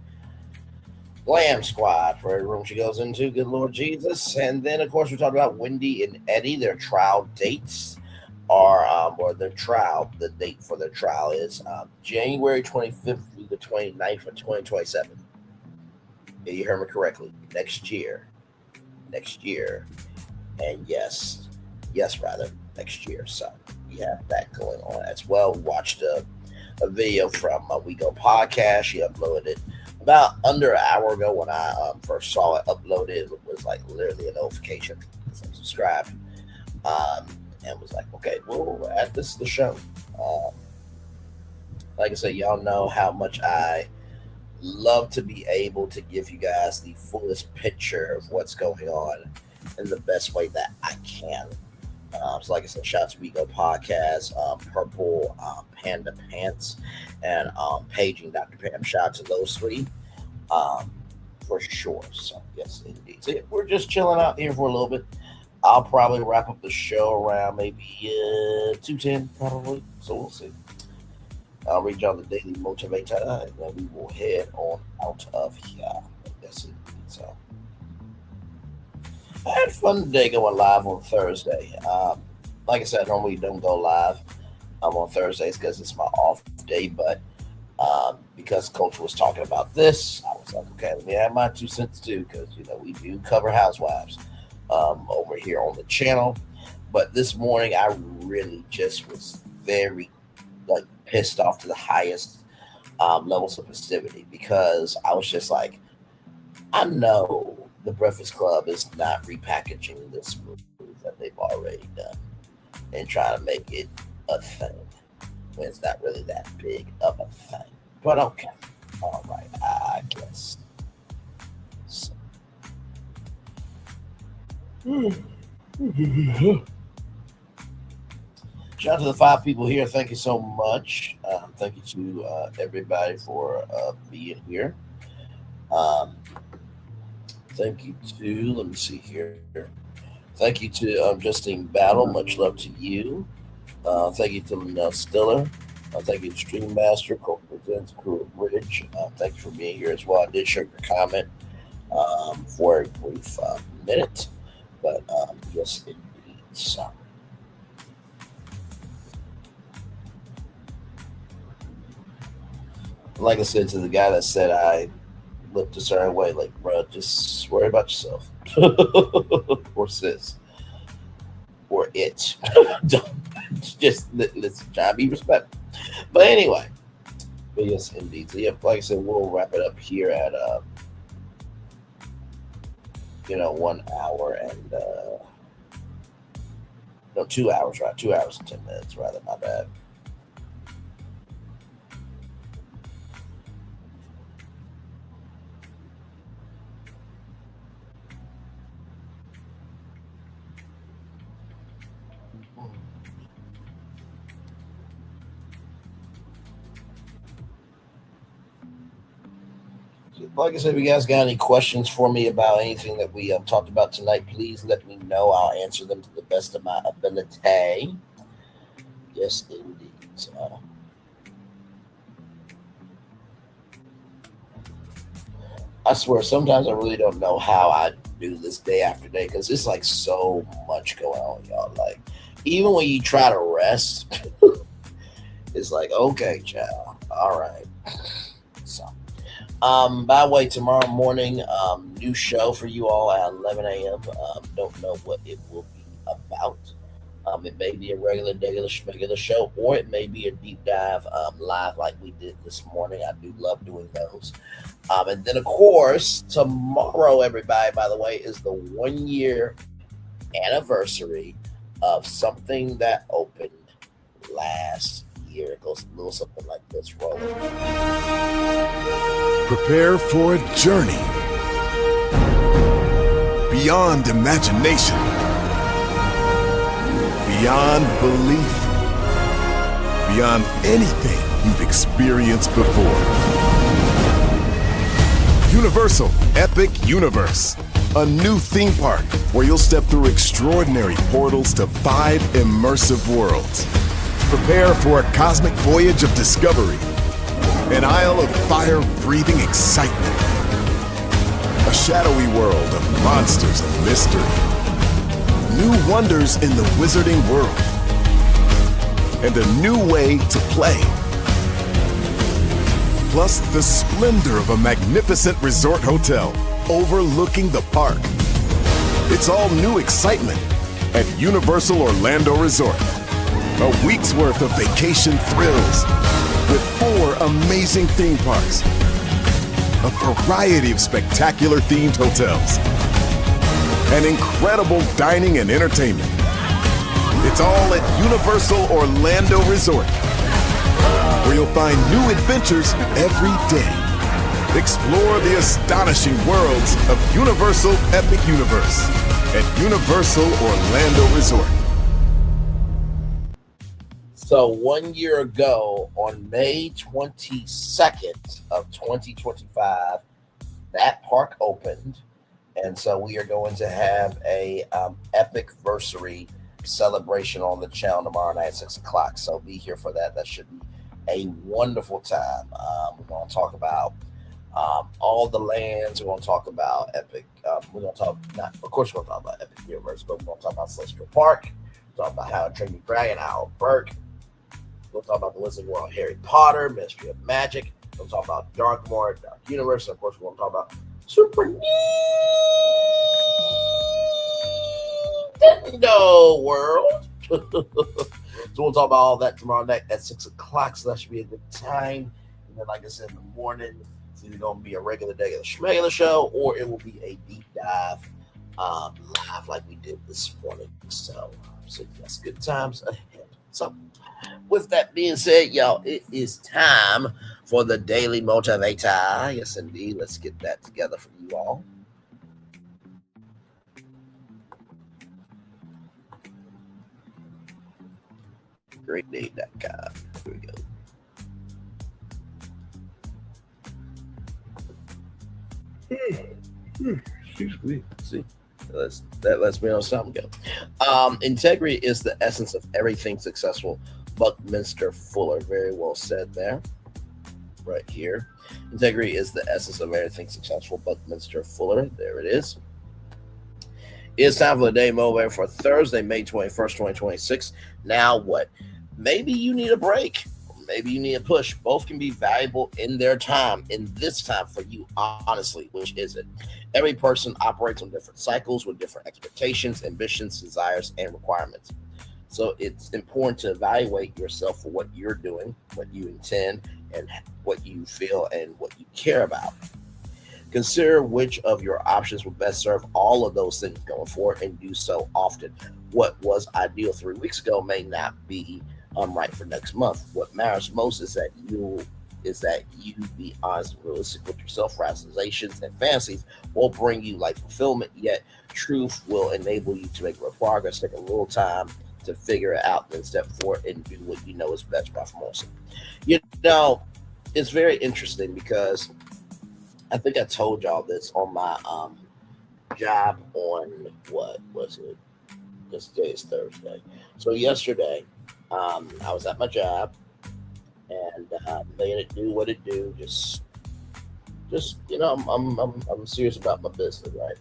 Glam Squad for every room she goes into. Good Lord Jesus. And then, of course, we talked about Wendy and Eddie. Their trial dates are, or their trial, the date for their trial is January 25th through the 29th of 2027. Yeah, you heard me correctly. Next year. And yes, next year. So we have that going on as well. We watched a video from weigo podcast. She uploaded it about under an hour ago. When I first saw it uploaded, it was like literally a notification. So I subscribed and was like, okay, we'll add this to the show. Like I said, y'all know how much I love to be able to give you guys the fullest picture of what's going on in the best way that I can. So like I said, shout out to weigo Podcast, Purple Panda Pants, and Paging Dr. Pam. Shout out to those three for sure. So yes, indeed. So, yeah, we're just chilling out here for a little bit. I'll probably wrap up the show around maybe 2:10 probably. So we'll see. I'll read y'all the Daily Motivator, and then we will head on out of here. That's it. So I had fun today going live on Thursday. Like I said, I normally don't go live on Thursdays because it's my off day, but because Coach was talking about this, I was like, okay, let me add my 2 cents too, because we do cover housewives over here on the channel. But this morning, I really just was very pissed off to the highest levels of festivity, because I was just like, I know the Breakfast Club is not repackaging this movie that they've already done and trying to make it a thing when it's not really that big of a thing. But okay, all right, I guess. So. Shout out to the 5 people here. Thank you so much. Thank you to everybody for being here. Thank you to, let me see here. Thank you to Justine Battle. Much love to you. Thank you to Linnell Stiller. Thank you to Stream Master, Coke Presents, Crew of Bridge. Thank you for being here as well. I did share your comment for a brief minute, but yes, indeed. So. Like I said to the guy that said I looked a certain way, like, bro, just worry about yourself. Or sis. Or it. Just let's try to be respectful. But anyway. But yes, indeed. So yeah, like I said, we'll wrap it up here at 1 hour and 2 hours, right? 2 hours and 10 minutes, rather, my bad. Like I said, if you guys got any questions for me about anything that we talked about tonight, please let me know. I'll answer them to the best of my ability. Yes, indeed. So, I swear, sometimes I really don't know how I do this day after day, because it's like so much going on, y'all. Like, even when you try to rest, it's like, okay, child, all right. So. By the way, tomorrow morning, new show for you all at 11 a.m. Don't know what it will be about. It may be a regular show, or it may be a deep dive live like we did this morning. I do love doing those. And then, of course, tomorrow, everybody, by the way, is the 1 year anniversary of something that opened last year. It goes a little something like this. Rolling. Prepare for a journey beyond imagination, beyond belief, beyond anything you've experienced before. Universal Epic Universe, a new theme park where you'll step through extraordinary portals to 5 immersive worlds. Prepare for a cosmic voyage of discovery, an isle of fire-breathing excitement, A shadowy world of monsters and mystery. New wonders in the wizarding world. And a new way to play. Plus the splendor of a magnificent resort hotel overlooking the park. It's all new excitement at Universal Orlando Resort. A week's worth of vacation thrills with 4 amazing theme parks, a variety of spectacular themed hotels, and incredible dining and entertainment. It's all at Universal Orlando Resort, where you'll find new adventures every day. Explore the astonishing worlds of Universal Epic Universe at Universal Orlando Resort. So 1 year ago, on May 22nd of 2025, that park opened. And so we are going to have a epic-versary celebration on the channel tomorrow night at 6 o'clock. So be here for that. That should be a wonderful time. We're going to talk about all the lands. We're going to talk about Epic. We're going to talk, of course, we're going to talk about Epic Universe, but we're going to talk about Celestial Park. We're talk about How to Train Your Dragon, Owl Burke. We'll talk about the Wizarding World, Harry Potter, Mystery of Magic. We'll talk about Dark Universe. And of course, we're going to talk about Super Nintendo World. So we'll talk about all that tomorrow night at 6 o'clock. So that should be a good time. And then, like I said, in the morning, it's either going to be a regular day of the Schmegler show, or it will be a deep dive live like we did this morning. So that's good times ahead. So with that being said, y'all, it is time for the Daily Motivator. Yes, indeed. Let's get that together for you all. GreatDay.com. Here we go. Excuse me. See, that lets me know something go. Integrity is the essence of everything successful. Buckminster Fuller. Very well said there. Right here. Integrity is the essence of everything successful. Buckminster Fuller. There it is. It's time for the Day Motivator for Thursday, May 21st, 2026. Now what? Maybe you need a break. Maybe you need a push. Both can be valuable in their time, in this time for you, honestly, which is it? Every person operates on different cycles with different expectations, ambitions, desires, and requirements. So it's important to evaluate yourself for what you're doing, what you intend, and what you feel and what you care about. Consider which of your options will best serve all of those things going forward, and do so often. What was ideal 3 weeks ago may not be right for next month. What matters most is that you be honest and realistic with yourself. Rationalizations and fantasies will bring you life fulfillment, yet truth will enable you to make real progress. Take a little time to figure it out, then step forward and do what you know is best by Formosa. You know, it's very interesting because I think I told y'all this on my job on, what was it? This day is Thursday. So yesterday, I was at my job and made it do what it do. Just you know, I'm serious about my business, right?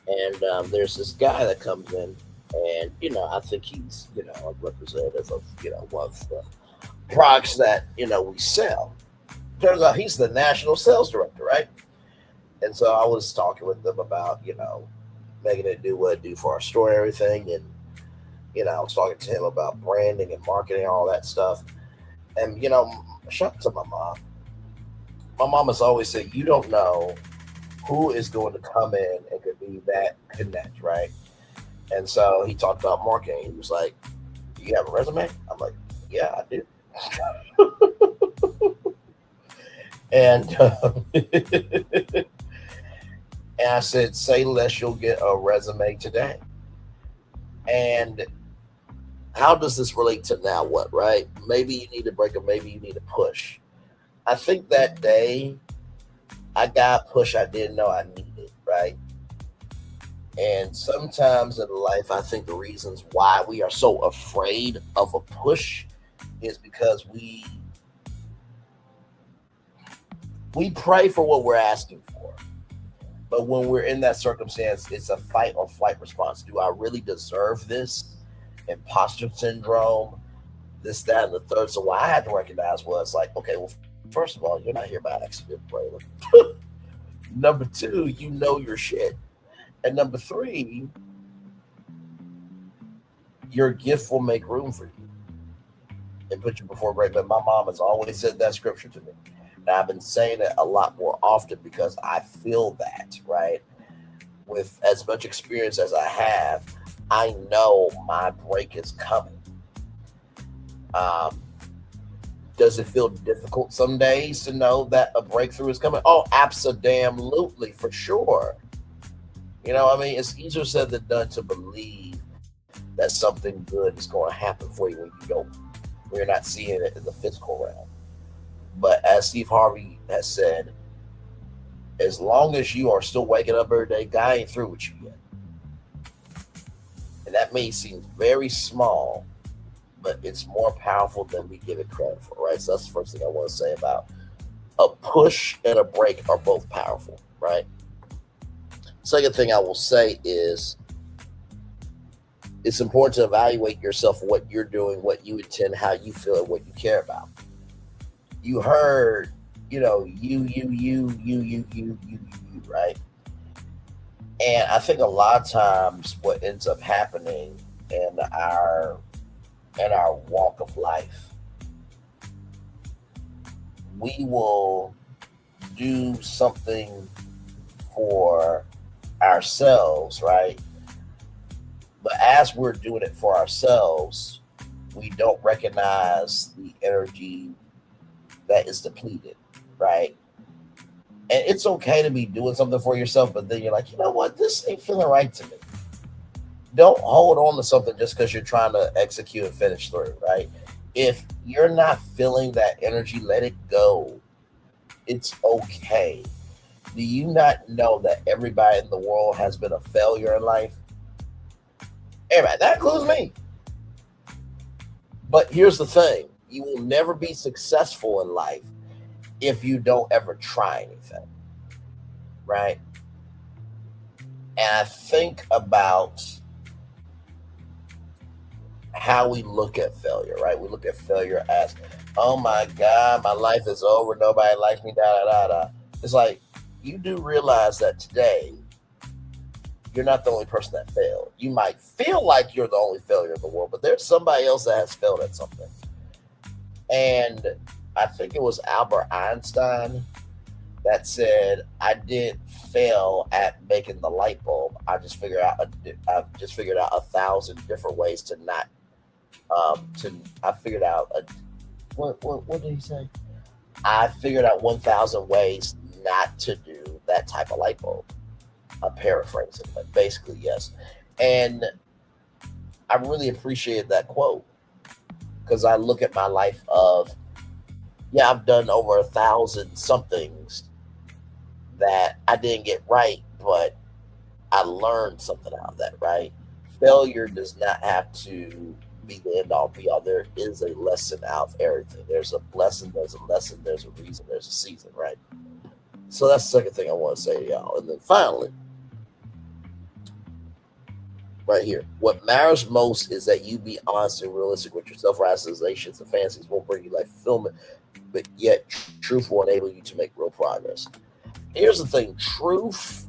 And there's this guy that comes in, and you know, I think he's, you know, a representative of, you know, one of the products that, you know, we sell. Turns out he's the national sales director, right? And so I was talking with them about, you know, making it do what it do for our store and everything. And, you know, I was talking to him about branding and marketing, all that stuff. And, you know, shout out to my mom. My mom has always said, you don't know who is going to come in and could be that connect, right? And so he talked about marketing. He was like, do you have a resume? I'm like, yeah, I do. And and I said, say less, you'll get a resume today. And how does this relate to now what, right? Maybe you need a break, or maybe you need a push. I think that day I got a push I didn't know I needed, right? And sometimes in life, I think the reasons why we are so afraid of a push is because we pray for what we're asking for. But when we're in that circumstance, it's a fight or flight response. Do I really deserve this? Imposter syndrome, this, that, and the third. So what I had to recognize was like, okay, well, first of all, you're not here by accident, Braylon. Number two, you know your shit. And number three, your gift will make room for you and put you before great men. My mom has always said that scripture to me. And I've been saying it a lot more often because I feel that, right? With as much experience as I have, I know my break is coming. Does it feel difficult some days to know that a breakthrough is coming? Oh, absolutely, for sure. You know, I mean, it's easier said than done to believe that something good is going to happen for you when you're not seeing it in the physical realm. But as Steve Harvey has said, as long as you are still waking up every day, God ain't through with you yet. And that may seem very small, but it's more powerful than we give it credit for, right? So that's the first thing I want to say about a push and a break are both powerful, right? Second thing I will say is it's important to evaluate yourself, what you're doing, what you intend, how you feel, and what you care about. You heard, you, right? And I think a lot of times what ends up happening in our walk of life, we will do something for ourselves, right? But as we're doing it for ourselves, we don't recognize the energy that is depleted, right? And it's okay to be doing something for yourself, but then you're like, you know what? This ain't feeling right to me. Don't hold on to something just because you're trying to execute and finish through, right? If you're not feeling that energy, let it go. It's okay. Do you not know that everybody in the world has been a failure in life? Everybody, that includes me. But here's the thing. You will never be successful in life if you don't ever try anything, right? And I think about how we look at failure, right? We look at failure as, oh my God, my life is over. Nobody likes me, da-da-da-da. It's like, you do realize that today, you're not the only person that failed. You might feel like you're the only failure in the world, but there's somebody else that has failed at something. And I think it was Albert Einstein that said, I didn't fail at making the light bulb. I've just figured out 1,000 different ways to not, I figured out, what did he say? I figured out 1,000 ways not to do that type of light bulb. I'm paraphrasing, but basically, yes. And I really appreciated that quote because I look at my life of, yeah, I've done over 1,000 somethings that I didn't get right, but I learned something out of that, right? Failure does not have to be the end all be all. There is a lesson out of everything. There's a blessing, there's a lesson, there's a reason, there's a season, right? So that's the second thing I want to say to y'all. And then finally, right here, what matters most is that you be honest and realistic with yourself. Rationalizations and fantasies won't bring you life fulfillment, but yet truth will enable you to make real progress. Here's the thing, truth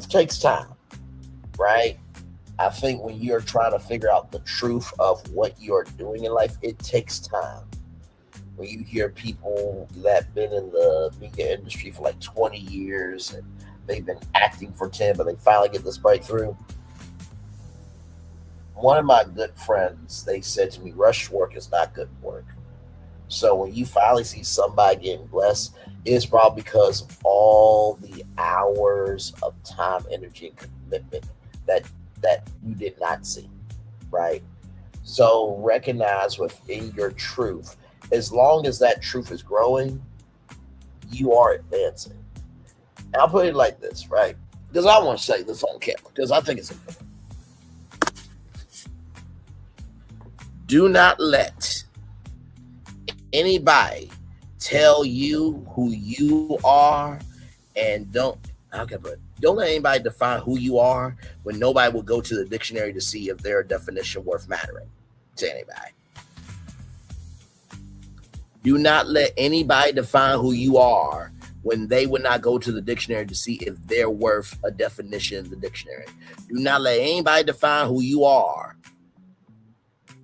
takes time, right? I think when you're trying to figure out the truth of what you're doing in life, it takes time. When you hear people that have been in the media industry for like 20 years and they've been acting for 10, but they finally get this breakthrough. One of my good friends, they said to me, rush work is not good work. So when you finally see somebody getting blessed, it's probably because of all the hours of time, energy, and commitment that you did not see, right? So recognize within your truth, as long as that truth is growing, you are advancing. And I'll put it like this, right? Because I want to say this on camera, because I think it's important. Do not let anybody tell you who you are, and don't Okay, but don't let anybody define who you are when nobody will go to the dictionary to see if their definition worth mattering to anybody. Do not let anybody define who you are when they would not go to the dictionary to see if they're worth a definition in the dictionary. Do not let anybody define who you are,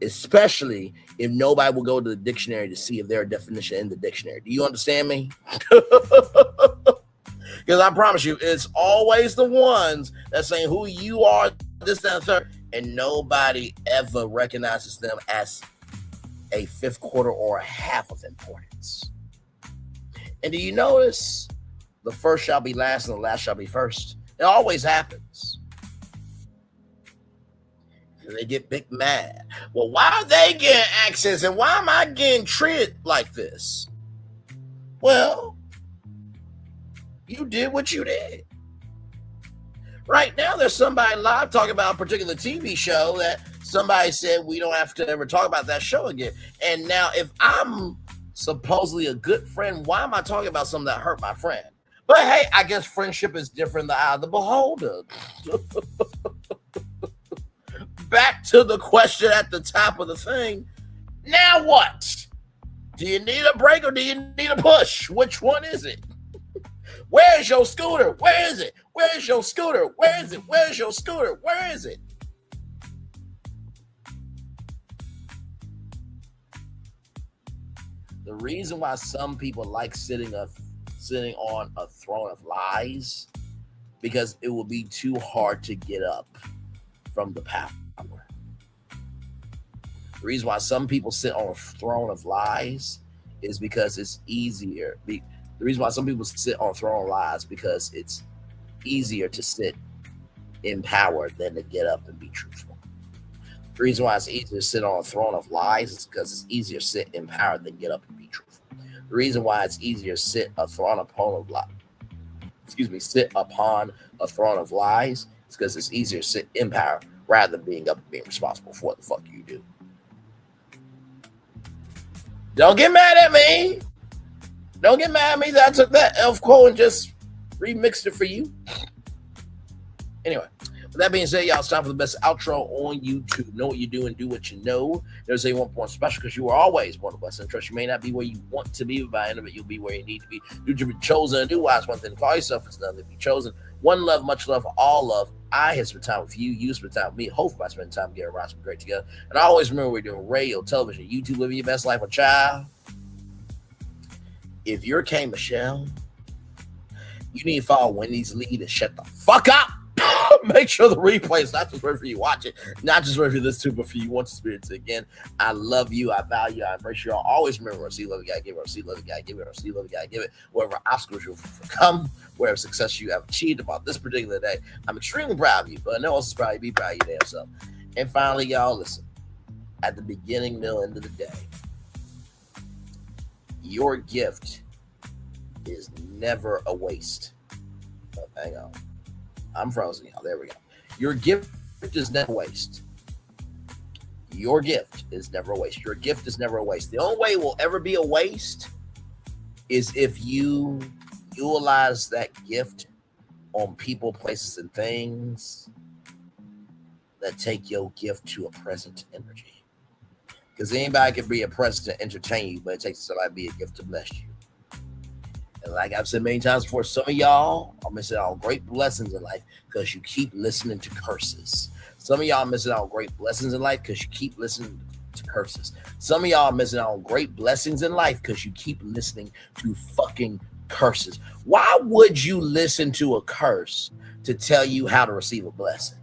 especially if nobody will go to the dictionary to see if their definition in the dictionary. Do you understand me? Because I promise you, it's always the ones that saying who you are, this, that, and third, and nobody ever recognizes them as a fifth quarter or a half of importance. And do you notice the first shall be last and the last shall be first? It always happens. And they get big mad. Well, why are they getting access and why am I getting treated like this? Well, you did what you did. Right now, there's somebody live talking about a particular TV show that somebody said we don't have to ever talk about that show again. And now, if I'm supposedly a good friend, why am I talking about something that hurt my friend? But hey, I guess friendship is different in the eye of the beholder. Back to the question at the top of the thing. Now what? Do you need a break or do you need a push? Which one is it? Where's your scooter? Where is it? Where's your scooter? Where is it? Where's your scooter? Where is it? The reason why some people like sitting on a throne of lies, because it will be too hard to get up from the power. The reason why some people sit on a throne of lies is because it's easier. The reason why some people sit on a throne of lies because it's easier to sit in power than to get up and be truthful. The reason why it's easier to sit on a throne of lies is because it's easier to sit in power than get up and be truthful. The reason why it's easier to sit upon a throne of lies, sit upon a throne of lies is because it's easier to sit in power rather than being up and being responsible for what the fuck you do. Don't get mad at me. Don't get mad at me that I took that elf quote and just remixed it for you. Anyway, with that being said, y'all, it's time for the best outro on YouTube. Know what you do and do what you know. There's a 1 point special because you are always one of us. And trust, you may not be where you want to be, but by the end of it, you'll be where you need to be. Do to be chosen and do wise one thing. Call yourself as nothing to be chosen. One love, much love, all love. I have spent time with you. You spend time with me. Hopefully, I spend time together. We're great together. And I always remember we're doing radio, television, YouTube, living your best life. A child. If you're K Michelle, you need to follow Wendy's lead and shut the fuck up. Make sure the replay is not just ready for you watch it, not just ready for this too, but for you want to experience it again. I love you. I value you. I embrace you. I'll always remember, see love the guy, give it, or see love the guy, give it, or see love the guy, give it. Whatever obstacles you've overcome, whatever success you have achieved about this particular day, I'm extremely proud of you, but no one else is proud of you. Be proud of your damn self. And finally, y'all, listen. At the beginning, middle, end of the day, your gift is never a waste. Oh, hang on. I'm frozen, y'all. There we go. Your gift is never a waste. Your gift is never a waste. Your gift is never a waste. The only way it will ever be a waste is if you utilize that gift on people, places, and things that take your gift to a present energy. Because anybody can be a present to entertain you, but it takes somebody to be a gift to bless you. And like I've said many times before, some of y'all are missing out on great blessings in life because you keep listening to curses. Some of y'all are missing out on great blessings in life because you keep listening to curses. Some of y'all are missing out on great blessings in life because you keep listening to fucking curses. Why would you listen to a curse to tell you how to receive a blessing?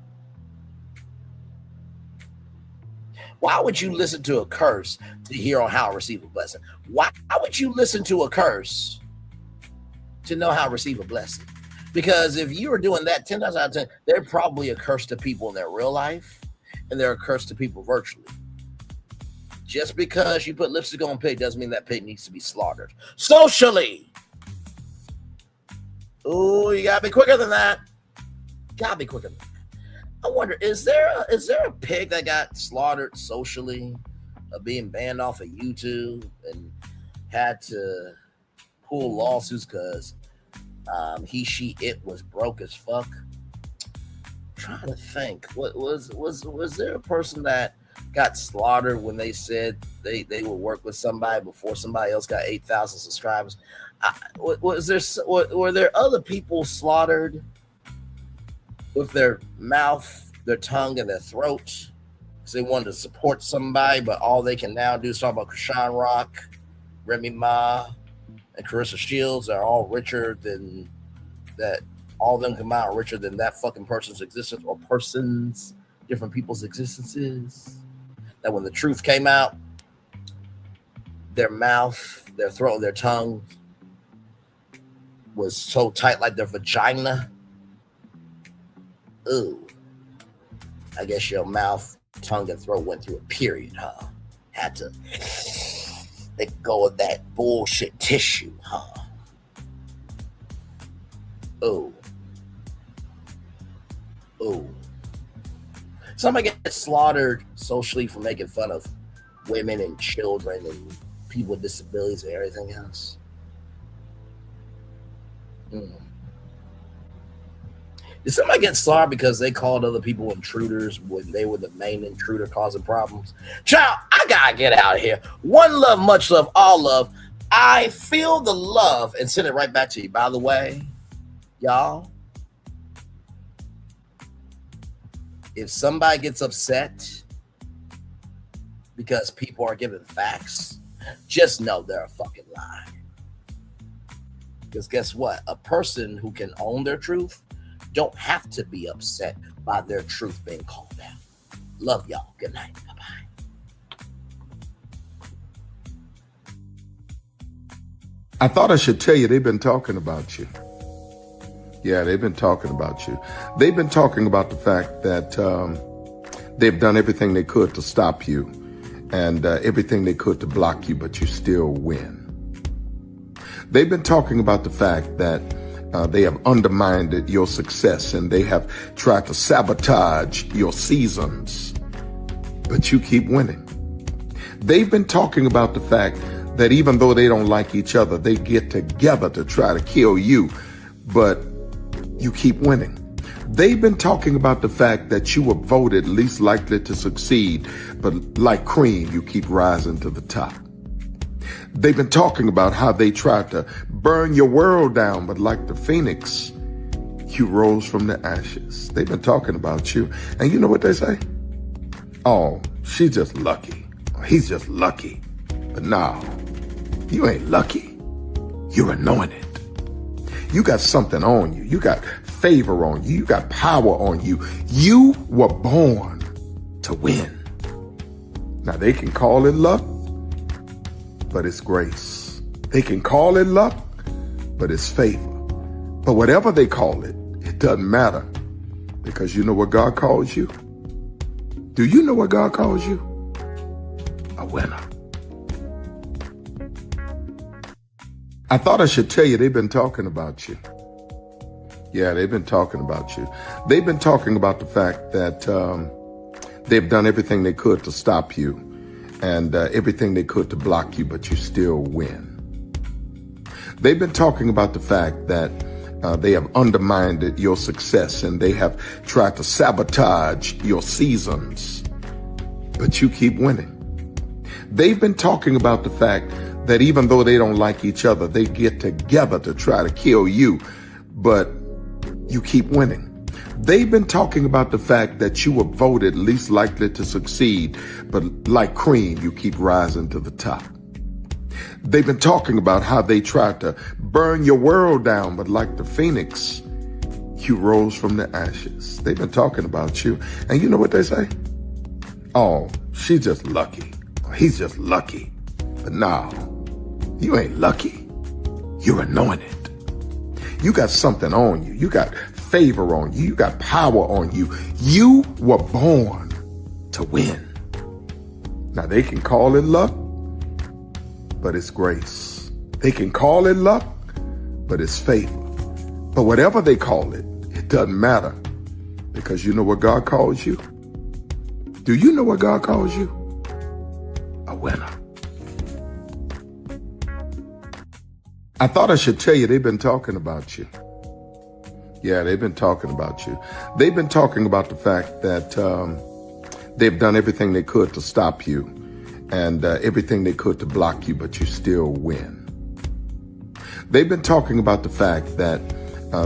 Why would you listen to a curse to hear on how to receive a blessing? Why would you listen to a curse to know how to receive a blessing? Because if you were doing that 10 times out of 10, they're probably a curse to people in their real life, and they're a curse to people virtually. Just because you put lipstick on a pig doesn't mean that pig needs to be slaughtered socially. Oh, you gotta be quicker than that. Gotta be quicker than that. I wonder, is there a pig that got slaughtered socially, being banned off of YouTube and had to pull lawsuits because He, she, it was broke as fuck. Trying to think, what was there a person that got slaughtered when they said they would work with somebody before somebody else got 8,000 subscribers? Were there other people slaughtered with their mouth, their tongue, and their throat because they wanted to support somebody, but all they can now do is talk about Krishan Rock, Remy Ma, and Carissa Shields are all richer than that. All of them combined are richer than that fucking person's existence or persons, different people's existences. That when the truth came out, their mouth, their throat, and their tongue was so tight like their vagina. Ooh. I guess your mouth, tongue, and throat went through a period, huh? Had to let go of that bullshit tissue, huh? Ooh. Ooh. Somebody gets slaughtered socially for making fun of women and children and people with disabilities and everything else. Did somebody get slaughtered because they called other people intruders when they were the main intruder causing problems? Child, I gotta get out of here. One love, much love, all love. I feel the love and send it right back to you. By the way, y'all, if somebody gets upset because people are giving facts, just know they're a fucking lie. Because guess what? A person who can own their truth don't have to be upset by their truth being called out. Love y'all. Good night. Bye-bye. I thought I should tell you they've been talking about you. Yeah, they've been talking about you. They've been talking about the fact that they've done everything they could to stop you and everything they could to block you, but you still win. They've been talking about the fact that they have undermined your success and they have tried to sabotage your seasons, but you keep winning. They've been talking about the fact that even though they don't like each other, they get together to try to kill you, but you keep winning. They've been talking about the fact that you were voted least likely to succeed, but like cream, you keep rising to the top. They've been talking about how they tried to burn your world down, but like the phoenix, you rose from the ashes. They've been talking about you. And you know what they say? Oh, she's just lucky. He's just lucky. But no, you ain't lucky. You're anointed. You got something on you. You got favor on you. You got power on you. You were born to win. Now they can call it luck, but it's grace. They can call it luck, but it's favor. But whatever they call it, it doesn't matter, because you know what God calls you? Do you know what God calls you? A winner. I thought I should tell you they've been talking about you. Yeah, they've been talking about you. They've been talking about the fact that they've done everything they could to stop you and everything they could to block you, but you still win. They've been talking about the fact that they have undermined your success and they have tried to sabotage your seasons, but you keep winning. They've been talking about the fact that even though they don't like each other, they get together to try to kill you, but you keep winning. They've been talking about the fact that you were voted least likely to succeed, but like cream, you keep rising to the top. They've been talking about how they tried to burn your world down, but like the phoenix, you rose from the ashes. They've been talking about you. And you know what they say? Oh, she's just lucky. He's just lucky. But no, you ain't lucky. You're anointed. You got something on you. You got favor on you. You got power on you. You were born to win. Now they can call it luck, but it's grace. They can call it luck, but it's favor. But whatever they call it, it doesn't matter, because you know what God calls you? Do you know what God calls you? A winner. I thought I should tell you they've been talking about you. Yeah, they've been talking about you. They've been talking about the fact that they've done everything they could to stop you and everything they could to block you, but you still win. They've been talking about the fact that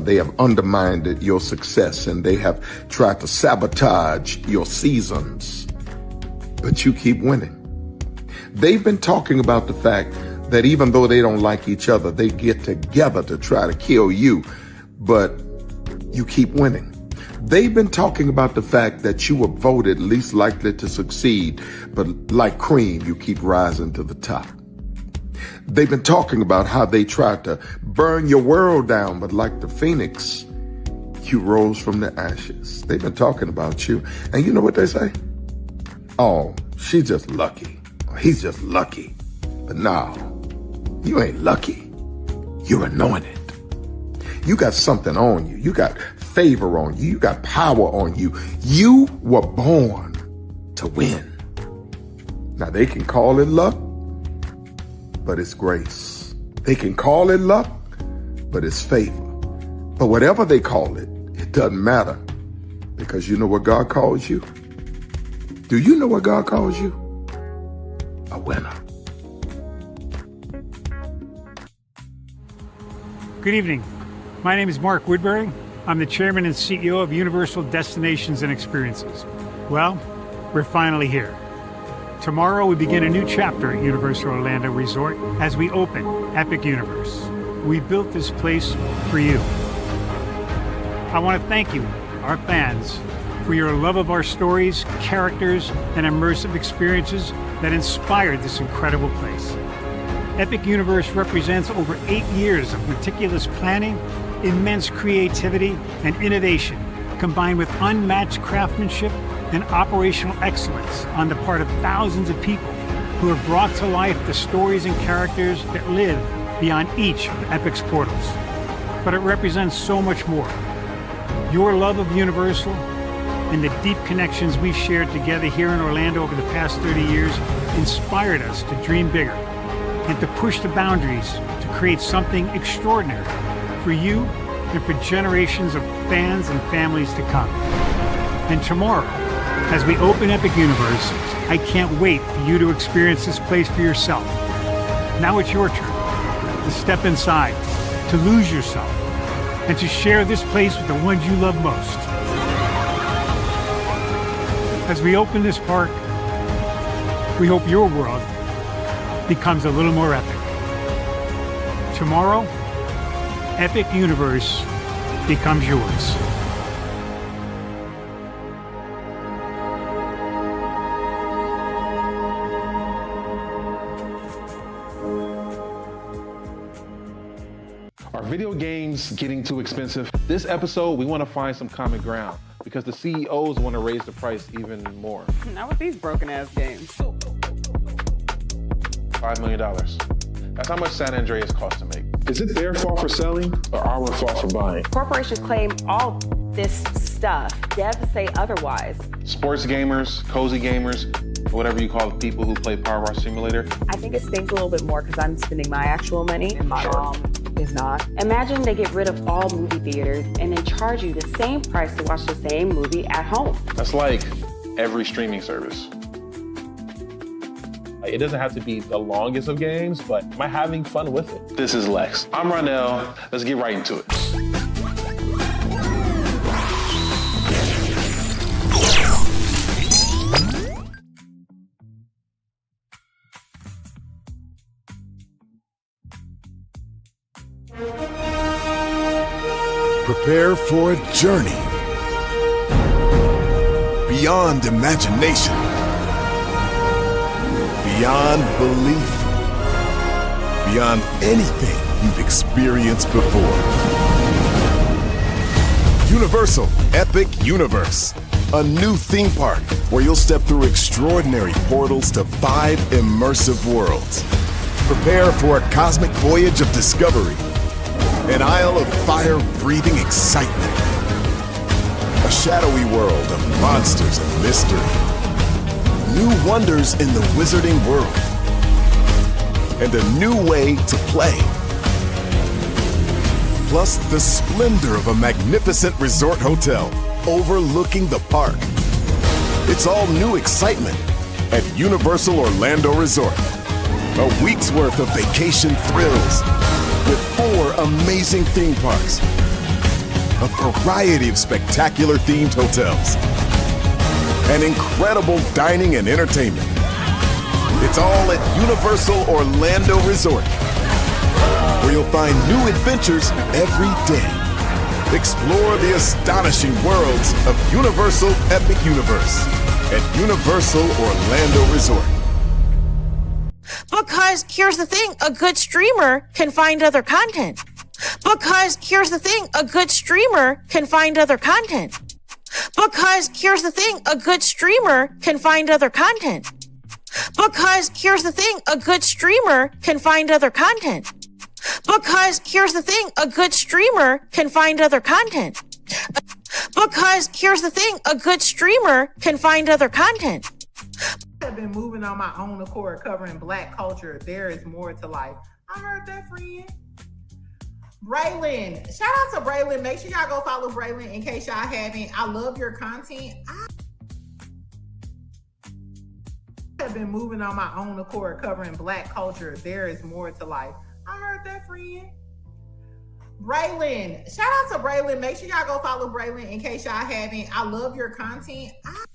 they have undermined your success and they have tried to sabotage your seasons, but you keep winning. They've been talking about the fact that even though they don't like each other, they get together to try to kill you, but you keep winning. They've been talking about the fact that you were voted least likely to succeed, but like cream, you keep rising to the top. They've been talking about how they tried to burn your world down, but like the phoenix, you rose from the ashes. They've been talking about you. And you know what they say? Oh, she's just lucky. He's just lucky. But no, you ain't lucky. You're anointed. You got something on you. You got favor on you. You got power on you. You were born to win. Now they can call it luck, but it's grace. They can call it luck, but it's favor. But whatever they call it, it doesn't matter, because you know what God calls you? Do you know what God calls you? A winner. Good evening. My name is Mark Woodbury. I'm the chairman and CEO of Universal Destinations and Experiences. Well, we're finally here. Tomorrow we begin a new chapter at Universal Orlando Resort as we open Epic Universe. We built this place for you. I want to thank you, our fans, for your love of our stories, characters, and immersive experiences that inspired this incredible place. Epic Universe represents over 8 years of meticulous planning, immense creativity, and innovation, combined with unmatched craftsmanship and operational excellence on the part of thousands of people who have brought to life the stories and characters that live beyond each of Epic's portals. But it represents so much more. Your love of Universal and the deep connections we've shared together here in Orlando over the past 30 years inspired us to dream bigger and to push the boundaries to create something extraordinary for you and for generations of fans and families to come. And tomorrow, as we open Epic Universe, I can't wait for you to experience this place for yourself. Now it's your turn to step inside, to lose yourself, and to share this place with the ones you love most. As we open this park, we hope your world becomes a little more epic. Tomorrow, Epic Universe becomes yours. Are video games getting too expensive? This episode, we want to find some common ground because the CEOs want to raise the price even more. Not with these broken-ass games. $5 million. That's how much San Andreas costs to make. Is it their fault for selling or our fault for buying? Corporations claim all this stuff. Devs say otherwise. Sports gamers, cozy gamers, whatever you call the people who play Power Wash Simulator. I think it stings a little bit more because I'm spending my actual money and my mom is not. Imagine they get rid of all movie theaters and then charge you the same price to watch the same movie at home. That's like every streaming service. It doesn't have to be the longest of games, but am I having fun with it? This is Lex. I'm Ronell. Let's get right into it. Prepare for a journey beyond imagination, beyond belief, beyond anything you've experienced before. Universal Epic Universe, a new theme park where you'll step through extraordinary portals to 5 immersive worlds. Prepare for a cosmic voyage of discovery, an isle of fire-breathing excitement, a shadowy world of monsters and mystery, new wonders in the wizarding world, and a new way to play. plus the splendor of a magnificent resort hotel overlooking the park. It's all new excitement at Universal Orlando Resort. A week's worth of vacation thrills with 4 amazing theme parks, a variety of spectacular themed hotels, and incredible dining and entertainment. It's all at Universal Orlando Resort, where you'll find new adventures every day. Explore the astonishing worlds of Universal Epic Universe at Universal Orlando Resort. Because here's the thing, a good streamer can find other content. Because here's the thing, a good streamer can find other content. Because here's the thing, a good streamer can find other content. Because here's the thing, a good streamer can find other content. Because here's the thing, a good streamer can find other content. Because here's the thing, a good streamer can find other content. I've been moving on my own accord, covering Black culture. There is more to life. I heard that, friend. Braylon, shout out to Braylon. Make sure y'all go follow Braylon in case y'all haven't. I love your content. I have been moving on my own accord, covering Black culture. There is more to life. I heard that, friend. Braylon, shout out to Braylon. Make sure y'all go follow Braylon in case y'all haven't. I love your content. I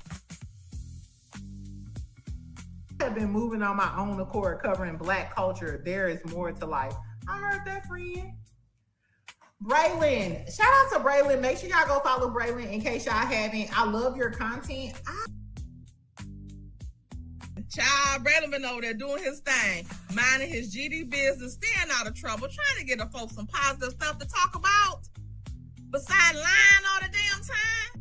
have been moving on my own accord, covering Black culture. There is more to life. I heard that, friend. Braylon, shout out to Braylon. Make sure y'all go follow Braylon in case y'all haven't. I love your content. Child, Braylon been over there doing his thing, minding his GD business, staying out of trouble, trying to get the folks some positive stuff to talk about. Besides lying all the damn time.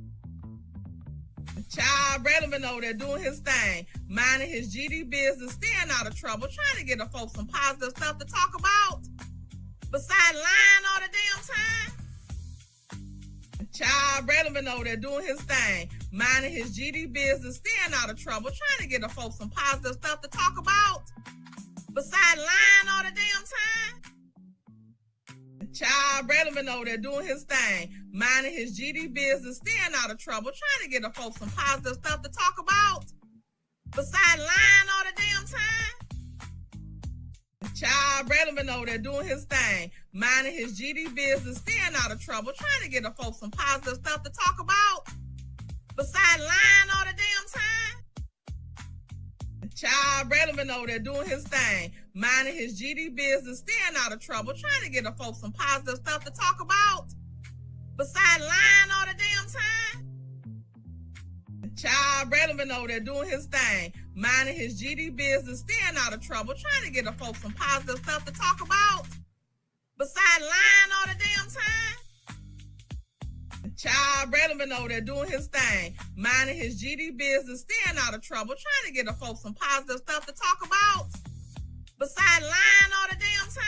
Child, Braylon been over there doing his thing, minding his GD business, staying out of trouble, trying to get the folks some positive stuff to talk about. Besides lying all the damn time. Child, Braylon been over there doing his thing, minding his GD business, staying out of trouble, trying to get the folks some positive stuff to talk about. Besides lying all the damn time. Child, Braylon been over there doing his thing, minding his GD business, staying out of trouble, trying to get the folks some positive stuff to talk about. Besides lying all the damn time. Child, Braylon been over there doing his thing, minding his GD business, staying out of trouble, trying to get the folks some positive stuff to talk about. Besides lying all the damn time. Child, Braylon been over there doing his thing, minding his GD business, staying out of trouble, trying to get the folks some positive stuff to talk about. Besides lying all the damn time. Child, Braylon been over there doing his thing, minding his GD business, staying out of trouble, trying to get the folks some positive stuff to talk about. Besides lying all the damn time. Child, Braylon been over there doing his thing, minding his GD business, staying out of trouble, trying to get the folks some positive stuff to talk about. Besides lying all the damn time.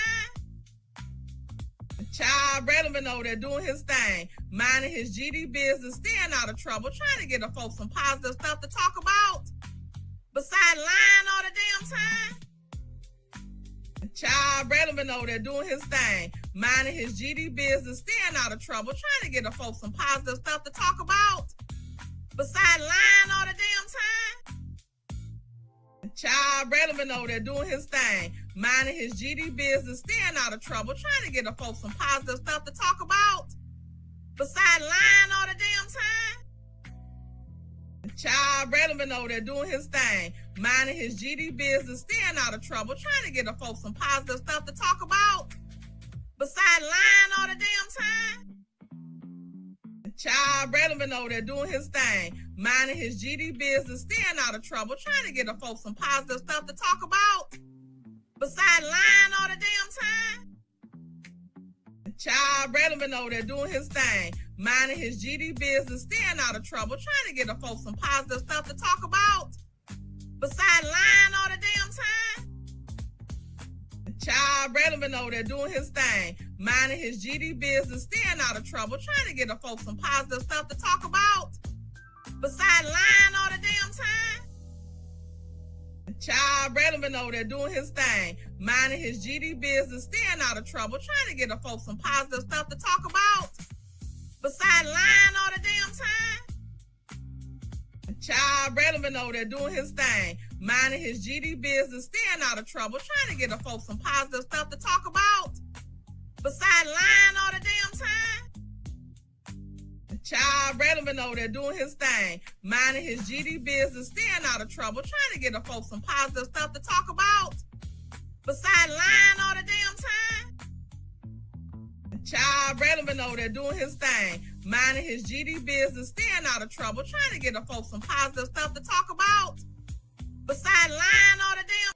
Child, Braylon been over there doing his thing, minding his GD business, staying out of trouble, trying to get the folks some positive stuff to talk about. Besides lying all the damn time. Child, Braylon been over there doing his thing, minding his GD business, staying out of trouble, trying to get the folks some positive stuff to talk about. Besides lying all the damn time. Child, Braylon been over there doing his thing, minding his GD business, staying out of trouble, trying to get the folks some positive stuff to talk about. Besides lying all the damn time. Child, Braylon been over there doing his thing, minding his GD business, staying out of trouble, trying to get the folks some positive stuff to talk about. Besides lying all the damn time. Child, Braylon been over there doing his thing, minding his GD business, staying out of trouble, trying to get the folks some positive stuff to talk about. Besides lying all the damn time. Child, Braylon been over there doing his thing, minding his GD business, staying out of trouble, trying to get the folks some positive stuff to talk about. Besides lying all the damn time. Child, Braylon been over there doing his thing, minding his GD business, staying out of trouble, trying to get the folks some positive stuff to talk about. Besides lying all the damn time. Child Brennan over there doing his thing, minding his GD business, staying out of trouble, trying to get the folks some positive stuff to talk about. Besides lying all the damn time. Child Brennan over there doing his thing, minding his GD business, staying out of trouble, trying to get the folks some positive stuff to talk about. Besides lying all the damn time. Child Brennan over there doing his thing, minding his GD business, staying out of trouble, trying to get the folks some positive stuff to talk about. Besides lying all the damn time. Child Brennan over there doing his thing, minding his GD business, staying out of trouble, trying to get the folks some positive stuff to talk about. Besides lying all the damn